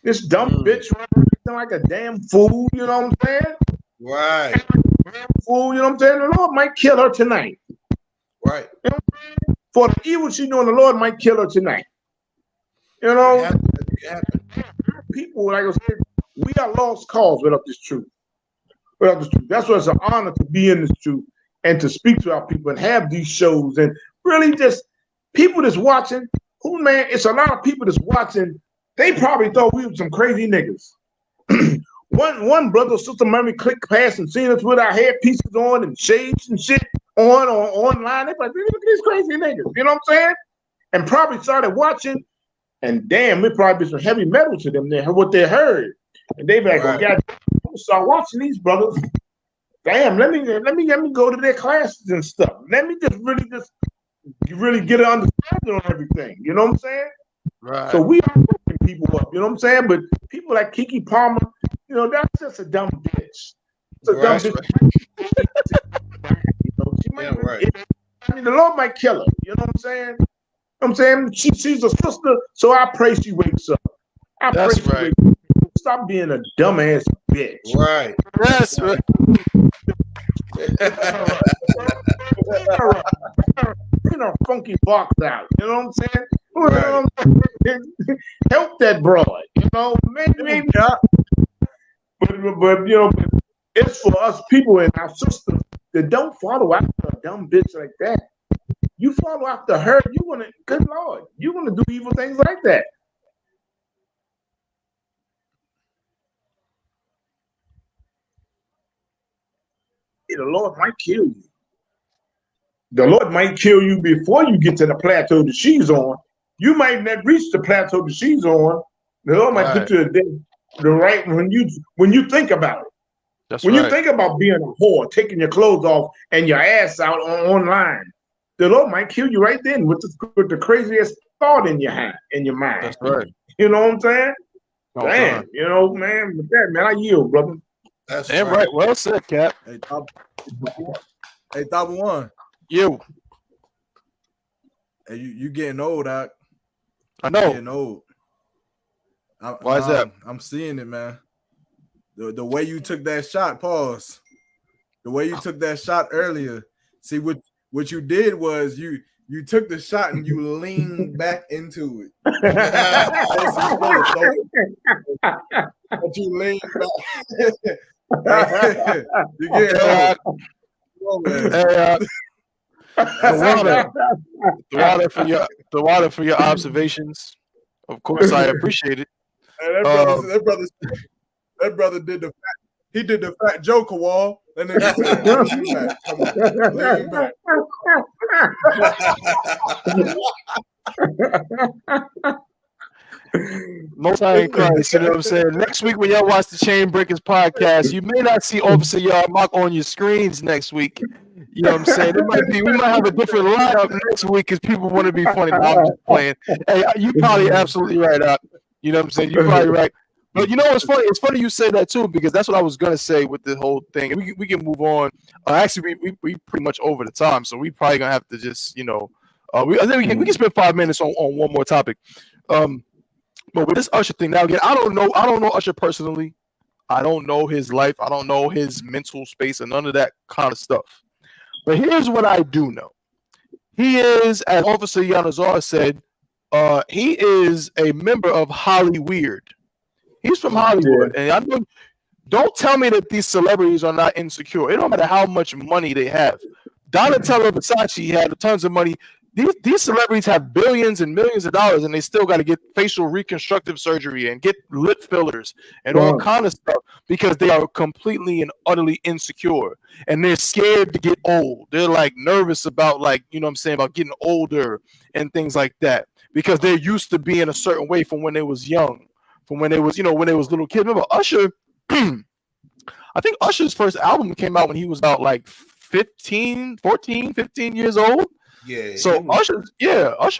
This dumb bitch running like a damn fool. You know what I'm saying? Right. Damn fool. You know what I'm saying? The Lord might kill her tonight. Right. You know what I'm saying? For the evil she doing, the Lord might kill her tonight. You know, people, like I said, we are lost cause without this truth. Without this truth. That's why it's an honor to be in this truth and to speak to our people and have these shows and really just people that's watching. Who, man, it's a lot of people that's watching. They probably thought we were some crazy niggas. One brother or sister maybe clicked past and seen us with our hair pieces on and shades and shit online. They like, look at these crazy niggas. You know what I'm saying? And probably started watching. And damn, it probably be some heavy metal to them there, what they heard. And they be like, oh, God, I'm gonna start watching these brothers. Damn, let me go to their classes and stuff. Let me just really get an understanding on everything. You know what I'm saying? Right. So we are waking people up, you know what I'm saying? But people like Keke Palmer, you know, that's just a dumb bitch. It's a dumb bitch. You know, she might, I mean, the Lord might kill her, you know what I'm saying? She's a sister, so I pray she wakes up. That's right. Stop being a dumbass bitch. Right. That's right. Bring her funky box out. You know what I'm saying? Right. Help that broad. You know, maybe not. But you know, it's for us people and our sisters that don't follow after a dumb bitch like that. You follow after her, you wanna, good Lord, you wanna do evil things like that. The Lord might kill you. The Lord might kill you before you get to the plateau that she's on. You might not reach the plateau that she's on. The Lord might put you to the right when you think about it. That's when right. you think about being a whore, taking your clothes off and your ass out online, the Lord might kill you right then with the craziest thought in your mind. That's right. You know what I'm saying? Oh, Damn, God. you know, man, with that, man, I yield, brother. That's damn right. Well said, Cap. Hey, Top One. You. Hey, you getting old, Doc. I know. You're getting old. Why is that? I'm seeing it, man. The way you took that shot, pause. The way you took that shot earlier. See, what you did was you took the shot and you leaned back into it. But you leaned back. You get old. The water for your observations. Of course, I appreciate it. Hey, that brother did the fat Joker wall. That nigga said, lean back. Come on, lean back. Most High in Christ, you know what I'm saying? Next week when y'all watch the Chain Breakers podcast, you may not see Officer Yarmark on your screens next week. You know what I'm saying? We might have a different lineup next week because people want to be funny. No, I'm just playing. Hey, you probably absolutely right, Up. You know what I'm saying? You're probably right. But you know what's funny? It's funny you say that too, because that's what I was gonna say with the whole thing. And we can move on. Actually, we pretty much over the time, so we probably gonna have to just, you know, I think we can spend 5 minutes on one more topic. But with this Usher thing, now again, I don't know Usher personally. I don't know his life. I don't know his mental space and none of that kind of stuff. But here's what I do know. He is, as Officer Yanazar said, he is a member of Hollyweird. He's from Hollywood. And I know, don't tell me that these celebrities are not insecure. It don't matter how much money they have. Donatella Versace had tons of money. These celebrities have billions and millions of dollars, and they still got to get facial reconstructive surgery and get lip fillers and all kind of stuff because they are completely and utterly insecure, and they're scared to get old. They're like nervous about, like, you know what I'm saying, about getting older and things like that because they're used to being a certain way from when they was young, from when they was, you know, when they was little kids. Remember Usher? I think Usher's first album came out when he was about like 15 years old. Yeah. So Usher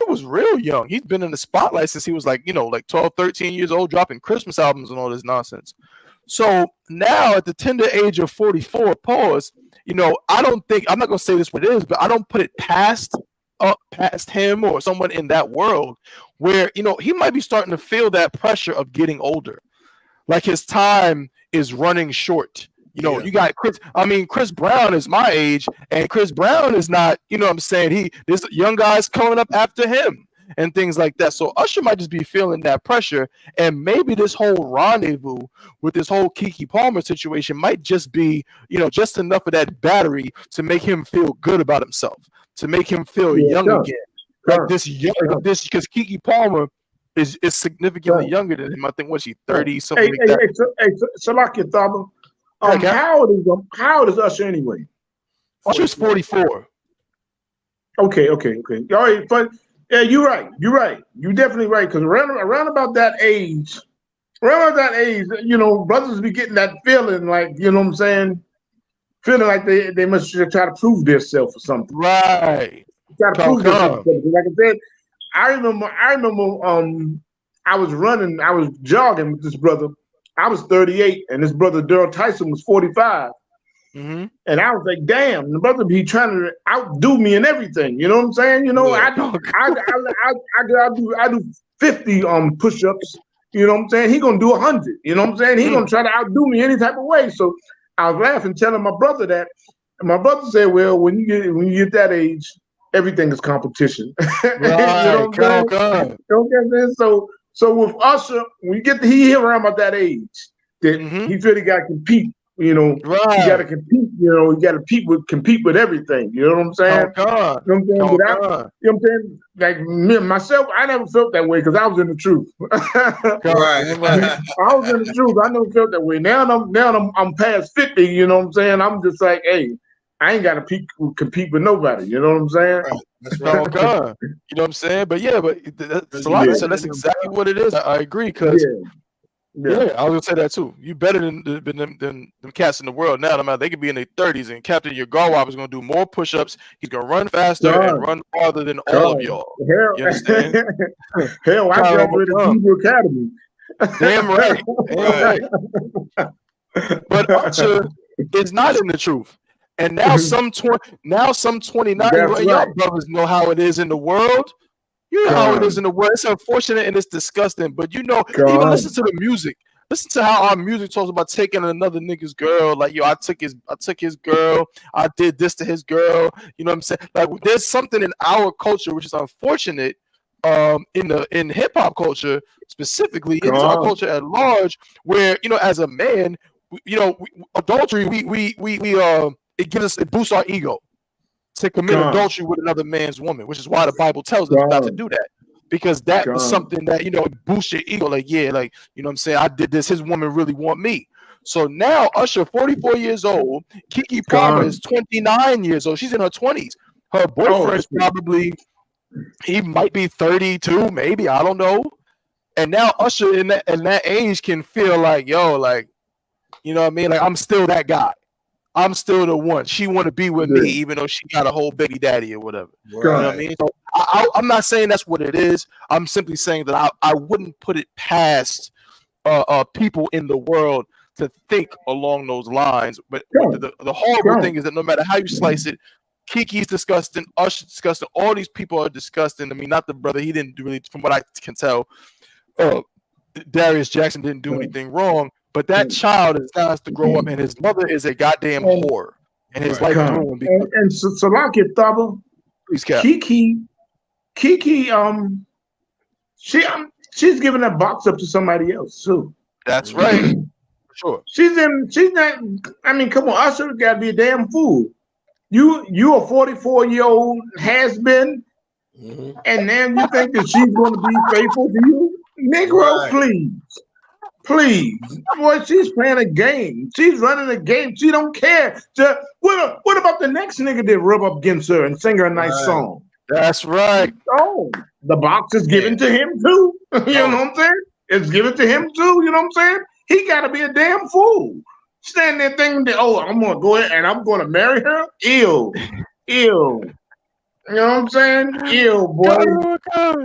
was real young. He's been in the spotlight since he was like 12, 13 years old, dropping Christmas albums and all this nonsense. So now at the tender age of 44, pause, I'm not gonna say this what it is, but I don't put it past him or someone in that world where he might be starting to feel that pressure of getting older. Like his time is running short. You got Chris Brown is my age, and Chris Brown is not, this young guy's coming up after him and things like that. So Usher might just be feeling that pressure, and maybe this whole rendezvous with this whole Keke Palmer situation might just be, just enough of that battery to make him feel good about himself, to make him feel young again. Like because Keke Palmer is significantly younger than him. I think, was she 30 something like that? Salakia Thaba. How old is Usher anyway? Usher's 44. Okay. All right, but yeah, you're right. You're definitely right, because around about that age, brothers be getting that feeling like, what I'm saying, feeling like they must try to prove themselves or something. Right. Try to prove themselves. Like I said, I remember I was jogging with this brother. I was 38, and this brother Daryl Tyson was 45. Mm-hmm. And I was like, damn, the brother be trying to outdo me and everything. You know what I'm saying? I do 50 push-ups. You know what I'm saying? He gonna do 100. You know what I'm saying? He gonna try to outdo me any type of way. So I was laughing, telling my brother that. And my brother said, well, when you get that age, everything is competition. Right. You know what I'm saying? You know what I'm saying? So with Usher, when you get he around about that age, that he feel he got to compete. Right. He got to compete. He got to compete with everything. You know what I'm saying? You know what I'm saying? Like me myself, I never felt that way because I was in the truth. Right. I was in the truth. I never felt that way. Now I'm past 50. You know what I'm saying? I'm just like, hey, I ain't got to compete with nobody. You know what I'm saying? Right. That's right. You know what I'm saying? But so that's exactly what it is. I agree, because I was gonna say that too. You better than the cats in the world now. No matter, they could be in their 30s, and Captain Yagawa is gonna do more push-ups. He's gonna run faster and run farther than all of y'all. You understand? Hell, I graduated from the Academy. Damn right. But Usher is not in the truth. And now some 29-year-old y'all brothers know how it is in the world. You know how it is in the world. It's unfortunate and it's disgusting. But even listen to the music. Listen to how our music talks about taking another nigga's girl. Like, I took his girl. I did this to his girl. You know what I'm saying? Like, there's something in our culture which is unfortunate. In hip hop culture specifically, in our culture at large, where as a man, adultery, it boosts our ego to commit adultery with another man's woman, which is why the Bible tells us not to do that, because that was something that boosts your ego. Like, you know what I'm saying, I did this, his woman really want me. So now Usher, 44 years old, Keke Palmer is 29 years old. She's in her 20s. Her boyfriend's probably, he might be 32, maybe, I don't know. And now Usher in that age can feel like, you know what I mean? Like, I'm still that guy. I'm still the one. She want to be with me, even though she got a whole baby daddy or whatever. Right. You know what I mean? So I'm not saying that's what it is. I'm simply saying that I wouldn't put it past people in the world to think along those lines. But the horrible thing is that no matter how you slice it, Keke's disgusting, Usher's disgusting, all these people are disgusting. I mean, not the brother. He didn't really, from what I can tell, Darius Jackson didn't do anything wrong. But that child has to grow up, and his mother is a goddamn whore, and his life is ruined. And Salakia Thaba, Keke, she's giving that box up to somebody else too. That's right. Sure. She's not. I mean, come on, Usher got to be a damn fool. You a 44-year-old has been, and now you think that she's going to be faithful to you, Negro? Please, boy, she's playing a game. She's running a game. She don't care. What about the next nigga that rub up against her and sing her a nice song? That's right. Oh, the box is given to him too. You know what I'm saying? It's given to him too. You know what I'm saying? He got to be a damn fool. Stand there thinking that, oh, I'm gonna go ahead and I'm gonna marry her. Ew. You know what I'm saying? Ew, boy.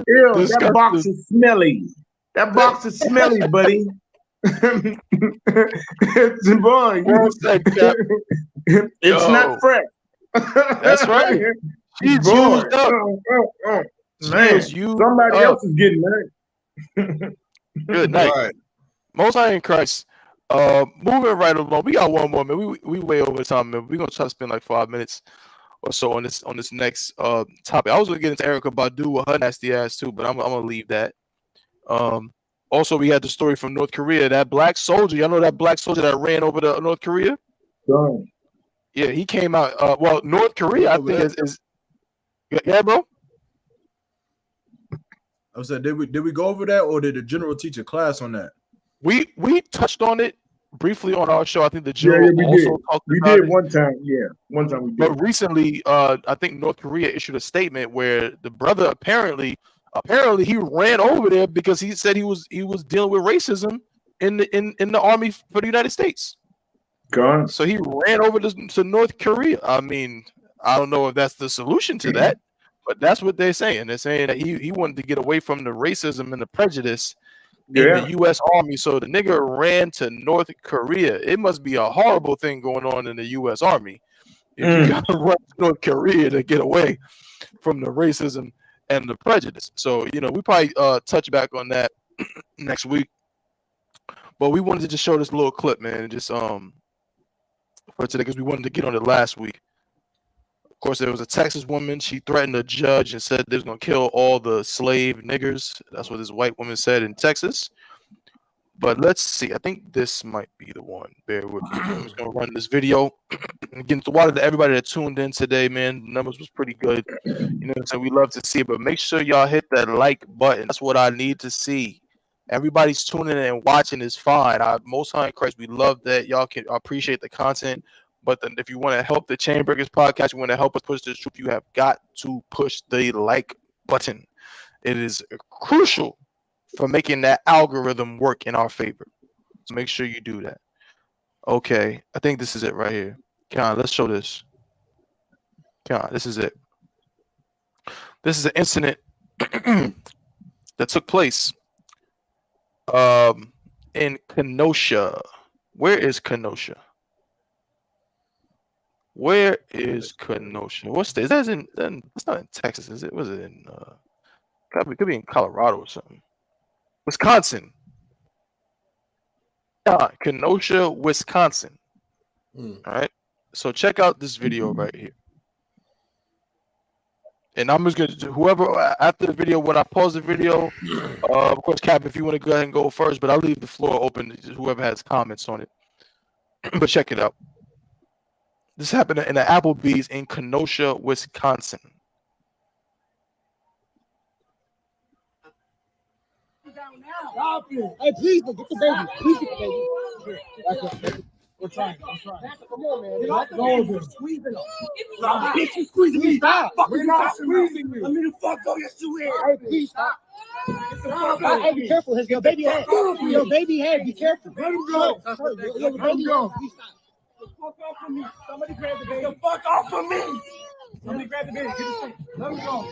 Ew. That box is smelly. That box is smelly, buddy. It's boy. It's not fresh. That's right. She's used up. Man, somebody else is getting married. Good night. Right. Most High in Christ. Moving right along. We got one more, man. We way over time, man. We're gonna try to spend like 5 minutes or so on this next topic. I was gonna get into Erykah Badu with her nasty ass too, but I'm gonna leave that. Also, we had the story from North Korea. That black soldier, y'all know that black soldier that ran over to North Korea? Sure. Yeah, he came out. Well, North Korea, I think is yeah, bro. I said, did we go over that, or did the general teach a class on that? We touched on it briefly on our show. I think the general we also did. talked We about did it. one time. Yeah, one time we did. But recently, I think North Korea issued a statement where the brother apparently he ran over there because he said he was dealing with racism in the army for the United States. God. So he ran over to North Korea. I mean, I don't know if that's the solution to that, but that's what they're saying. They're saying that he wanted to get away from the racism and the prejudice in the U.S. Army. So the nigga ran to North Korea. It must be a horrible thing going on in the U.S. Army if you gotta run to North Korea to get away from the racism and the prejudice. So, we probably touch back on that next week. But we wanted to just show this little clip, man, just for today, because we wanted to get on it last week. Of course, there was a Texas woman. She threatened a judge and said they was going to kill all the slave niggers. That's what this white woman said in Texas. But let's see. I think this might be the one. Bear with me. I'm just going to run this video. Again, to water to everybody that tuned in today, man. The numbers was pretty good. So we love to see it. But make sure y'all hit that like button. That's what I need to see. Everybody's tuning in and watching is fine. Most High in Christ, we love that. Y'all can appreciate the content. But then if you want to help the Chainbreakers podcast, you want to help us push this truth, you have got to push the like button. It is crucial for making that algorithm work in our favor. So make sure you do that. Okay, I think this is it right here. Come on, let's show this. Come on, this is it. This is an incident that took place in Kenosha. Where is Kenosha? Where is Kenosha? What state? That's not in Texas, is it? Was it in could be in Colorado or something. Wisconsin. Kenosha, Wisconsin. All right. So check out this video right here. And I'm just gonna whoever after the video, when I pause the video, of course, Cap, if you want to go ahead and go first, but I'll leave the floor open to whoever has comments on it. But check it out. This happened in the Applebee's in Kenosha, Wisconsin. Hey, please, get the baby. Please get the baby. We're trying. Come on, man. Not go. Squeezing him. Bitch, you squeezing me. Stop. We're not squeezing you. I mean, the fuck go. Yes, you is. Hey, please stop. Hey, be careful. Your baby head. Your baby head. Be careful. Let him go. Your baby head. Please stop. The fuck off from me. Somebody grab the baby. The fuck off from me. Somebody grab the baby. Get his thing. Let him go.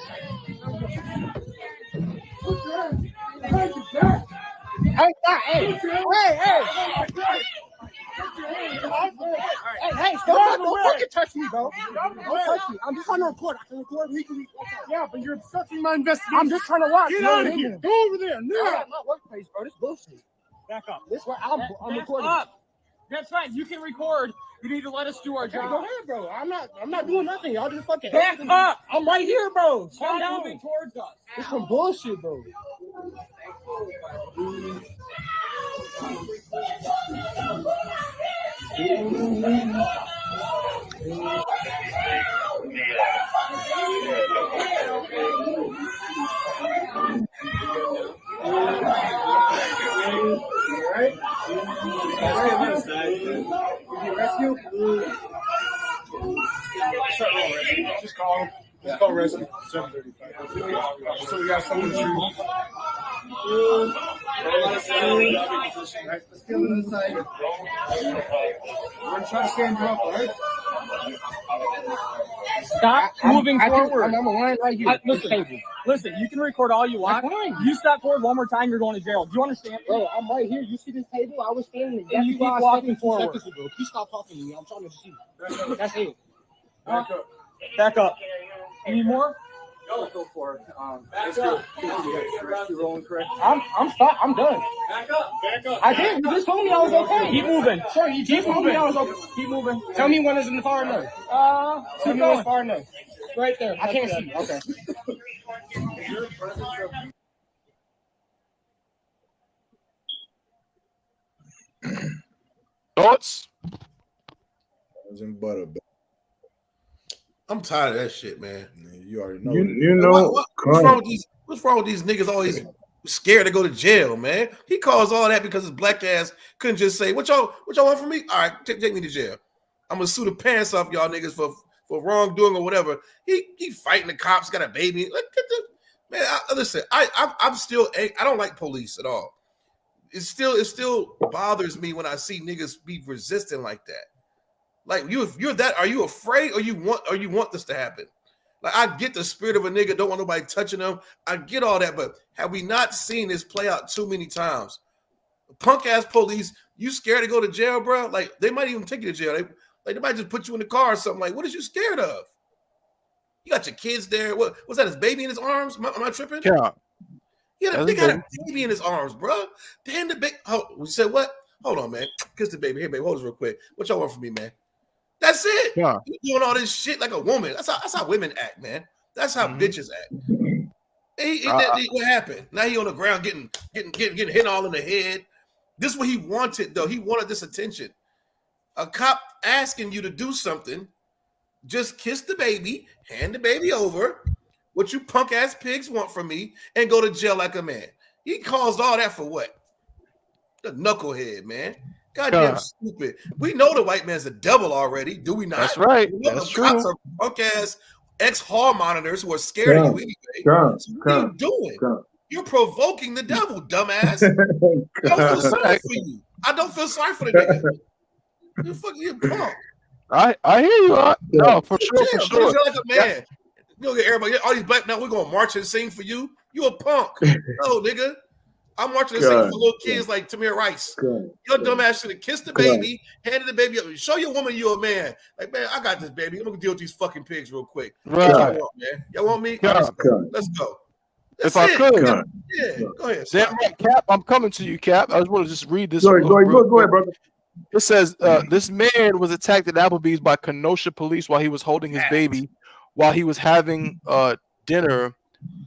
Hey, stop. Hey, stop. Don't fucking touch me, bro. Don't touch me. I'm just trying to record. I can record legally. Yeah, but you're obstructing my investigation. I'm just trying to watch. Get out of here. Go over there. No. I'm at my workplace, bro. This bullshit. Back up. This way. I'm recording. Up. That's fine. You can record. You need to let us do our job. Go ahead, bro. I'm not doing nothing. Y'all just fucking back up. I'm right here, bro. Stop moving towards us. It's some bullshit, bro. Rescue? Just call him. Just call rescue. 7:35. So we got someone to shoot. Let's get on the side. We're going to try to stand up, right? Stop moving forward. I'm line right here. Listen, you can record all you want. You step forward one more time, you're going to jail. Do you understand? Bro, I'm right here. You see this table? I was standing. And you keep walking forward. Please stop talking to me. I'm trying to see. That's it. Back up. You need more? Go for it. Let's go. You rolling correct? I'm done. Back up. I did. You just told me I was okay. Keep moving. Sure, you just told me I was okay. Keep moving. Tell me when it's in the far enough. Tell me when it's far enough. Right there. I can't see. Okay. Thoughts? I'm tired of that shit, man. You already know. You know what's wrong with these niggas always scared to go to jail, man? He caused all that because his black ass couldn't just say, what y'all want from me? All right, take me to jail. I'm gonna sue the pants off y'all niggas for wrongdoing or whatever. He fighting the cops, got a baby. Man, listen, I'm still, I don't like police at all. It still bothers me when I see niggas be resistant like that. Like if you're that, are you afraid or you want this to happen? Like I get the spirit of a nigga, don't want nobody touching them. I get all that, but have we not seen this play out too many times? Punk ass police, you scared to go to jail, bro? Like they might even take you to jail. They might just put you in the car or something. Like, what is you scared of? You got your kids there. What was that? His baby in his arms? Am I tripping? Yeah. Yeah, they got a baby in his arms, bro. Damn the big. Oh, we said what? Hold on, man. Kiss the baby. Here, baby. Hold this real quick. What y'all want from me, man? That's it. Yeah. You doing all this shit like a woman. That's how women act, man. That's how bitches act. What happened? Now he on the ground getting hit all in the head. This is what he wanted, though. He wanted this attention. A cop asking you to do something, just kiss the baby, hand the baby over, what you punk ass pigs want from me, and go to jail like a man. He caused all that for what? The knucklehead, man. Goddamn stupid. We know the white man's a devil already, do we not? That's right. That's true. Cops are punk ass ex-hall monitors who are scared of you anyway. So what are you doing? You're provoking the devil, dumbass. I don't feel sorry for you. I don't feel sorry for the nigga. You're fucking punk. I hear you. No, for sure. You're like a man. You don't get everybody. All these black now. We're gonna march and sing for you. You a punk? No, nigga. I'm marching and singing for little kids like Tamir Rice. Your dumb ass should have kissed the baby, handed the baby up. Show your woman you're a man. Like, man, I got this baby. I'm gonna deal with these fucking pigs real quick. Right. Y'all want, man? Y'all want me? Let's go. If I could, yeah, go ahead. Cap, I'm coming to you, Cap. I just want to just read this. Go ahead, brother. It says this man was attacked at Applebee's by Kenosha police while he was holding his baby, while he was having dinner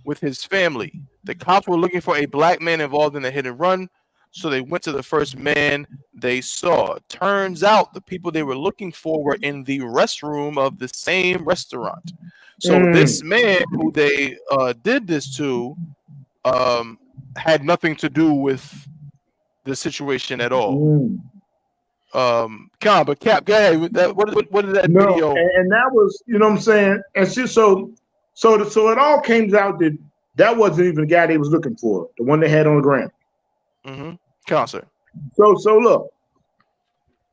with his family. The cops were looking for a black man involved in a hit and run, so they went to the first man they saw. Turns out the people they were looking for were in the restroom of the same restaurant. So this man who they did this to had nothing to do with the situation at all. But Cap, go ahead. What did that video? And that was, you know what I'm saying? And so it all came out that wasn't even the guy they was looking for, the one they had on the ground. Concert. So look.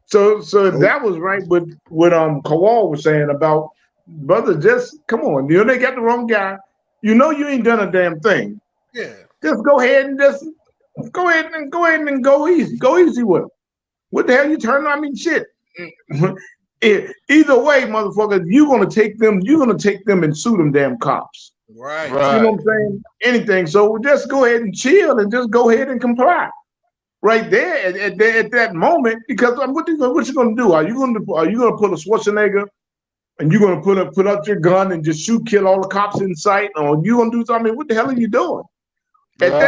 So that was right with what Kawal was saying about, brother, just come on. You know they got the wrong guy. You know you ain't done a damn thing. Yeah. Just go ahead and go easy. Go easy with him. What the hell you turning? I mean, shit. Either way, motherfucker, you're gonna take them and sue them damn cops. Right. You know what I'm saying? Anything. So just go ahead and chill and just go ahead and comply. Right there at that moment, because what you gonna do? Are you gonna put a Schwarzenegger and you're gonna put up your gun and just kill all the cops in sight, or you gonna do something? What the hell are you doing? At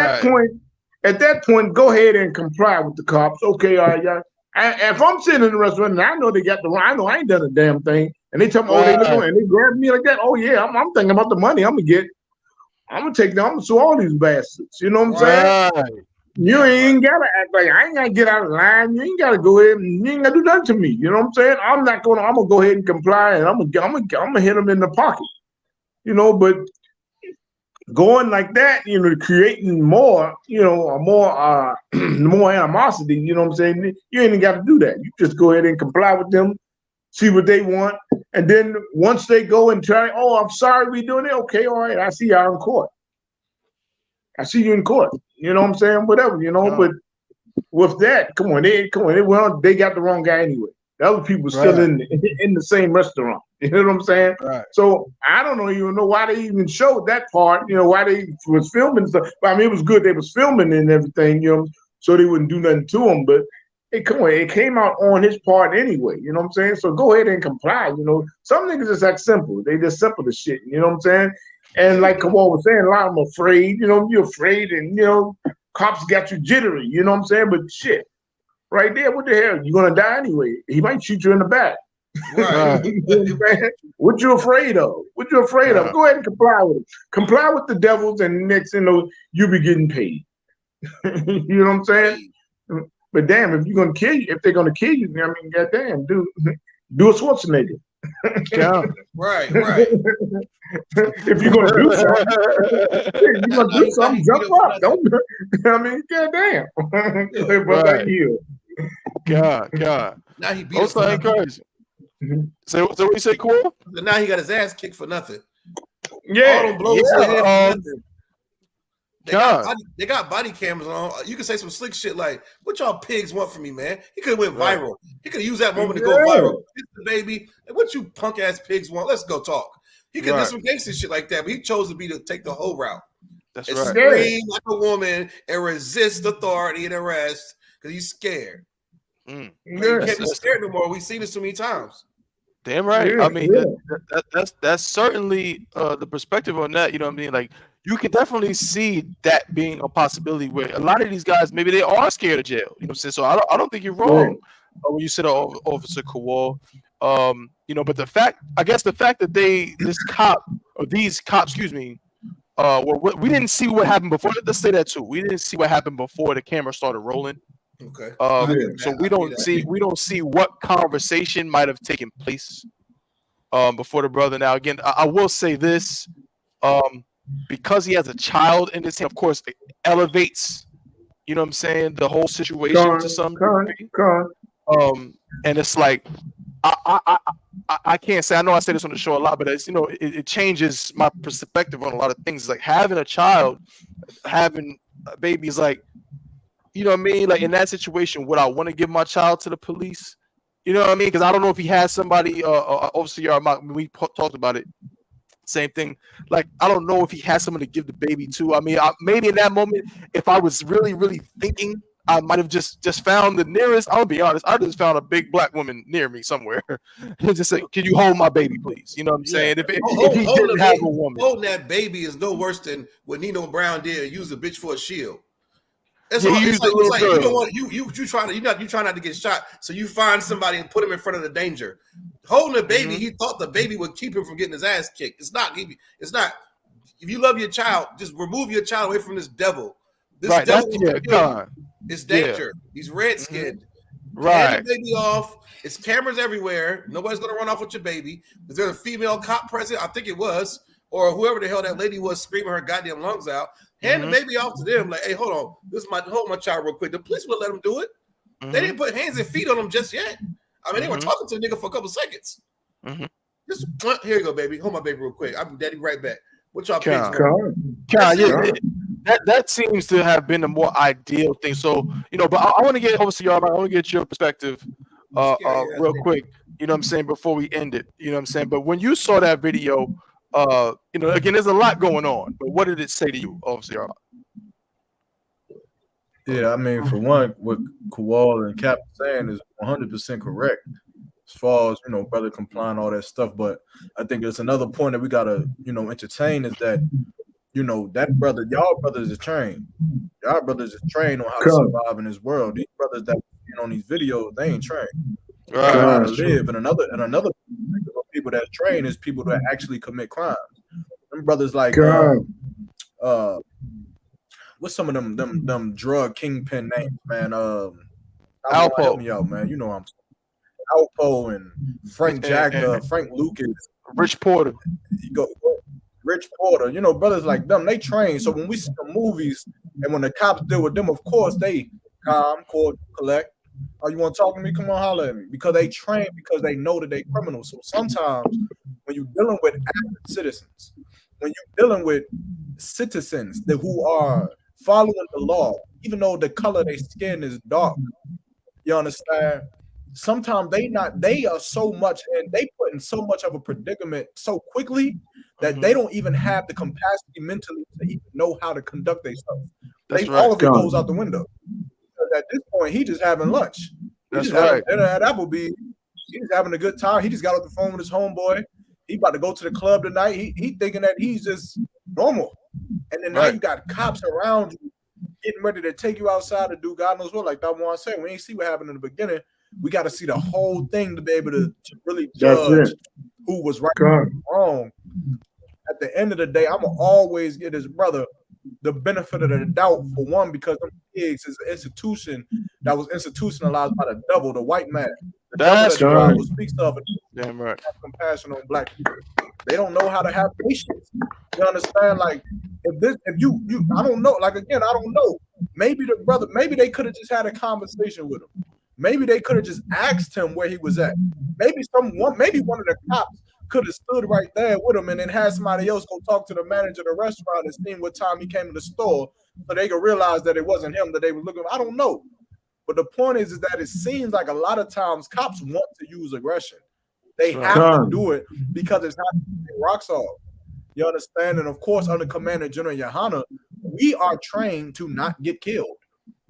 that point, go ahead and comply with the cops. Okay, all right, yeah. If I'm sitting in the restaurant and I know they got I know I ain't done a damn thing, and they tell me, they look and they grab me like that. Oh yeah, I'm thinking about the money I'm gonna take them. I'm gonna sue all these bastards. You know what I'm saying? You ain't gotta act like I ain't gotta get out of line. You ain't gotta go ahead and you ain't gotta do nothing to me. You know what I'm saying? I'm gonna go ahead and comply, and I'm gonna hit them in the pocket. You know, but going like that, creating more, more more animosity, you know what I'm saying? You ain't got to do that. You just go ahead and comply with them, see what they want. And then once they go and try, oh, I'm sorry, we doing it. Okay, all right, I see y'all in court. I see you in court. You know what I'm saying? Whatever, but with that, come on, they got the wrong guy anyway. The other people still in the same restaurant. You know what I'm saying? Right. So I don't even know why they even showed that part. Why they was filming stuff. But I mean, it was good they was filming and everything. So they wouldn't do nothing to him. But hey, come on, it came out on his part anyway. You know what I'm saying? So go ahead and comply. Some niggas just act simple. They just simple as shit. You know what I'm saying? And like Kawal was saying, a lot of them afraid. You're afraid, and cops got you jittery. You know what I'm saying? But shit. Right there, what the hell? You're gonna die anyway. He might shoot you in the back. Right. What you afraid of? What you afraid of? Go ahead and comply with it. Comply with the devils, and next thing you know, you'll be getting paid. You know what I'm saying? But damn, if they're gonna kill you, I mean, goddamn, do a Schwarzenegger. Right. If you're gonna do something, jump up. Don't. I mean, goddamn. Right. You. God. Now he beat Those us. ain't crazy. So what you say, Cole? Now he got his ass kicked for nothing. Yeah. All them blows to the head for nothing. God. They got body cameras on. You can say some slick shit like, "What y'all pigs want from me, man?" He could have went viral. He could have used that moment to go viral. Kiss the baby. Like, what you punk ass pigs want? Let's go talk. He could do some gangster shit like that, but he chose to take the whole route. That's and right. Scream like a woman and resist authority and arrest because he's scared. Like, you can't be scared no more. We've seen this too many times. Damn right. Yeah, I mean, that's certainly the perspective on that. You know what I mean? Like, you can definitely see that being a possibility where a lot of these guys, maybe they are scared of jail. You know what I'm saying? So I don't think you're wrong when you said Officer Kawal. But the fact that these cops, excuse me, we didn't see what happened before. Let's say that too. We didn't see what happened before the camera started rolling. Okay. So we don't see what conversation might have taken place before the brother. Now again, I will say this, because he has a child in this, of course, it elevates, you know what I'm saying, the whole situation to some degree. And it's like I can't say, I know I say this on the show a lot, but it's, it changes my perspective on a lot of things. Like having a child, having a baby is like, you know what I mean? Like in that situation, would I want to give my child to the police? You know what I mean? Because I don't know if he has somebody, obviously, we talked about it. Same thing. Like, I don't know if he has someone to give the baby to. I mean, maybe in that moment, if I was really, really thinking, I might have just found the nearest. I'll be honest. I just found a big black woman near me somewhere. Just say, "Can you hold my baby, please?" You know what I'm saying? If he didn't have a woman, holding that baby is no worse than what Nino Brown did and use a bitch for a shield. That's Yeah, all. he It's used a little like you girl. don't want you try not to get shot, so you find somebody and put him in front of the danger. Holding a baby, he thought the baby would keep him from getting his ass kicked. It's not. It's not. If you love your child, just remove your child away from this devil. This right? devil God. It's danger. He's red skinned. Right. Hand the baby off. It's cameras everywhere. Nobody's gonna run off with your baby. Is there a female cop present? I think it was, or whoever the hell that lady was screaming her goddamn lungs out. Hand the baby off to them. Like, hey, hold on. Hold my child real quick. The police would let them do it. They didn't put hands and feet on them just yet. I mean, they were talking to the nigga for a couple seconds. Just here you go, baby. Hold my baby real quick. I'm daddy right back. What y'all pigs want? That seems to have been the more ideal thing. So, but I want to get obviously y'all. I want to get your perspective real quick. You know what I'm saying, before we end it. You know what I'm saying. But when you saw that video, again, there's a lot going on. But what did it say to you, obviously? Yeah, I mean, for one, what Kawal and Cap saying is 100% correct as far as, brother complying, all that stuff. But I think there's another point that we got to, entertain is that, that brother, y'all brothers is trained. Y'all brothers is trained on how to survive in this world. These brothers that on these videos, they ain't trained. They know how to live. And another people that train is people that actually commit crimes. Them brothers like what's some of them drug kingpin names, man? Alpo, help me out, man. You know I'm Alpo and Frank Jack, Frank Lucas, Rich Porter. Rich Porter, you know, brothers like them, they train. So when we see the movies and when the cops deal with them, of course, they calm, court, collect. Oh, you want to talk to me? Come on, holler at me. Because they train, because they know that they criminals. So sometimes when you're dealing with active citizens, when you're dealing with citizens who are following the law, even though the color of their skin is dark, you understand? Sometimes they are so much, and they put in so much of a predicament so quickly that they don't even have the capacity mentally to even know how to conduct themselves. All of it goes out the window. Because at this point, he just having lunch. He just having dinner at Applebee's. He's having a good time. He just got off the phone with his homeboy. He about to go to the club tonight. He thinking that he's just normal. And then now you got cops around you getting ready to take you outside to do God knows what. Like that one said, we ain't see what happened in the beginning. We got to see the whole thing to be able to really judge who was right and wrong. At the end of the day, I'm going to always give his brother the benefit of the doubt, for one, because them pigs is an institution that was institutionalized by the devil, the white man. The devil that the Bible speaks of. Damn right. Compassion on black people. They don't know how to have patience. You understand? Like, if you I don't know. Like, again, I don't know. Maybe the brother, maybe they could have just had a conversation with him. Maybe they could have just asked him where he was at. Maybe one of the cops could have stood right there with him and then had somebody else go talk to the manager of the restaurant and see what time he came to the store so they could realize that it wasn't him that they were looking for. I don't know. But the point is that it seems like a lot of times cops want to use aggression. They have to do it because it's not rocks off. You understand? And of course, under Commander General YAHANNA, we are trained to not get killed.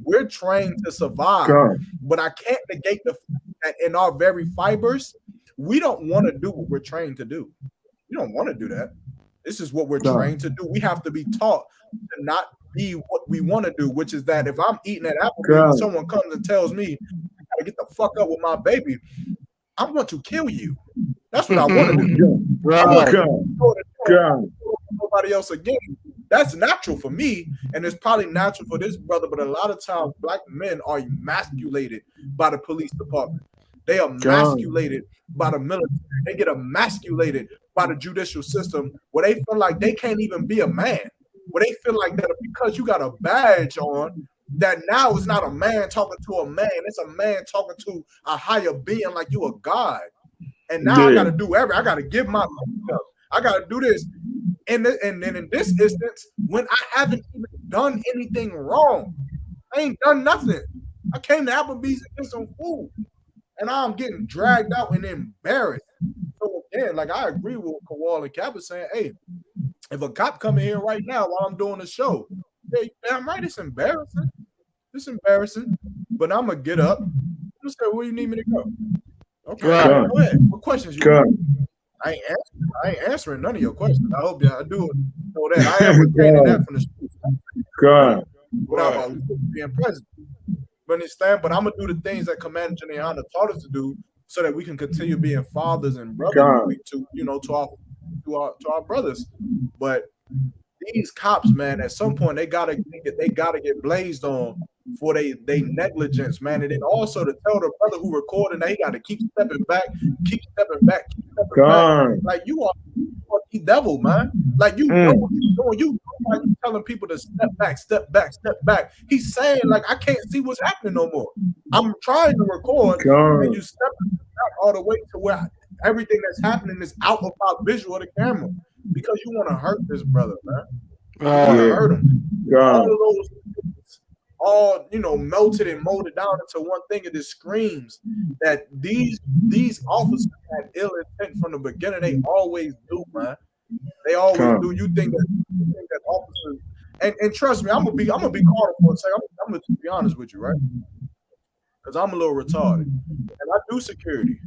We're trained to survive. But I can't negate the fact that in our very fibers, we don't want to do what we're trained to do. We don't want to do that. This is what we're trained to do. We have to be taught to not be what we want to do, which is that if I'm eating at Applebee's and someone comes and tells me I gotta get the fuck up with my baby, I'm going to kill you. That's what I want to do. Nobody else again. That's natural for me, and it's probably natural for this brother, but a lot of times black men are emasculated by the police department. They are emasculated by the military. They get emasculated by the judicial system where they feel like they can't even be a man. Where they feel like that because you got a badge on, that now it's not a man talking to a man. It's a man talking to a higher being like you a god. And now I got to do I got to give my up. I got to do this. And then in this instance, when I haven't even done anything wrong, I ain't done nothing. I came to Applebee's to get some food. And I'm getting dragged out and embarrassed. So again, like I agree with what Kawal and Cap is saying, hey, if a cop come in here right now while I'm doing the show, hey, damn right, it's embarrassing. It's embarrassing. But I'm gonna get up. I'm say, where you need me to go? Okay, go ahead. What questions you got? I ain't answering none of your questions. I hope I do know that. I am retaining that from the streets. Without being present. You understand? But I'm gonna do the things that Commander General YAHANNA taught us to do so that we can continue being fathers and brothers to our brothers. But these cops, man, at some point they gotta get blazed on for they negligence, man. And then also to tell the brother who recording that he gotta keep stepping back. Like you are the devil, man. Like you know what you're doing. You telling people to step back. He's saying, like, I can't see what's happening no more. I'm trying to record, and you step back all the way to where everything that's happening is out of my visual of the camera because you want to hurt this brother, man. You want to hurt him. All of those things, all melted and molded down into one thing. It just screams that these officers had ill intent from the beginning. They always do, man. They always do. You think that officers and trust me, I'm gonna be caught for a second. I'm gonna be honest with you, right? Because I'm a little retarded and I do security.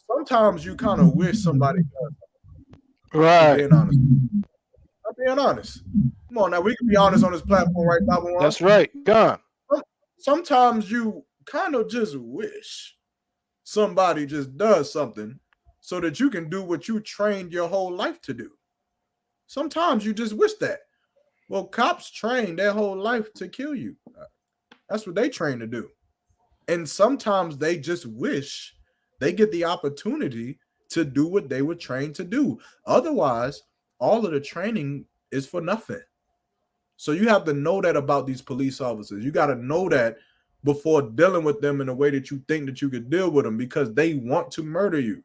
Sometimes you kind of wish somebody does. Right. I'm being honest. Come on now, we can be honest on this platform, right, Bible? That's right. God. Sometimes you kind of just wish somebody just does something so that you can do what you trained your whole life to do. Sometimes you just wish that. Well, cops train their whole life to kill you. That's what they train to do. And sometimes they just wish they get the opportunity to do what they were trained to do. Otherwise, all of the training is for nothing. So you have to know that about these police officers. You got to know that before dealing with them in a way that you think that you could deal with them, because they want to murder you.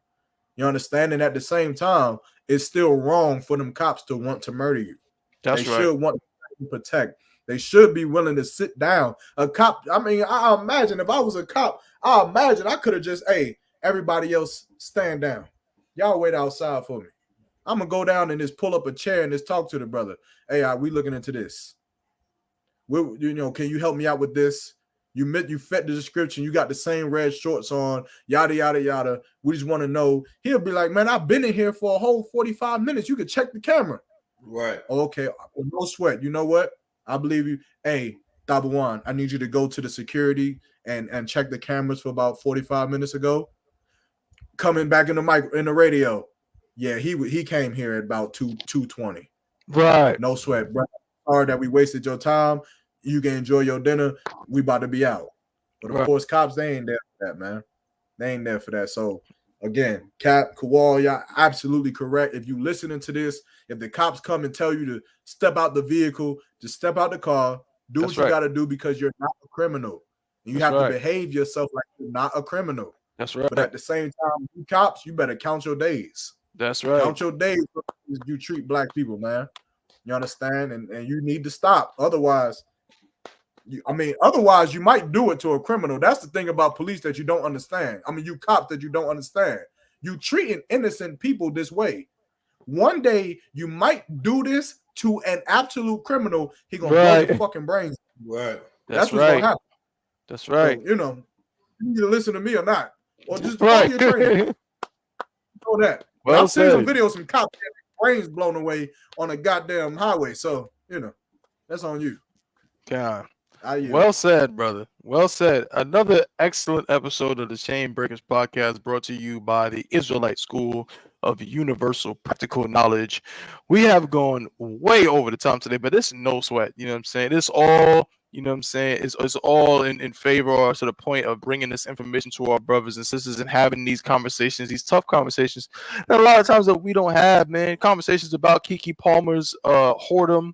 You understand? And at the same time, it's still wrong for them cops to want to murder you. That's they right. should want to protect. They should be willing to sit down. A cop, I mean, I imagine if I was a cop, I imagine I could have just, hey, everybody else stand down. Y'all wait outside for me. I'm going to go down and just pull up a chair and just talk to the brother. Hey, we looking into this. Can you help me out with this? You fit the description. You got the same red shorts on, yada, yada, yada. We just want to know. He'll be like, man, I've been in here for a whole 45 minutes. You can check the camera. Right. Okay. No sweat. You know what? I believe you. Hey, Dabawan, I need you to go to the security and check the cameras for about 45 minutes ago. Coming back in the radio. Yeah, he came here at about 2:20. Right. No sweat, bro. Sorry that we wasted your time. You can enjoy your dinner. We about to be out. But of course, cops, they ain't there for that, man. They ain't there for that. So again, Cap, Kowal, y'all absolutely correct. If you listening to this, if the cops come and tell you to step out the vehicle, just step out the car, do what you got to do, because you're not a criminal. You have to behave yourself like you're not a criminal. That's right. But at the same time, you cops, you better count your days. That's right. Count your days you treat black people, man. You understand? And you need to stop. Otherwise, you might do it to a criminal. That's the thing about police that you don't understand. I mean, you cops that you don't understand. You treating innocent people this way. One day you might do this to an absolute criminal. He gonna blow your fucking brains. Right. That's what's gonna happen. That's right. So, you need to listen to me or not, or just follow your training. Know that. Well, I've seen some videos, some cops getting brains blown away on a goddamn highway. So that's on you. God. Well said, brother. Well said. Another excellent episode of the Chain Breakers podcast, brought to you by the Israelite School of Universal Practical Knowledge. We have gone way over the time today, but it's no sweat. You know what I'm saying? It's all, it's all in favor, or to the point of bringing this information to our brothers and sisters and having these conversations, these tough conversations that a lot of times that we don't have, man. Conversations about Keke Palmer's whoredom,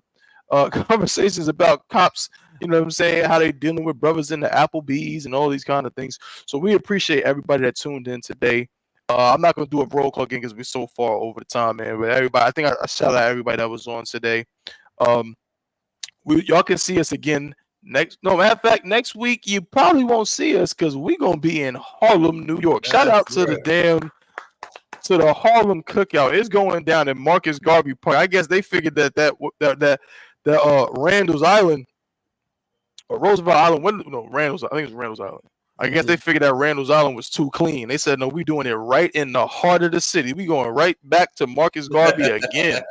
conversations about cops, how they dealing with brothers in the Applebee's and all these kind of things. So we appreciate everybody that tuned in today. I'm not going to do a roll call again because we're so far over the time, man. But everybody, I think I shout out everybody that was on today. Y'all can see us again next week. You probably won't see us because we're going to be in Harlem, New York. Shout out to the Harlem Cookout. It's going down in Marcus Garvey Park. I guess they figured that Randall's Island or Roosevelt Island. Randall's. I think it's Randall's Island. I guess they figured that Randall's Island was too clean. They said, no, we doing it right in the heart of the city. We going right back to Marcus Garvey again.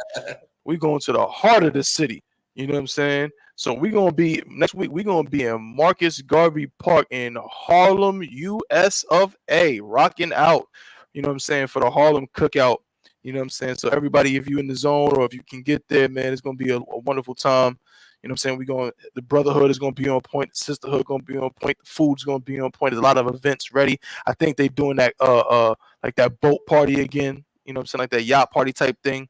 We going to the heart of the city. You know what I'm saying? So we going to be next week. We going to be in Marcus Garvey Park in Harlem, U.S.A. rocking out. You know what I'm saying? For the Harlem Cookout. You know what I'm saying? So everybody, if you're in the zone or if you can get there, man, it's going to be a wonderful time. You know what I'm saying? The brotherhood is going to be on point. The sisterhood going to be on point. The food's going to be on point. There's a lot of events ready. I think they're doing that, like that boat party again. You know what I'm saying? Like that yacht party type thing.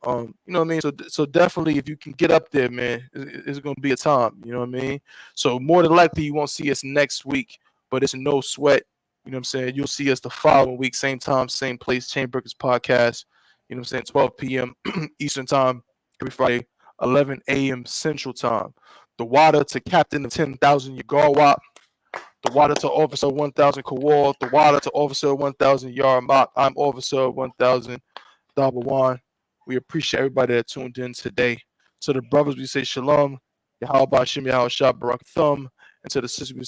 You know what I mean? So definitely, if you can get up there, man, it's going to be a time. You know what I mean? So more than likely, you won't see us next week, but it's no sweat. You know what I'm saying? You'll see us the following week, same time, same place, Chain Breakers Podcast. You know what I'm saying? 12 p.m. Eastern Time every Friday, 11 a.m. Central Time. The water to Captain of 10,000 Yagarwap. The water to Officer 1,000 Kowal. The water to Officer 1,000 Yarmak. I'm Officer 1,000 Dabawan. We appreciate everybody that tuned in today. To the brothers, we say Shalom. Yahweh Bashim Yahweh Shah Barak Thumb. And to the sisters, we say